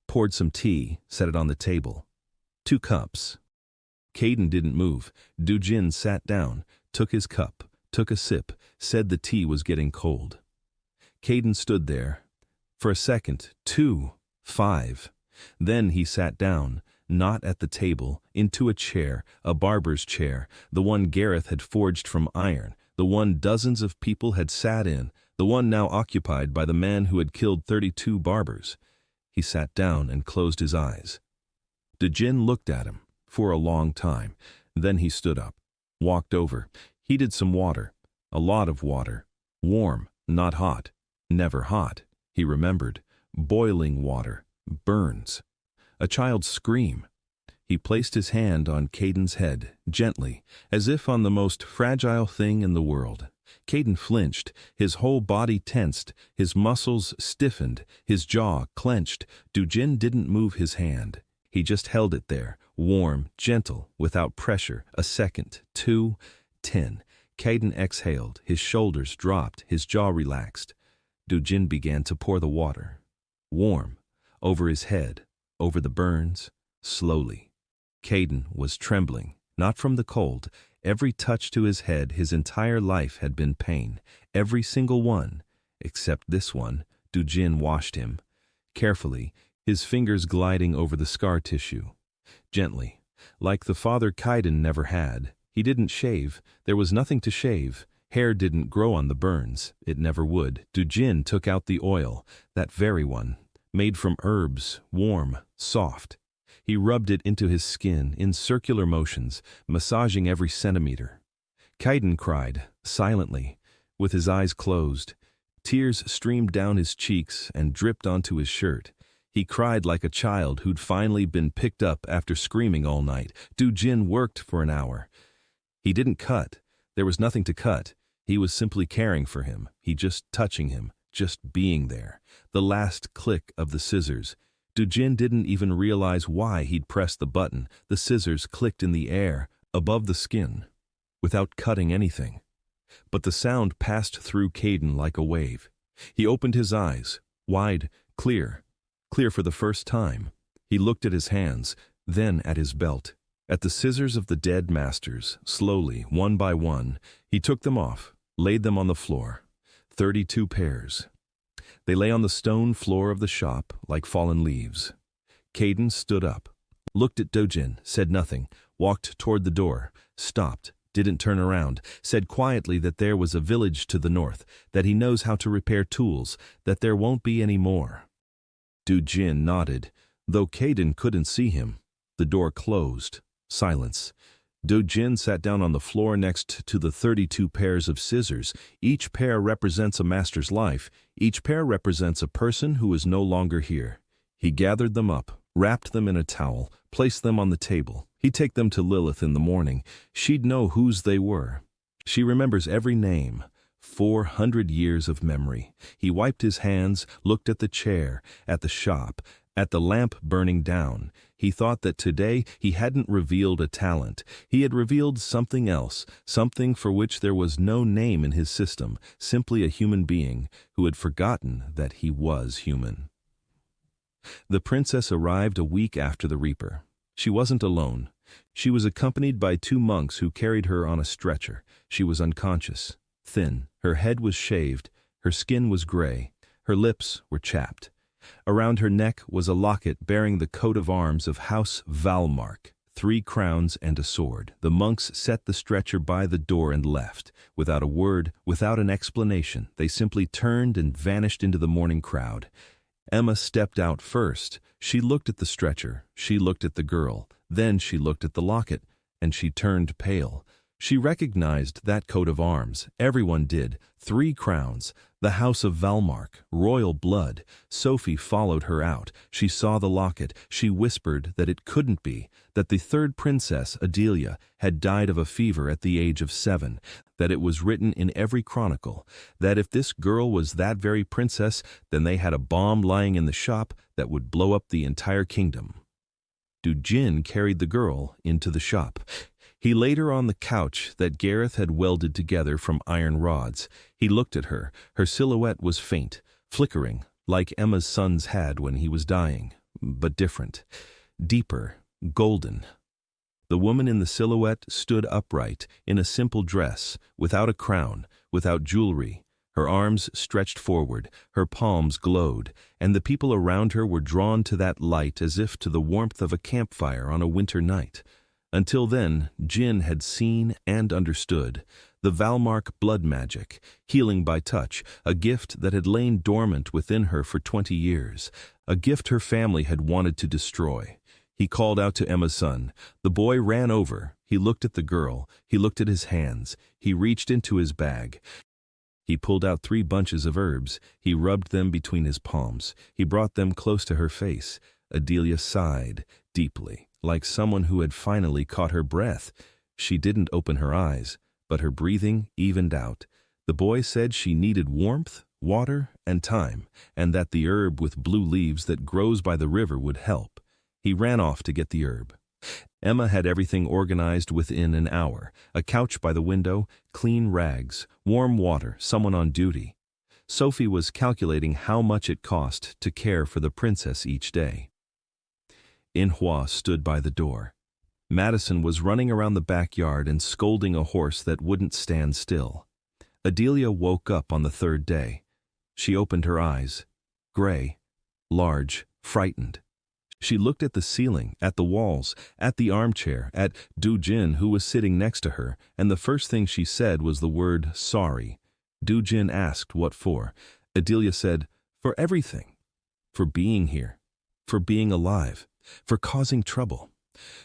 poured some tea, set it on the table. 2 cups. Caden didn't move. Do Jin sat down, took his cup, took a sip, said the tea was getting cold. Caden stood there. For a second, 2, 5. Then he sat down, not at the table, into a chair, a barber's chair, the one Gareth had forged from iron, the one dozens of people had sat in, the one now occupied by the man who had killed 32 barbers. He sat down and closed his eyes. Do Jin looked at him for a long time. Then he stood up, walked over, heated some water, a lot of water, warm, not hot, never hot, he remembered, boiling water, burns. A child's scream. He placed his hand on Caden's head, gently, as if on the most fragile thing in the world. Caden flinched, his whole body tensed, his muscles stiffened, his jaw clenched. Do Jin didn't move his hand. He just held it there, warm, gentle, without pressure. A second, 2, 10. Caden exhaled, his shoulders dropped, his jaw relaxed. Do Jin began to pour the water. Warm, over his head, over the burns, slowly. Caden was trembling, not from the cold. Every touch to his head, his entire life had been pain. Every single one, except this one. Do Jin washed him. Carefully, his fingers gliding over the scar tissue. Gently, like the father Caden never had. He didn't shave. There was nothing to shave. Hair didn't grow on the burns. It never would. Do Jin took out the oil, that very one, made from herbs, warm, soft. He rubbed it into his skin in circular motions, massaging every centimeter. Caden cried, silently, with his eyes closed. Tears streamed down his cheeks and dripped onto his shirt. He cried like a child who'd finally been picked up after screaming all night. Do Jin worked for an hour. He didn't cut. There was nothing to cut. He was simply caring for him. He just touching him, just being there. The last click of the scissors. Do Jin didn't even realize why he'd pressed the button. The scissors clicked in the air, above the skin, without cutting anything. But the sound passed through Caden like a wave. He opened his eyes, wide, clear for the first time. He looked at his hands, then at his belt, at the scissors of the dead masters. Slowly, one by one, he took them off, laid them on the floor. 32 pairs. They lay on the stone floor of the shop like fallen leaves. Caden stood up, looked at Do Jin, said nothing, walked toward the door, stopped, didn't turn around, said quietly that there was a village to the north, that he knows how to repair tools, that there won't be any more. Do Jin nodded, though Caden couldn't see him. The door closed. Silence. Do Jin sat down on the floor next to the 32 pairs of scissors. Each pair represents a master's life. Each pair represents a person who is no longer here. He gathered them up, wrapped them in a towel, placed them on the table. He'd take them to Lilith in the morning. She'd know whose they were. She remembers every name. 400 years of memory. He wiped his hands, looked at the chair, at the shop, at the lamp burning down. He thought that today he hadn't revealed a talent. He had revealed something else, something for which there was no name in his system, simply a human being who had forgotten that he was human. The princess arrived a week after the reaper. She wasn't alone. She was accompanied by 2 monks who carried her on a stretcher. She was unconscious, thin. Her head was shaved. Her skin was gray. Her lips were chapped. Around her neck was a locket bearing the coat of arms of House Valmark, 3 crowns and a sword. The monks set the stretcher by the door and left. Without a word, without an explanation, they simply turned and vanished into the morning crowd. Emma stepped out first. She looked at the stretcher. She looked at the girl. Then she looked at the locket, and she turned pale. She recognized that coat of arms. Everyone did. 3 crowns. The House of Valmark. Royal blood. Sophie followed her out. She saw the locket. She whispered that it couldn't be, that the 3rd princess, Adelia, had died of a fever at the age of 7, that it was written in every chronicle, that if this girl was that very princess, then they had a bomb lying in the shop that would blow up the entire kingdom. Do Jin carried the girl into the shop. He laid her on the couch that Gareth had welded together from iron rods. He looked at her. Her silhouette was faint, flickering, like Emma's son's had when he was dying, but different, deeper, golden. The woman in the silhouette stood upright, in a simple dress, without a crown, without jewelry. Her arms stretched forward, her palms glowed, and the people around her were drawn to that light as if to the warmth of a campfire on a winter night. Until then, Jin had seen and understood the Valmark blood magic, healing by touch, a gift that had lain dormant within her for 20 years, a gift her family had wanted to destroy. He called out to Emma's son. The boy ran over. He looked at the girl. He looked at his hands. He reached into his bag. He pulled out 3 bunches of herbs. He rubbed them between his palms. He brought them close to her face. Adelia sighed deeply, like someone who had finally caught her breath. She didn't open her eyes, but her breathing evened out. The boy said she needed warmth, water, and time, and that the herb with blue leaves that grows by the river would help. He ran off to get the herb. Emma had everything organized within an hour. A couch by the window, clean rags, warm water, someone on duty. Sophie was calculating how much it cost to care for the princess each day. Manhwa stood by the door. Madison was running around the backyard and scolding a horse that wouldn't stand still. Adelia woke up on the 3rd day. She opened her eyes, gray, large, frightened. She looked at the ceiling, at the walls, at the armchair, at Do Jin, who was sitting next to her, and the first thing she said was the word sorry. Do Jin asked what for. Adelia said, for everything. For being here. For being alive. For causing trouble.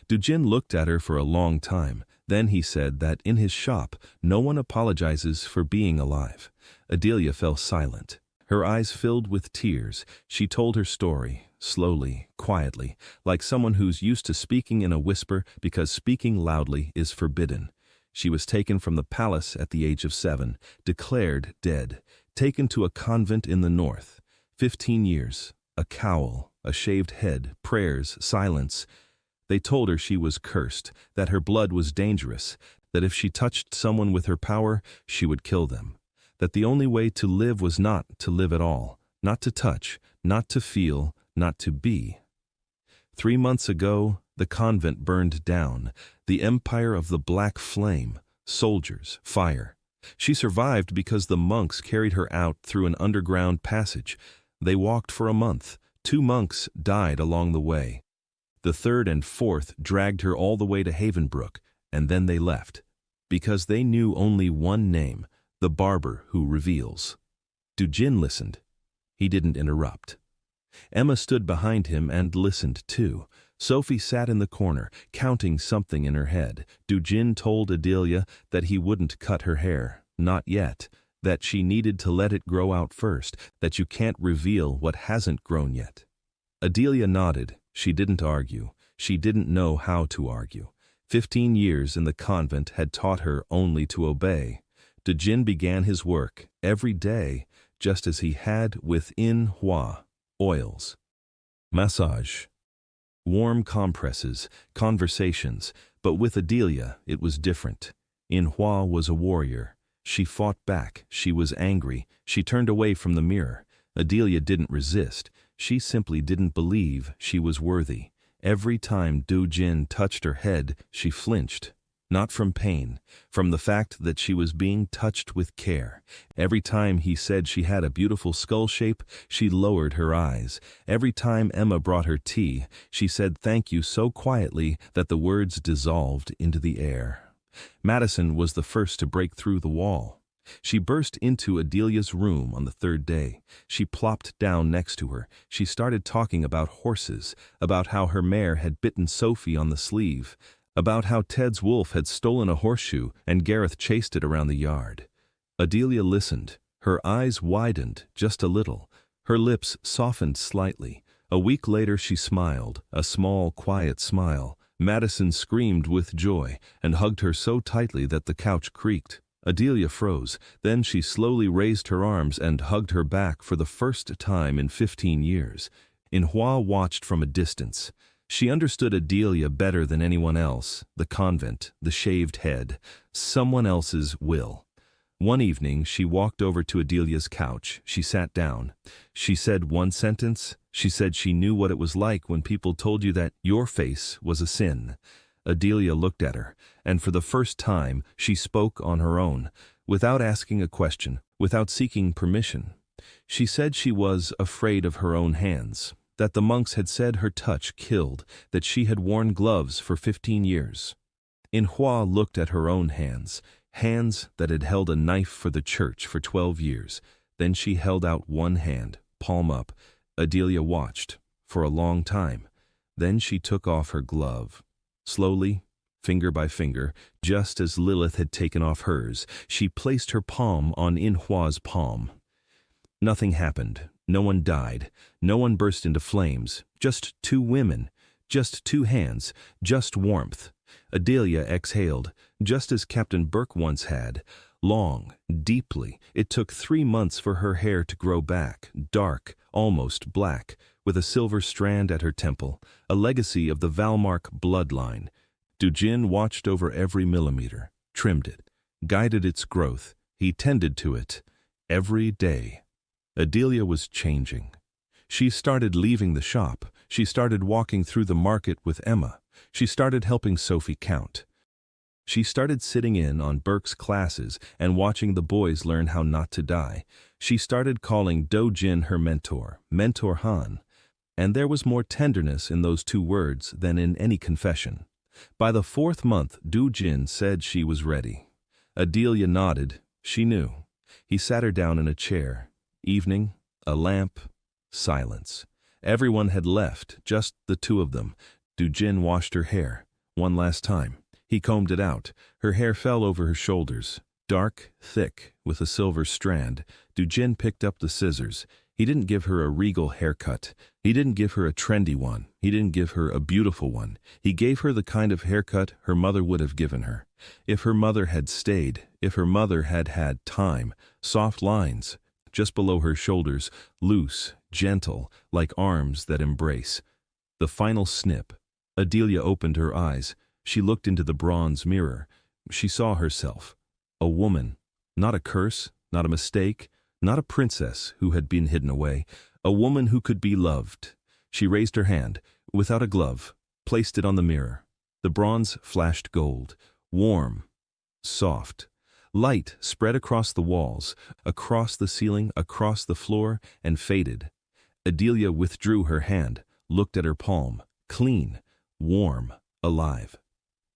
Do Jin looked at her for a long time. Then he said that in his shop, no one apologizes for being alive. Adelia fell silent. Her eyes filled with tears. She told her story, slowly, quietly, like someone who's used to speaking in a whisper because speaking loudly is forbidden. She was taken from the palace at the age of 7, declared dead, taken to a convent in the north. 15 years, a cowl, a shaved head, prayers, silence. They told her she was cursed, that her blood was dangerous, that if she touched someone with her power, she would kill them, that the only way to live was not to live at all, not to touch, not to feel, not to be. 3 months ago, the convent burned down, the empire of the black flame, soldiers, fire. She survived because the monks carried her out through an underground passage. They walked for a month. 2 monks died along the way. The 3rd and 4th dragged her all the way to Havenbrook, and then they left, because they knew only one name, the barber who reveals. Do Jin listened. He didn't interrupt. Emma stood behind him and listened too. Sophie sat in the corner, counting something in her head. Do Jin told Adelia that he wouldn't cut her hair, not yet, that she needed to let it grow out first, that you can't reveal what hasn't grown yet. Adelia nodded. She didn't argue. She didn't know how to argue. 15 years in the convent had taught her only to obey. Do Jin began his work every day, just as he had with Manhwa, oils, massage, warm compresses, conversations, but with Adelia it was different. Manhwa was a warrior. She fought back, she was angry, she turned away from the mirror. Adelia didn't resist, she simply didn't believe she was worthy. Every time Do Jin touched her head, she flinched. Not from pain, from the fact that she was being touched with care. Every time he said she had a beautiful skull shape, she lowered her eyes. Every time Emma brought her tea, she said thank you so quietly that the words dissolved into the air. Madison was the first to break through the wall. She burst into Adelia's room on the third day. She plopped down next to her. She started talking about horses, about how her mare had bitten Sophie on the sleeve, about how Ted's wolf had stolen a horseshoe and Gareth chased it around the yard. Adelia listened. Her eyes widened just a little. Her lips softened slightly. A week later she smiled, a small, quiet smile. Madison screamed with joy and hugged her so tightly that the couch creaked. Adelia froze. Then she slowly raised her arms and hugged her back for the first time in 15 years. Manhwa watched from a distance. She understood Adelia better than anyone else, the convent, the shaved head, someone else's will. One evening she walked over to Adelia's couch. She sat down. She said one sentence. She said she knew what it was like when people told you that your face was a sin. Adelia looked at her, and for the first time she spoke on her own, without asking a question, without seeking permission. She said she was afraid of her own hands, that the monks had said her touch killed, that she had worn gloves for 15 years. Manhwa looked at her own hands, hands that had held a knife for the church for 12 years. Then she held out one hand, palm up. Adelia watched, for a long time. Then she took off her glove. Slowly, finger by finger, just as Lilith had taken off hers, she placed her palm on Manhwa's palm. Nothing happened. No one died. No one burst into flames. Just two women. Just two hands. Just warmth. Adelia exhaled, just as Captain Burke once had. Long, deeply. It took 3 months for her hair to grow back, dark, almost black, with a silver strand at her temple, a legacy of the Valmark bloodline. Do Jin watched over every millimeter, trimmed it, guided its growth. He tended to it every day. Adelia was changing. She started leaving the shop. She started walking through the market with Emma. She started helping Sophie count. She started sitting in on Burke's classes and watching the boys learn how not to die. She started calling Do Jin her mentor, Mentor Han. And there was more tenderness in those 2 words than in any confession. By the 4th month, Do Jin said she was ready. Adelia nodded. She knew. He sat her down in a chair. Evening, a lamp, silence. Everyone had left, just the 2 of them. Do Jin washed her hair. One last time. He combed it out. Her hair fell over her shoulders. Dark, thick, with a silver strand. Do Jin picked up the scissors. He didn't give her a regal haircut. He didn't give her a trendy one. He didn't give her a beautiful one. He gave her the kind of haircut her mother would have given her. If her mother had stayed, if her mother had had time, soft lines, just below her shoulders, loose, gentle, like arms that embrace. The final snip. Adelia opened her eyes. She looked into the bronze mirror. She saw herself. A woman. Not a curse, not a mistake, not a princess who had been hidden away. A woman who could be loved. She raised her hand, without a glove, placed it on the mirror. The bronze flashed gold. Warm. Soft. Light spread across the walls, across the ceiling, across the floor, and faded. Adelia withdrew her hand, looked at her palm. Clean. Warm. Alive.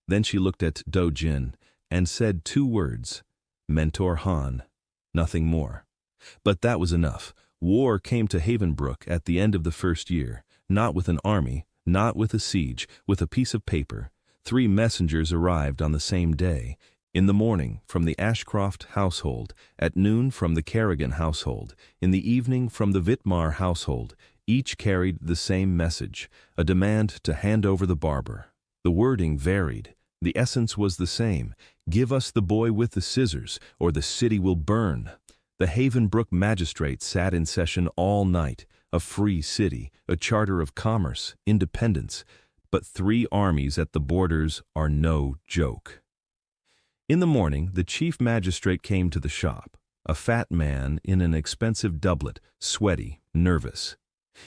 Then she looked at Do Jin and said 2 words. Mentor Han. Nothing more. But that was enough. War came to Havenbrook at the end of the 1st year, not with an army, not with a siege, with a piece of paper. 3 messengers arrived on the same day. In the morning, from the Ashcroft household. At noon, from the Kerrigan household. In the evening, from the Whitmar household. Each carried the same message, a demand to hand over the barber. The wording varied. The essence was the same: give us the boy with the scissors, or the city will burn. The Havenbrook magistrate sat in session all night, a free city, a charter of commerce, independence. But 3 armies at the borders are no joke. In the morning, the chief magistrate came to the shop, a fat man in an expensive doublet, sweaty, nervous.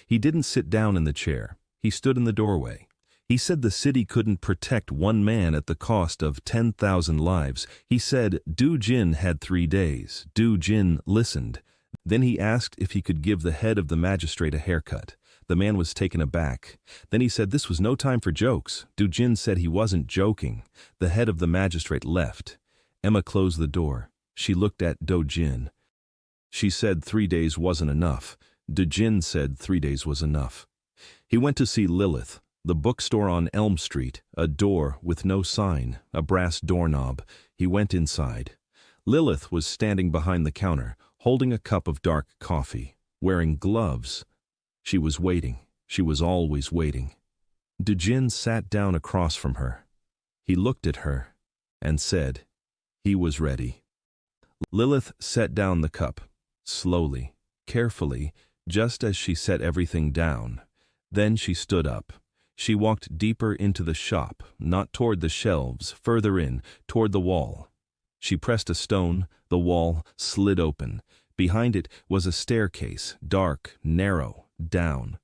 He didn't sit down in the chair. He stood in the doorway. He said the city couldn't protect one man at the cost of 10,000 lives. He said Do Jin had 3 days. Do Jin listened. Then he asked if he could give the head of the magistrate a haircut. The man was taken aback. Then he said this was no time for jokes. Do Jin said he wasn't joking. The head of the magistrate left. Emma closed the door. She looked at Do Jin. She said 3 days wasn't enough. Do Jin said 3 days was enough. He went to see Lilith, the bookstore on Elm Street, a door with no sign, a brass doorknob. He went inside. Lilith was standing behind the counter, holding a cup of dark coffee, wearing gloves. She was waiting. She was always waiting. Do Jin sat down across from her. He looked at her and said he was ready. Lilith set down the cup, slowly, carefully, just as she set everything down. Then she stood up. She walked deeper into the shop, not toward the shelves, further in, toward the wall. She pressed a stone. The wall slid open. Behind it was a staircase, dark, narrow, down.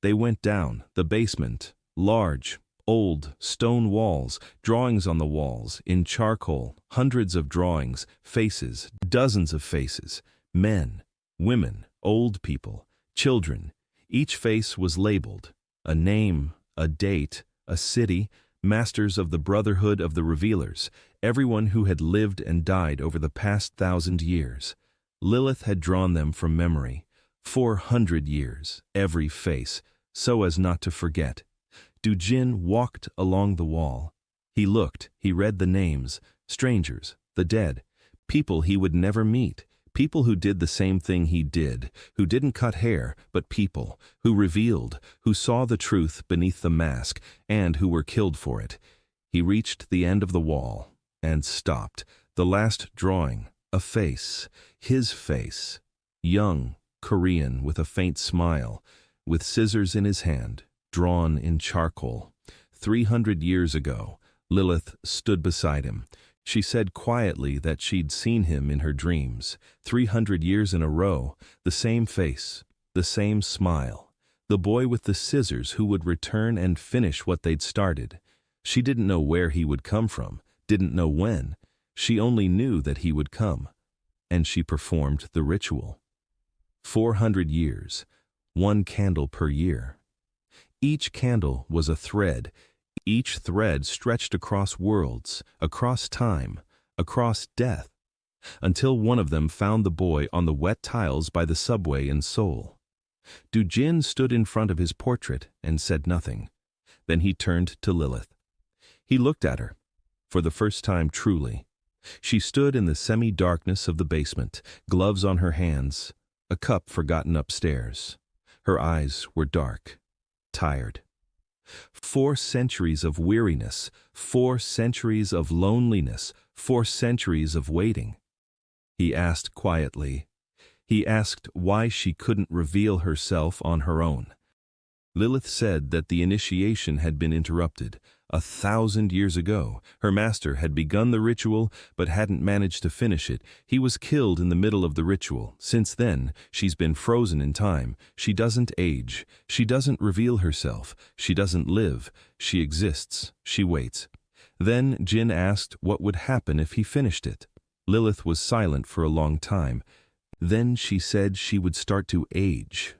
They went down, the basement, large, old, stone walls, drawings on the walls, in charcoal, hundreds of drawings, faces, dozens of faces, men, women, old people, children. Each face was labeled, a name, a date, a city, masters of the Brotherhood of the Revealers, everyone who had lived and died over the past 1,000 years. Lilith had drawn them from memory, 400 years, every face, so as not to forget. Do Jin walked along the wall. He looked, he read the names, strangers, the dead, people he would never meet, people who did the same thing he did, who didn't cut hair, but people, who revealed, who saw the truth beneath the mask, and who were killed for it. He reached the end of the wall and stopped. The last drawing, a face, his face, young, Korean, with a faint smile, with scissors in his hand, drawn in charcoal. 300 years ago, Lilith stood beside him. She said quietly that she'd seen him in her dreams. 300 years in a row, the same face, the same smile. The boy with the scissors who would return and finish what they'd started. She didn't know where he would come from, didn't know when. She only knew that he would come. And she performed the ritual. 400 years, 1 candle per year. Each candle was a thread. Each thread stretched across worlds, across time, across death, until one of them found the boy on the wet tiles by the subway in Seoul. Do Jin stood in front of his portrait and said nothing. Then he turned to Lilith. He looked at her, for the first time truly. She stood in the semi-darkness of the basement, gloves on her hands, a cup forgotten upstairs. Her eyes were dark, tired. 4 centuries of weariness, 4 centuries of loneliness, 4 centuries of waiting. He asked quietly. He asked why she couldn't reveal herself on her own. Lilith said that the initiation had been interrupted. 1,000 years ago, her master had begun the ritual but hadn't managed to finish it. He was killed in the middle of the ritual. Since then, she's been frozen in time. She doesn't age. She doesn't reveal herself. She doesn't live. She exists. She waits. Then Jin asked what would happen if he finished it. Lilith was silent for a long time. Then she said she would start to age.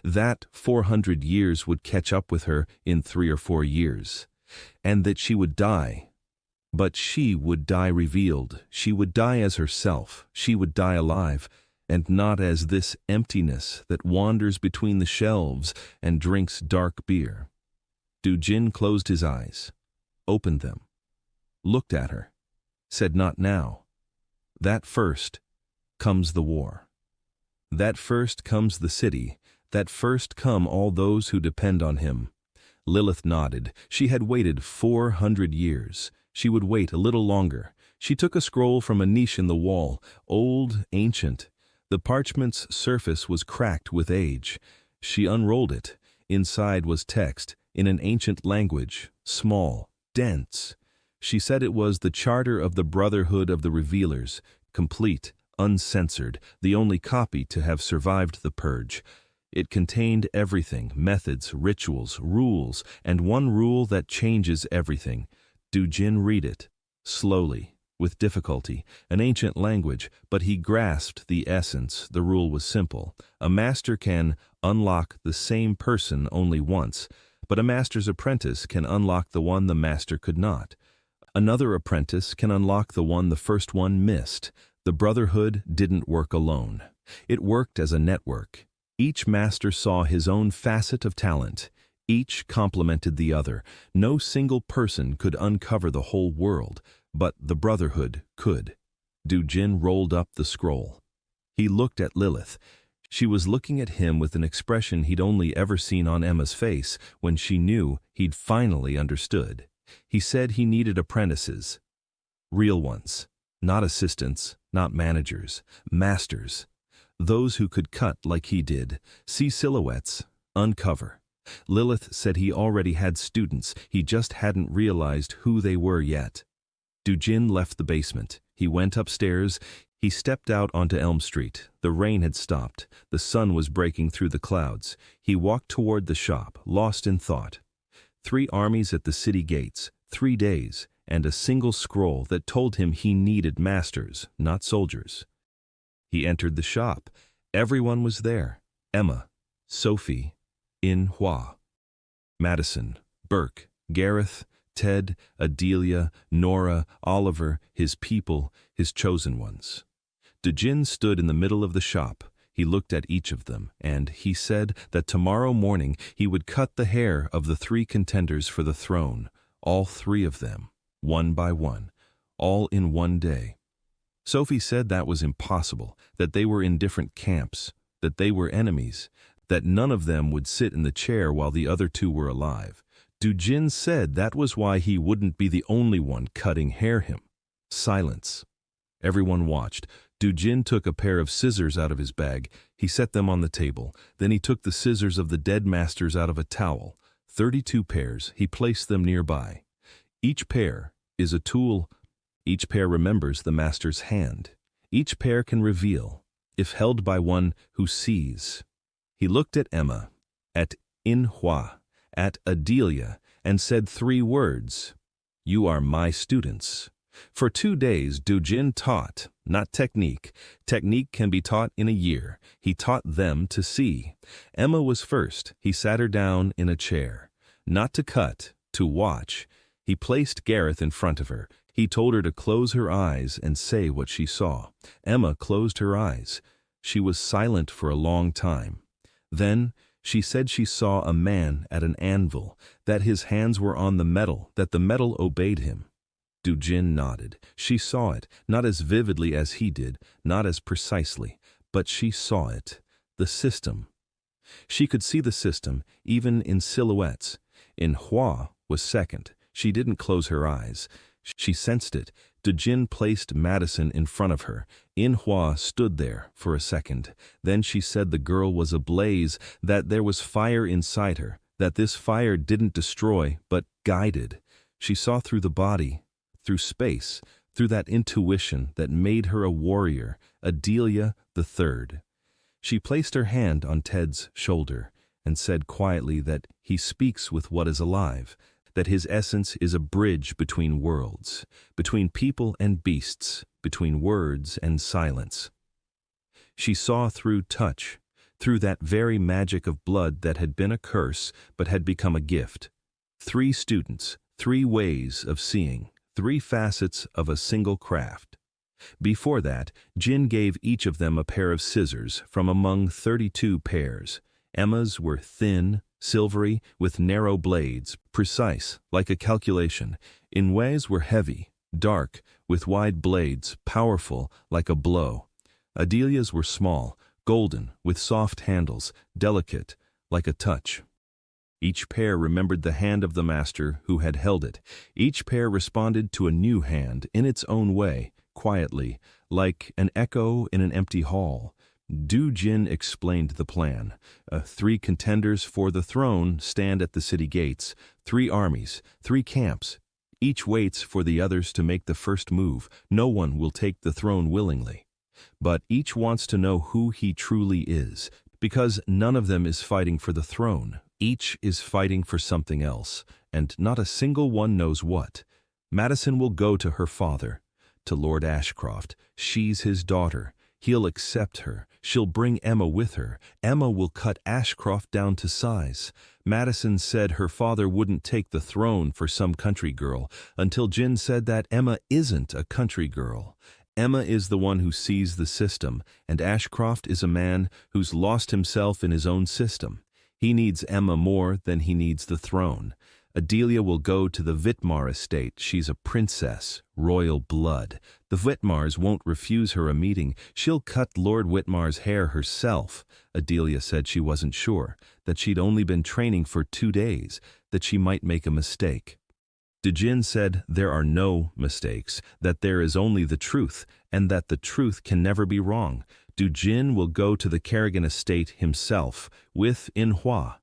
That 400 years would catch up with her in 3 or 4 years. And that she would die. But she would die revealed. She would die as herself. She would die alive, and not as this emptiness that wanders between the shelves and drinks dark beer. Do Jin closed his eyes, opened them, looked at her, said not now. That first comes the war. That first comes the city. that first come all those who depend on him. Lilith nodded. She had waited 400 years. She would wait a little longer. She took a scroll from a niche in the wall, old, ancient. The parchment's surface was cracked with age. She unrolled it. Inside was text, in an ancient language, small, dense. She said it was the charter of the Brotherhood of the Revealers, complete, uncensored, the only copy to have survived the purge. It contained everything, methods, rituals, rules, and one rule that changes everything. Do Jin read it? Slowly, with difficulty, an ancient language, but he grasped the essence. The rule was simple. A master can unlock the same person only once, but a master's apprentice can unlock the one the master could not. Another apprentice can unlock the one the first one missed. The Brotherhood didn't work alone. It worked as a network. Each master saw his own facet of talent. Each complemented the other. No single person could uncover the whole world, but the Brotherhood could. Do Jin rolled up the scroll. He looked at Lilith. She was looking at him with an expression he'd only ever seen on Emma's face when she knew he'd finally understood. He said he needed apprentices. Real ones. Not assistants, not managers. Masters. Those who could cut like he did, see silhouettes, uncover. Lilith said he already had students, he just hadn't realized who they were yet. Do Jin left the basement. He went upstairs. He stepped out onto Elm Street. The rain had stopped. The sun was breaking through the clouds. He walked toward the shop, lost in thought. 3 armies at the city gates, 3 days, and a single scroll that told him he needed masters, not soldiers. He entered the shop. Everyone was there. Emma, Sophie, Manhwa, Madison, Burke, Gareth, Ted, Adelia, Nora, Oliver, his people, his chosen ones. Do Jin stood in the middle of the shop. He looked at each of them, and he said that tomorrow morning he would cut the hair of the 3 contenders for the throne, all 3 of them, one by one, all in one day. Sophie said that was impossible, that they were in different camps, that they were enemies, that none of them would sit in the chair while the other 2 were alive. Do Jin said that was why he wouldn't be the only one cutting hair him. Silence. Everyone watched. Do Jin took a pair of scissors out of his bag. He set them on the table. Then he took the scissors of the dead masters out of a towel. 32 pairs. He placed them nearby. Each pair is a tool. Each pair remembers the master's hand. Each pair can reveal, if held by one who sees. He looked at Emma, at Manhwa, at Adelia, and said 3 words. You are my students. For 2 days, Do Jin taught, not technique. Technique can be taught in a year. He taught them to see. Emma was first. He sat her down in a chair. Not to cut, to watch. He placed Gareth in front of her. He told her to close her eyes and say what she saw. Emma closed her eyes. She was silent for a long time. Then she said she saw a man at an anvil, that his hands were on the metal, that the metal obeyed him. Do Jin nodded. She saw it, not as vividly as he did, not as precisely, but she saw it. The system. She could see the system, even in silhouettes. Manhwa was second. She didn't close her eyes. She sensed it. Do Jin placed Madison in front of her. Manhwa stood there for a second. Then she said the girl was ablaze, that there was fire inside her, that this fire didn't destroy, but guided. She saw through the body, through space, through that intuition that made her a warrior, Adelia the Third. She placed her hand on Ted's shoulder and said quietly that he speaks with what is alive, that his essence is a bridge between worlds, between people and beasts, between words and silence. She saw through touch, through that very magic of blood that had been a curse but had become a gift. 3 students, 3 ways of seeing, 3 facets of a single craft. Before that, Jin gave each of them a pair of scissors from among 32 pairs. Emma's were thin, silvery, with narrow blades, precise, like a calculation. Manhwa's were heavy, dark, with wide blades, powerful, like a blow. Adelia's were small, golden, with soft handles, delicate, like a touch. Each pair remembered the hand of the master who had held it. Each pair responded to a new hand in its own way, quietly, like an echo in an empty hall. Do Jin explained the plan. 3 contenders for the throne stand at the city gates, 3 armies, 3 camps. Each waits for the others to make the first move. No one will take the throne willingly. But each wants to know who he truly is, because none of them is fighting for the throne. Each is fighting for something else, and not a single one knows what. Madison will go to her father, to Lord Ashcroft. She's his daughter. He'll accept her. She'll bring Emma with her. Emma will cut Ashcroft down to size. Madison said her father wouldn't take the throne for some country girl, until Jin said that Emma isn't a country girl. Emma is the one who sees the system, and Ashcroft is a man who's lost himself in his own system. He needs Emma more than he needs the throne. Adelia will go to the Whitmar estate. She's a princess, royal blood. The Whitmars won't refuse her a meeting. She'll cut Lord Whitmar's hair herself. Adelia said she wasn't sure, that she'd only been training for 2 days, that she might make a mistake. Do Jin said there are no mistakes, that there is only the truth, and that the truth can never be wrong. Do Jin will go to the Kerrigan estate himself, with Manhwa.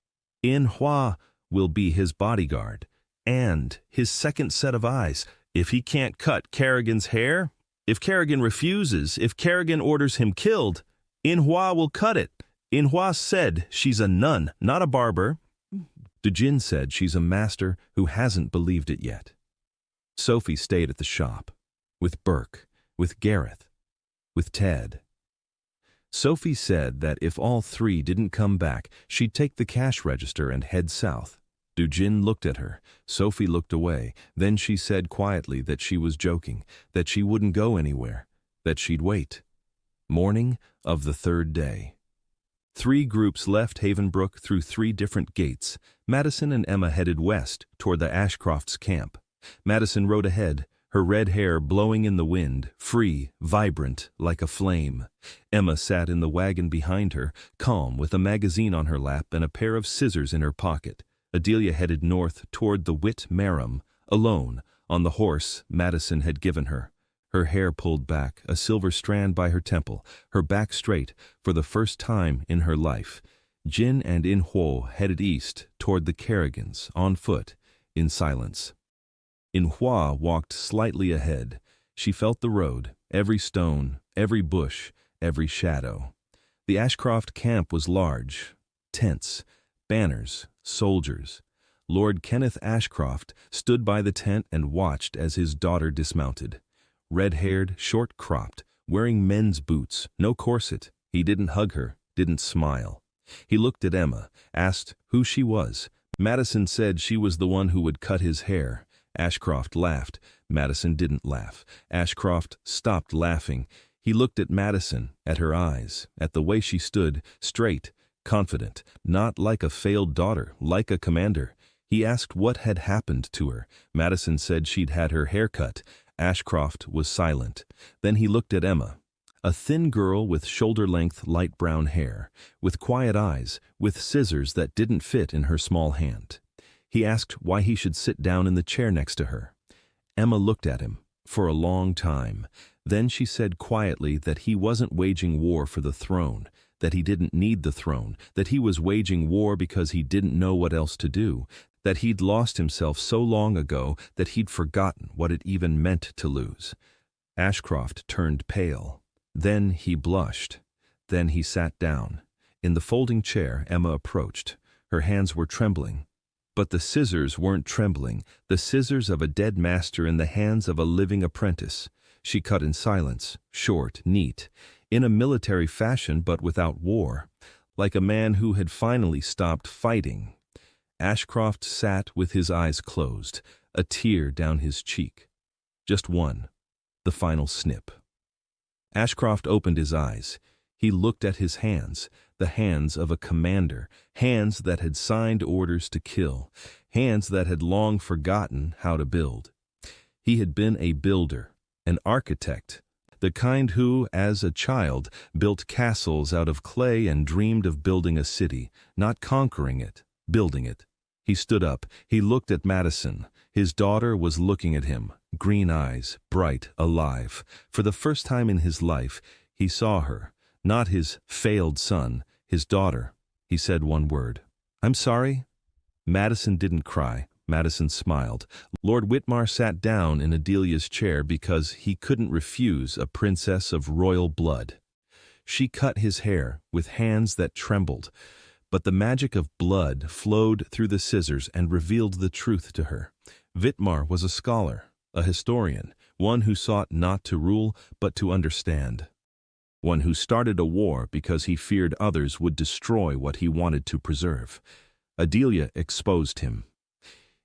Manhwa will be his bodyguard, and his second set of eyes. If he can't cut Kerrigan's hair, if Kerrigan refuses, if Kerrigan orders him killed, Manhwa will cut it. Manhwa said she's a nun, not a barber. Do Jin said she's a master who hasn't believed it yet. Sophie stayed at the shop, with Burke, with Gareth, with Ted. Sophie said that if all 3 didn't come back, she'd take the cash register and head south. Do Jin looked at her. Sophie looked away. Then she said quietly that she was joking, that she wouldn't go anywhere, that she'd wait. Morning of the 3rd day. 3 groups left Havenbrook through 3 different gates. Madison and Emma headed west, toward the Ashcrofts' camp. Madison rode ahead, her red hair blowing in the wind, free, vibrant, like a flame. Emma sat in the wagon behind her, calm, with a magazine on her lap and a pair of scissors in her pocket. Adelia headed north toward the Whit Merrim, alone, on the horse Madison had given her. Her hair pulled back, a silver strand by her temple, her back straight, for the first time in her life. Jin and Manhwa headed east toward the Kerrigans, on foot, in silence. Manhwa walked slightly ahead. She felt the road, every stone, every bush, every shadow. The Ashcroft camp was large, tense, banners, soldiers. Lord Kenneth Ashcroft stood by the tent and watched as his daughter dismounted. Red-haired, short-cropped, wearing men's boots, no corset. He didn't hug her, didn't smile. He looked at Emma, asked who she was. Madison said she was the one who would cut his hair. Ashcroft laughed. Madison didn't laugh. Ashcroft stopped laughing. He looked at Madison, at her eyes, at the way she stood, straight, confident, not like a failed daughter, like a commander. He asked what had happened to her. Madison said she'd had her hair cut. Ashcroft was silent. Then he looked at Emma, a thin girl with shoulder-length light brown hair, with quiet eyes, with scissors that didn't fit in her small hand. He asked why he should sit down in the chair next to her. Emma looked at him for a long time. Then she said quietly that he wasn't waging war for the throne, that he didn't need the throne, that he was waging war because he didn't know what else to do, that he'd lost himself so long ago that he'd forgotten what it even meant to lose. Ashcroft turned pale. Then he blushed. Then he sat down. In the folding chair, Emma approached. Her hands were trembling. But the scissors weren't trembling, the scissors of a dead master in the hands of a living apprentice. She cut in silence, short, neat, in a military fashion but without war, like a man who had finally stopped fighting. Ashcroft sat with his eyes closed, a tear down his cheek. Just one, the final snip. Ashcroft opened his eyes. He looked at his hands, the hands of a commander, hands that had signed orders to kill, hands that had long forgotten how to build. He had been a builder, an architect. The kind who, as a child, built castles out of clay and dreamed of building a city, not conquering it, building it. He stood up. He looked at Madison. His daughter was looking at him, green eyes, bright, alive. For the first time in his life, he saw her, not his failed son, his daughter. He said one word. "I'm sorry." Madison didn't cry. Madison smiled. Lord Whitmar sat down in Adelia's chair because he couldn't refuse a princess of royal blood. She cut his hair with hands that trembled, but the magic of blood flowed through the scissors and revealed the truth to her. Whitmar was a scholar, a historian, one who sought not to rule but to understand. One who started a war because he feared others would destroy what he wanted to preserve. Adelia exposed him.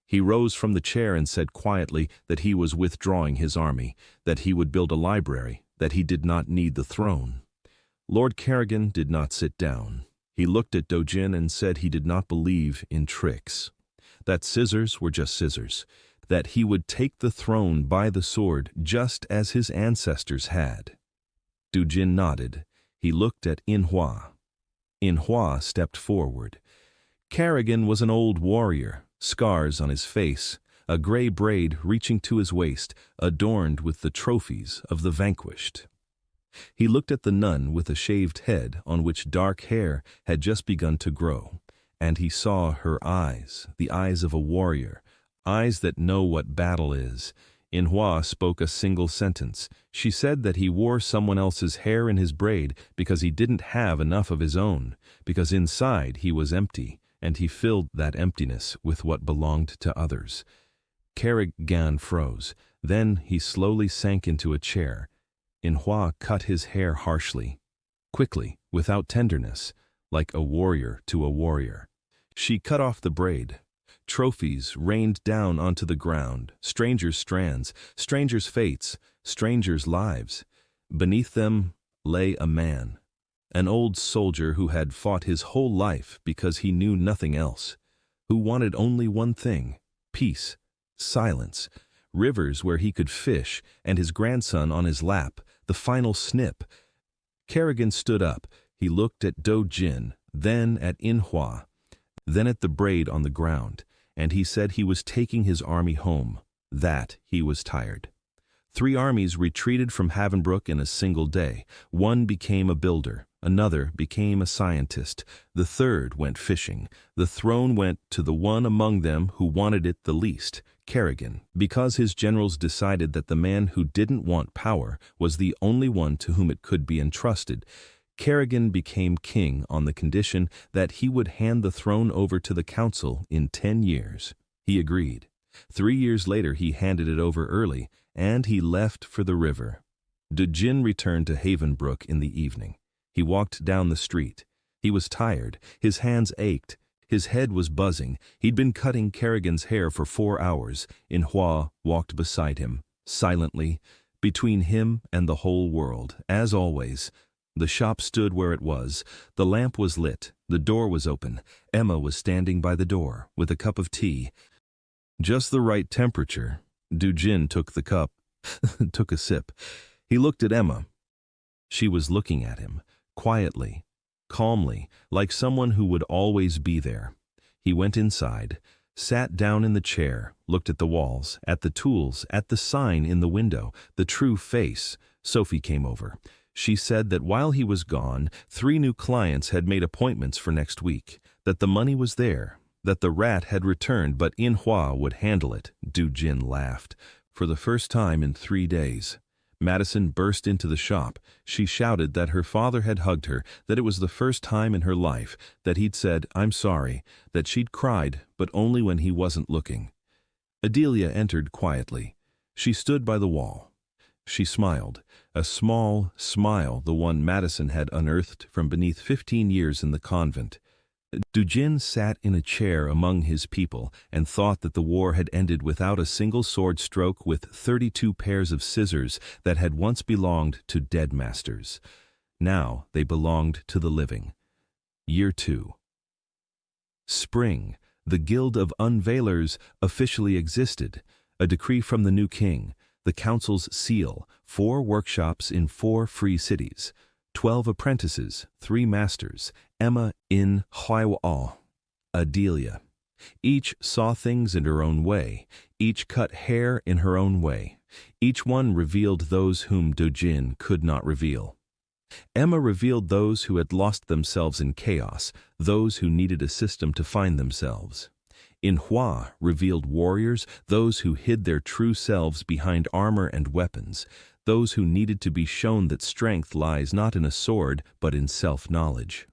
He rose from the chair and said quietly that he was withdrawing his army, that he would build a library, that he did not need the throne. Lord Kerrigan did not sit down. He looked at Do Jin and said he did not believe in tricks, that scissors were just scissors, that he would take the throne by the sword just as his ancestors had. Do Jin nodded. He looked at Manhwa. Manhwa stepped forward. Kerrigan was an old warrior, scars on his face, a gray braid reaching to his waist, adorned with the trophies of the vanquished. He looked at the nun with a shaved head on which dark hair had just begun to grow, and he saw her eyes, the eyes of a warrior, eyes that know what battle is. Manhwa spoke a single sentence. She said that he wore someone else's hair in his braid because he didn't have enough of his own, because inside he was empty, and he filled that emptiness with what belonged to others. Kerrigan froze. Then he slowly sank into a chair. Manhwa cut his hair harshly, quickly, without tenderness, like a warrior to a warrior. She cut off the braid. Trophies rained down onto the ground, strangers' strands, strangers' fates, strangers' lives. Beneath them lay a man, an old soldier who had fought his whole life because he knew nothing else, who wanted only one thing: peace, silence, rivers where he could fish, and his grandson on his lap, the final snip. Kerrigan stood up. He looked at Do Jin, then at Manhwa, then at the braid on the ground, and he said he was taking his army home, that he was tired. 3 armies retreated from Havenbrook in a single day. One became a builder, another became a scientist, the third went fishing. The throne went to the one among them who wanted it the least, Kerrigan, because his generals decided that the man who didn't want power was the only one to whom it could be entrusted. Kerrigan became king on the condition that he would hand the throne over to the council in 10 years. He agreed. 3 years later he handed it over early, and he left for the river. Do Jin returned to Havenbrook in the evening. He walked down the street. He was tired. His hands ached. His head was buzzing. He'd been cutting Kerrigan's hair for 4 hours. Manhwa walked beside him, silently, between him and the whole world, as always. The shop stood where it was. The lamp was lit. The door was open. Emma was standing by the door, with a cup of tea. Just the right temperature. Do Jin took the cup, took a sip. He looked at Emma. She was looking at him, quietly, calmly, like someone who would always be there. He went inside, sat down in the chair, looked at the walls, at the tools, at the sign in the window, the true face. Sophie came over. She said that while he was gone, 3 new clients had made appointments for next week, that the money was there, that the rat had returned, but Manhwa would handle it. Do Jin laughed. For the first time in 3 days. Madison burst into the shop. She shouted that her father had hugged her, that it was the first time in her life, that he'd said, "I'm sorry," that she'd cried, but only when he wasn't looking. Adelia entered quietly. She stood by the wall. She smiled, a small smile, the one Madison had unearthed from beneath 15 years in the convent. Do Jin sat in a chair among his people and thought that the war had ended without a single sword stroke with 32 pairs of scissors that had once belonged to dead masters. Now they belonged to the living. Year 2. Spring. The Guild of Unveilers officially existed. A decree from the new king. The council's seal, 4 workshops in 4 free cities, 12 apprentices, 3 masters, Emma in Hwaiwa'o, Adelia. Each saw things in her own way, each cut hair in her own way. Each one revealed those whom Do Jin could not reveal. Emma revealed those who had lost themselves in chaos, those who needed a system to find themselves. In Hua revealed warriors, those who hid their true selves behind armor and weapons, those who needed to be shown that strength lies not in a sword but in self-knowledge.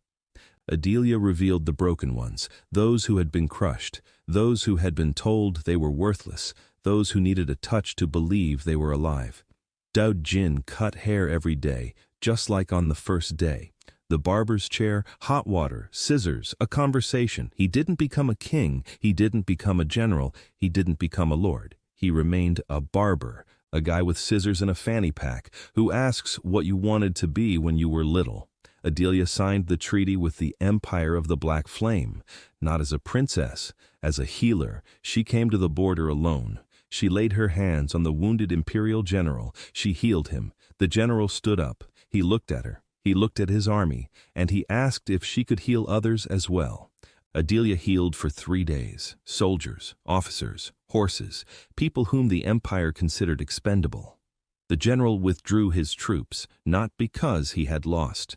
Adelia revealed the broken ones, those who had been crushed, those who had been told they were worthless, those who needed a touch to believe they were alive. Do Jin cut hair every day, just like on the first day. The barber's chair, hot water, scissors, a conversation. He didn't become a king, he didn't become a general, he didn't become a lord. He remained a barber, a guy with scissors and a fanny pack, who asks what you wanted to be when you were little. Adelia signed the treaty with the Empire of the Black Flame. Not as a princess, as a healer, she came to the border alone. She laid her hands on the wounded imperial general. She healed him. The general stood up. He looked at her. He looked at his army, and he asked if she could heal others as well. Adelia healed for 3 days. Soldiers, officers, horses, people whom the empire considered expendable. The general withdrew his troops, not because he had lost,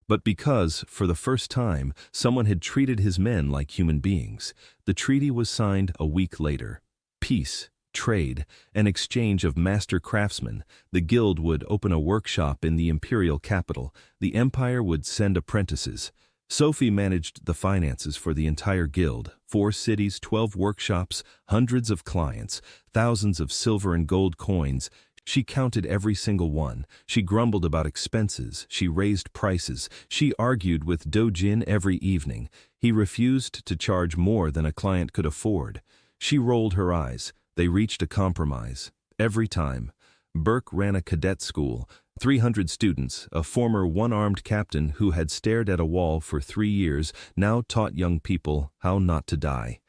but because, for the first time, someone had treated his men like human beings. The treaty was signed a week later. Peace, trade, an exchange of master craftsmen. The guild would open a workshop in the imperial capital. The empire would send apprentices. Sophie managed the finances for the entire guild. 4 cities, 12 workshops, hundreds of clients, thousands of silver and gold coins. She counted every single one. She grumbled about expenses. She raised prices. She argued with Do Jin every evening. He refused to charge more than a client could afford. She rolled her eyes. They reached a compromise. Every time. Burke ran a cadet school. 300 students, a former one-armed captain who had stared at a wall for 3 years, now taught young people how not to die.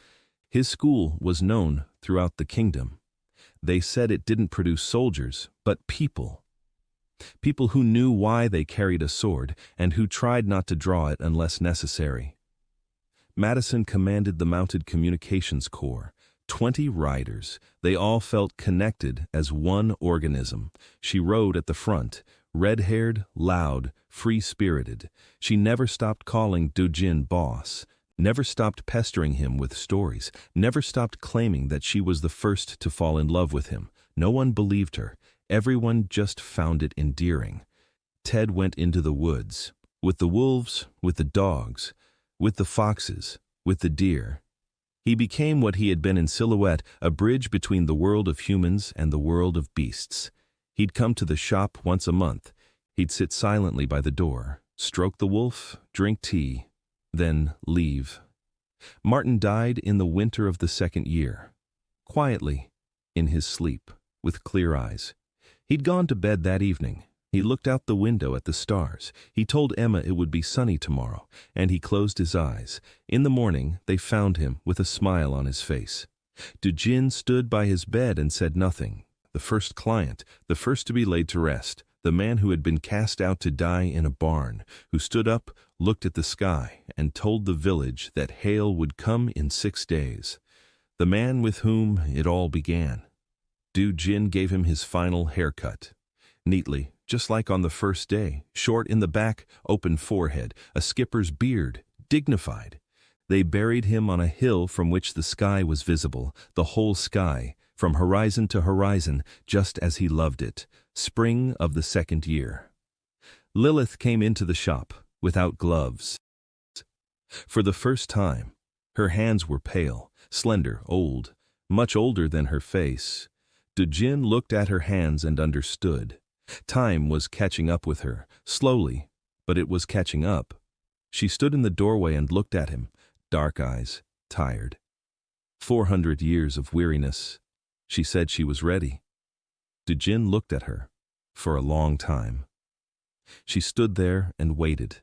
His school was known throughout the kingdom. They said it didn't produce soldiers, but people. People who knew why they carried a sword and who tried not to draw it unless necessary. Madison commanded the Mounted Communications Corps. 20 riders. They all felt connected as one organism. She rode at the front, red-haired, loud, free-spirited. She never stopped calling Do Jin boss, never stopped pestering him with stories, never stopped claiming that she was the first to fall in love with him. No one believed her. Everyone just found it endearing. Ted went into the woods, with the wolves, with the dogs, with the foxes, with the deer. He became what he had been in silhouette, a bridge between the world of humans and the world of beasts. He'd come to the shop once a month. He'd sit silently by the door, stroke the wolf, drink tea, then leave. Martin died in the winter of the 2nd year. Quietly, in his sleep, with clear eyes. He'd gone to bed that evening. He looked out the window at the stars. He told Emma it would be sunny tomorrow, and he closed his eyes. In the morning, they found him with a smile on his face. Do Jin stood by his bed and said nothing. The first client, the first to be laid to rest, the man who had been cast out to die in a barn, who stood up, looked at the sky, and told the village that hail would come in 6 days. The man with whom it all began. Do Jin gave him his final haircut. Neatly, just like on the first day, short in the back, open forehead, a skipper's beard, dignified. They buried him on a hill from which the sky was visible, the whole sky, from horizon to horizon, just as he loved it, spring of the 2nd year. Lilith came into the shop, without gloves. For the first time, her hands were pale, slender, old, much older than her face. Do Jin looked at her hands and understood. Time was catching up with her, slowly, but it was catching up. She stood in the doorway and looked at him, dark eyes, tired. 400 years of weariness. She said she was ready. Do Jin looked at her, for a long time. She stood there and waited,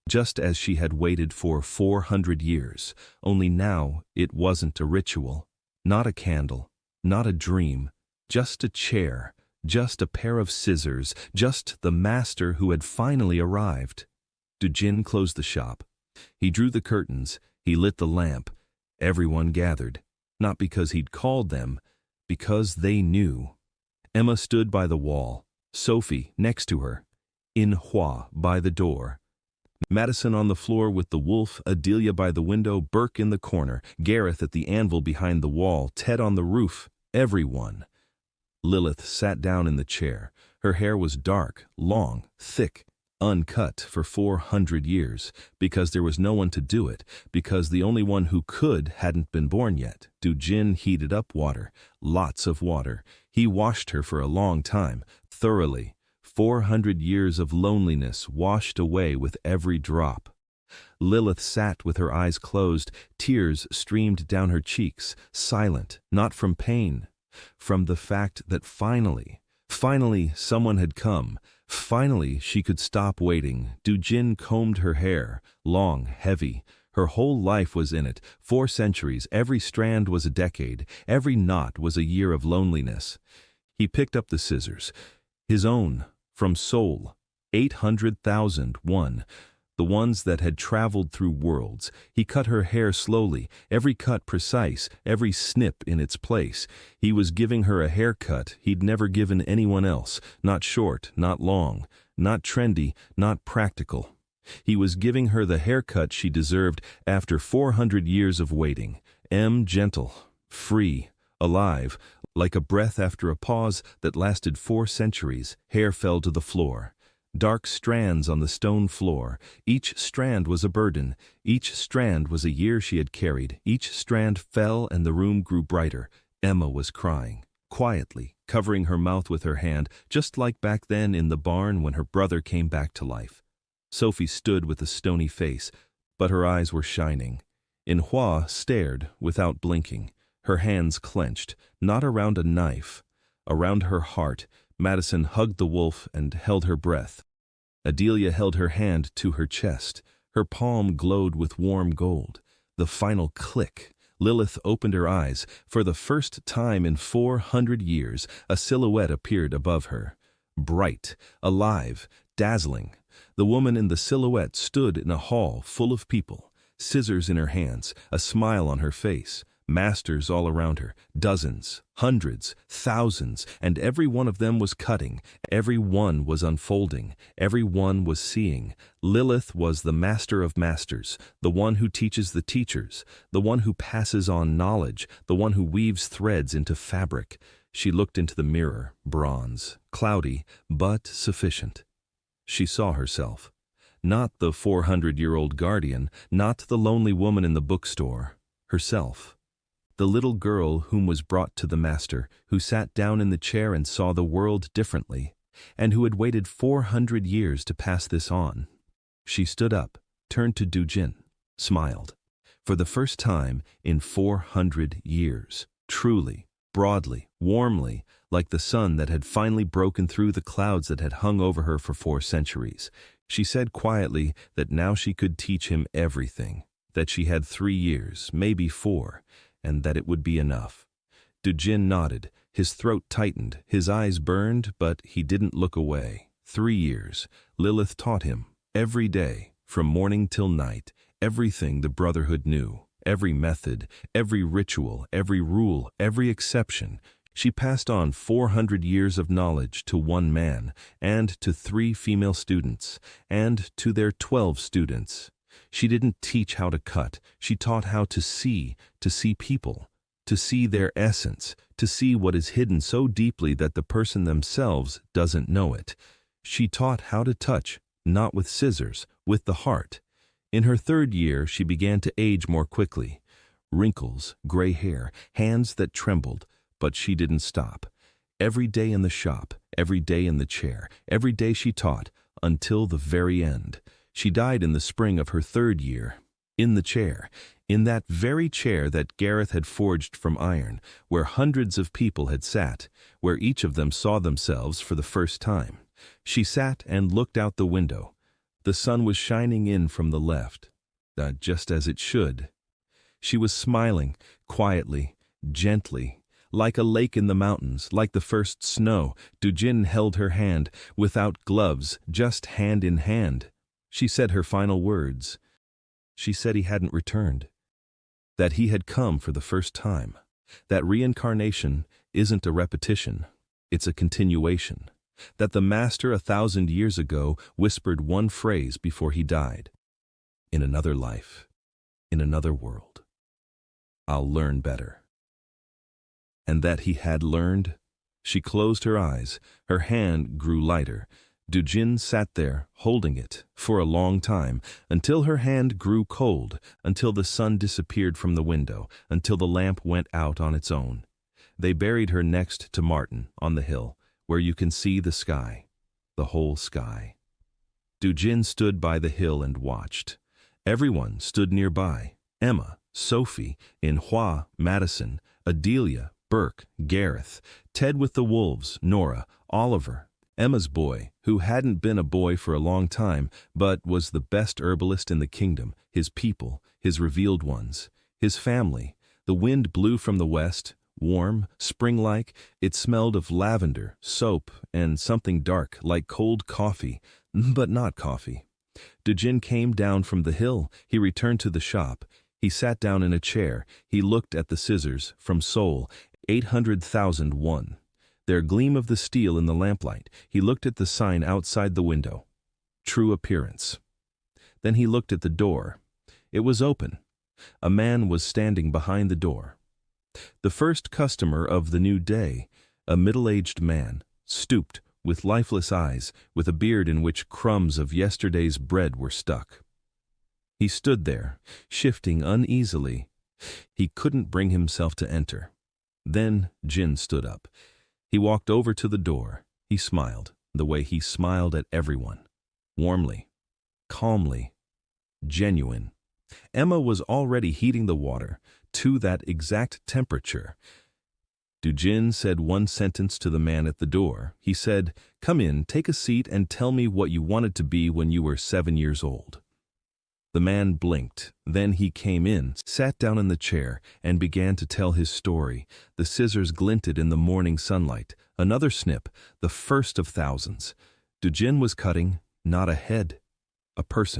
just as she had waited for 400 years, only now it wasn't a ritual, not a candle, not a dream, Just a chair, just a pair of scissors, just the master who had finally arrived. Do Jin closed the shop. He drew the curtains, he lit the lamp. Everyone gathered, not because he'd called them, because they knew. Emma stood by the wall, Sophie next to her, In Hua by the door. Madison on the floor with the wolf, Adelia by the window, Burke in the corner, Gareth at the anvil behind the wall, Ted on the roof, everyone. Lilith sat down in the chair. Her hair was dark, long, thick, uncut for 400 years, because there was no one to do it, because the only one who could hadn't been born yet. Do Jin heated up water, lots of water. He washed her for a long time, thoroughly. 400 years of loneliness washed away with every drop. Lilith sat with her eyes closed, tears streamed down her cheeks, silent, not from pain, from the fact that finally someone had come. Finally she could stop waiting. Do Jin combed her hair, long, heavy. Her whole life was in it, 4 centuries, every strand was a decade, every knot was a year of loneliness. He picked up the scissors, his own, from Seoul, 800,001, the ones that had traveled through worlds. He cut her hair slowly, every cut precise, every snip in its place. He was giving her a haircut he'd never given anyone else, not short, not long, not trendy, not practical. He was giving her the haircut she deserved after 400 years of waiting. Gentle, free, alive, like a breath after a pause that lasted 4 centuries. Hair fell to the floor. Dark strands on the stone floor. Each strand was a burden. Each strand was a year she had carried. Each strand fell and the room grew brighter. Emma was crying, quietly, covering her mouth with her hand, just like back then in the barn when her brother came back to life. Sophie stood with a stony face, but her eyes were shining. In Hua stared without blinking, her hands clenched, not around a knife, around her heart. Madison hugged the wolf and held her breath. Adelia held her hand to her chest. Her palm glowed with warm gold. The final click. Lilith opened her eyes. For the first time in 400 years, a silhouette appeared above her. Bright, alive, dazzling. The woman in the silhouette stood in a hall full of people, scissors in her hands, a smile on her face. Masters all around her, dozens, hundreds, thousands, and every one of them was cutting, every one was unfolding, every one was seeing. Lilith was the master of masters, the one who teaches the teachers, the one who passes on knowledge, the one who weaves threads into fabric. She looked into the mirror, bronze, cloudy, but sufficient. She saw herself. Not the 400-year-old guardian, not the lonely woman in the bookstore. Herself. The little girl whom was brought to the master, who sat down in the chair and saw the world differently, and who had waited 400 years to pass this on. She stood up, turned to Do Jin, smiled. For the first time in 400 years, truly, broadly, warmly, like the sun that had finally broken through the clouds that had hung over her for 4 centuries. She said quietly that now she could teach him everything, that she had 3 years, maybe 4, and that it would be enough. Do Jin nodded, his throat tightened, his eyes burned, but he didn't look away. 3 years. Lilith taught him, every day, from morning till night, everything the Brotherhood knew, every method, every ritual, every rule, every exception. She passed on 400 years of knowledge to one man, and to 3 female students, and to their 12 students. She didn't teach how to cut, she taught how to see people, to see their essence, to see what is hidden so deeply that the person themselves doesn't know it. She taught how to touch, not with scissors, with the heart. In her 3rd year, she began to age more quickly. Wrinkles, gray hair, hands that trembled, but she didn't stop. Every day in the shop, every day in the chair, every day she taught, until the very end. She died in the spring of her 3rd year, in the chair, in that very chair that Gareth had forged from iron, where hundreds of people had sat, where each of them saw themselves for the first time. She sat and looked out the window. The sun was shining in from the left, just as it should. She was smiling, quietly, gently, like a lake in the mountains, like the first snow. Do Jin held her hand, without gloves, just hand in hand. She said her final words. She said he hadn't returned, that he had come for the first time, that reincarnation isn't a repetition, it's a continuation, that the master 1,000 years ago whispered one phrase before he died. In another life, in another world, I'll learn better. And that he had learned. She closed her eyes, her hand grew lighter. Do Jin sat there, holding it, for a long time, until her hand grew cold, until the sun disappeared from the window, until the lamp went out on its own. They buried her next to Martin, on the hill, where you can see the sky, the whole sky. Do Jin stood by the hill and watched. Everyone stood nearby. Emma, Sophie, Manhwa, Madison, Adelia, Burke, Gareth, Ted with the wolves, Nora, Oliver, Emma's boy, who hadn't been a boy for a long time, but was the best herbalist in the kingdom, his people, his revealed ones, his family. The wind blew from the west, warm, spring-like. It smelled of lavender, soap, and something dark, like cold coffee, but not coffee. Do Jin came down from the hill. He returned to the shop. He sat down in a chair. He looked at the scissors, from Seoul, 800,001. Their gleam of the steel in the lamplight. He looked at the sign outside the window. True appearance. Then he looked at the door. It was open. A man was standing behind the door. The first customer of the new day, a middle-aged man, stooped, with lifeless eyes, with a beard in which crumbs of yesterday's bread were stuck. He stood there, shifting uneasily. He couldn't bring himself to enter. Then Jin stood up. He walked over to the door. He smiled, the way he smiled at everyone. Warmly, calmly, genuine. Emma was already heating the water to that exact temperature. Do Jin said one sentence to the man at the door. He said, "Come in, take a seat, and tell me what you wanted to be when you were 7 years old." The man blinked. Then he came in, sat down in the chair, and began to tell his story. The scissors glinted in the morning sunlight. Another snip, the first of thousands. Do Jin was cutting, not a head, a person.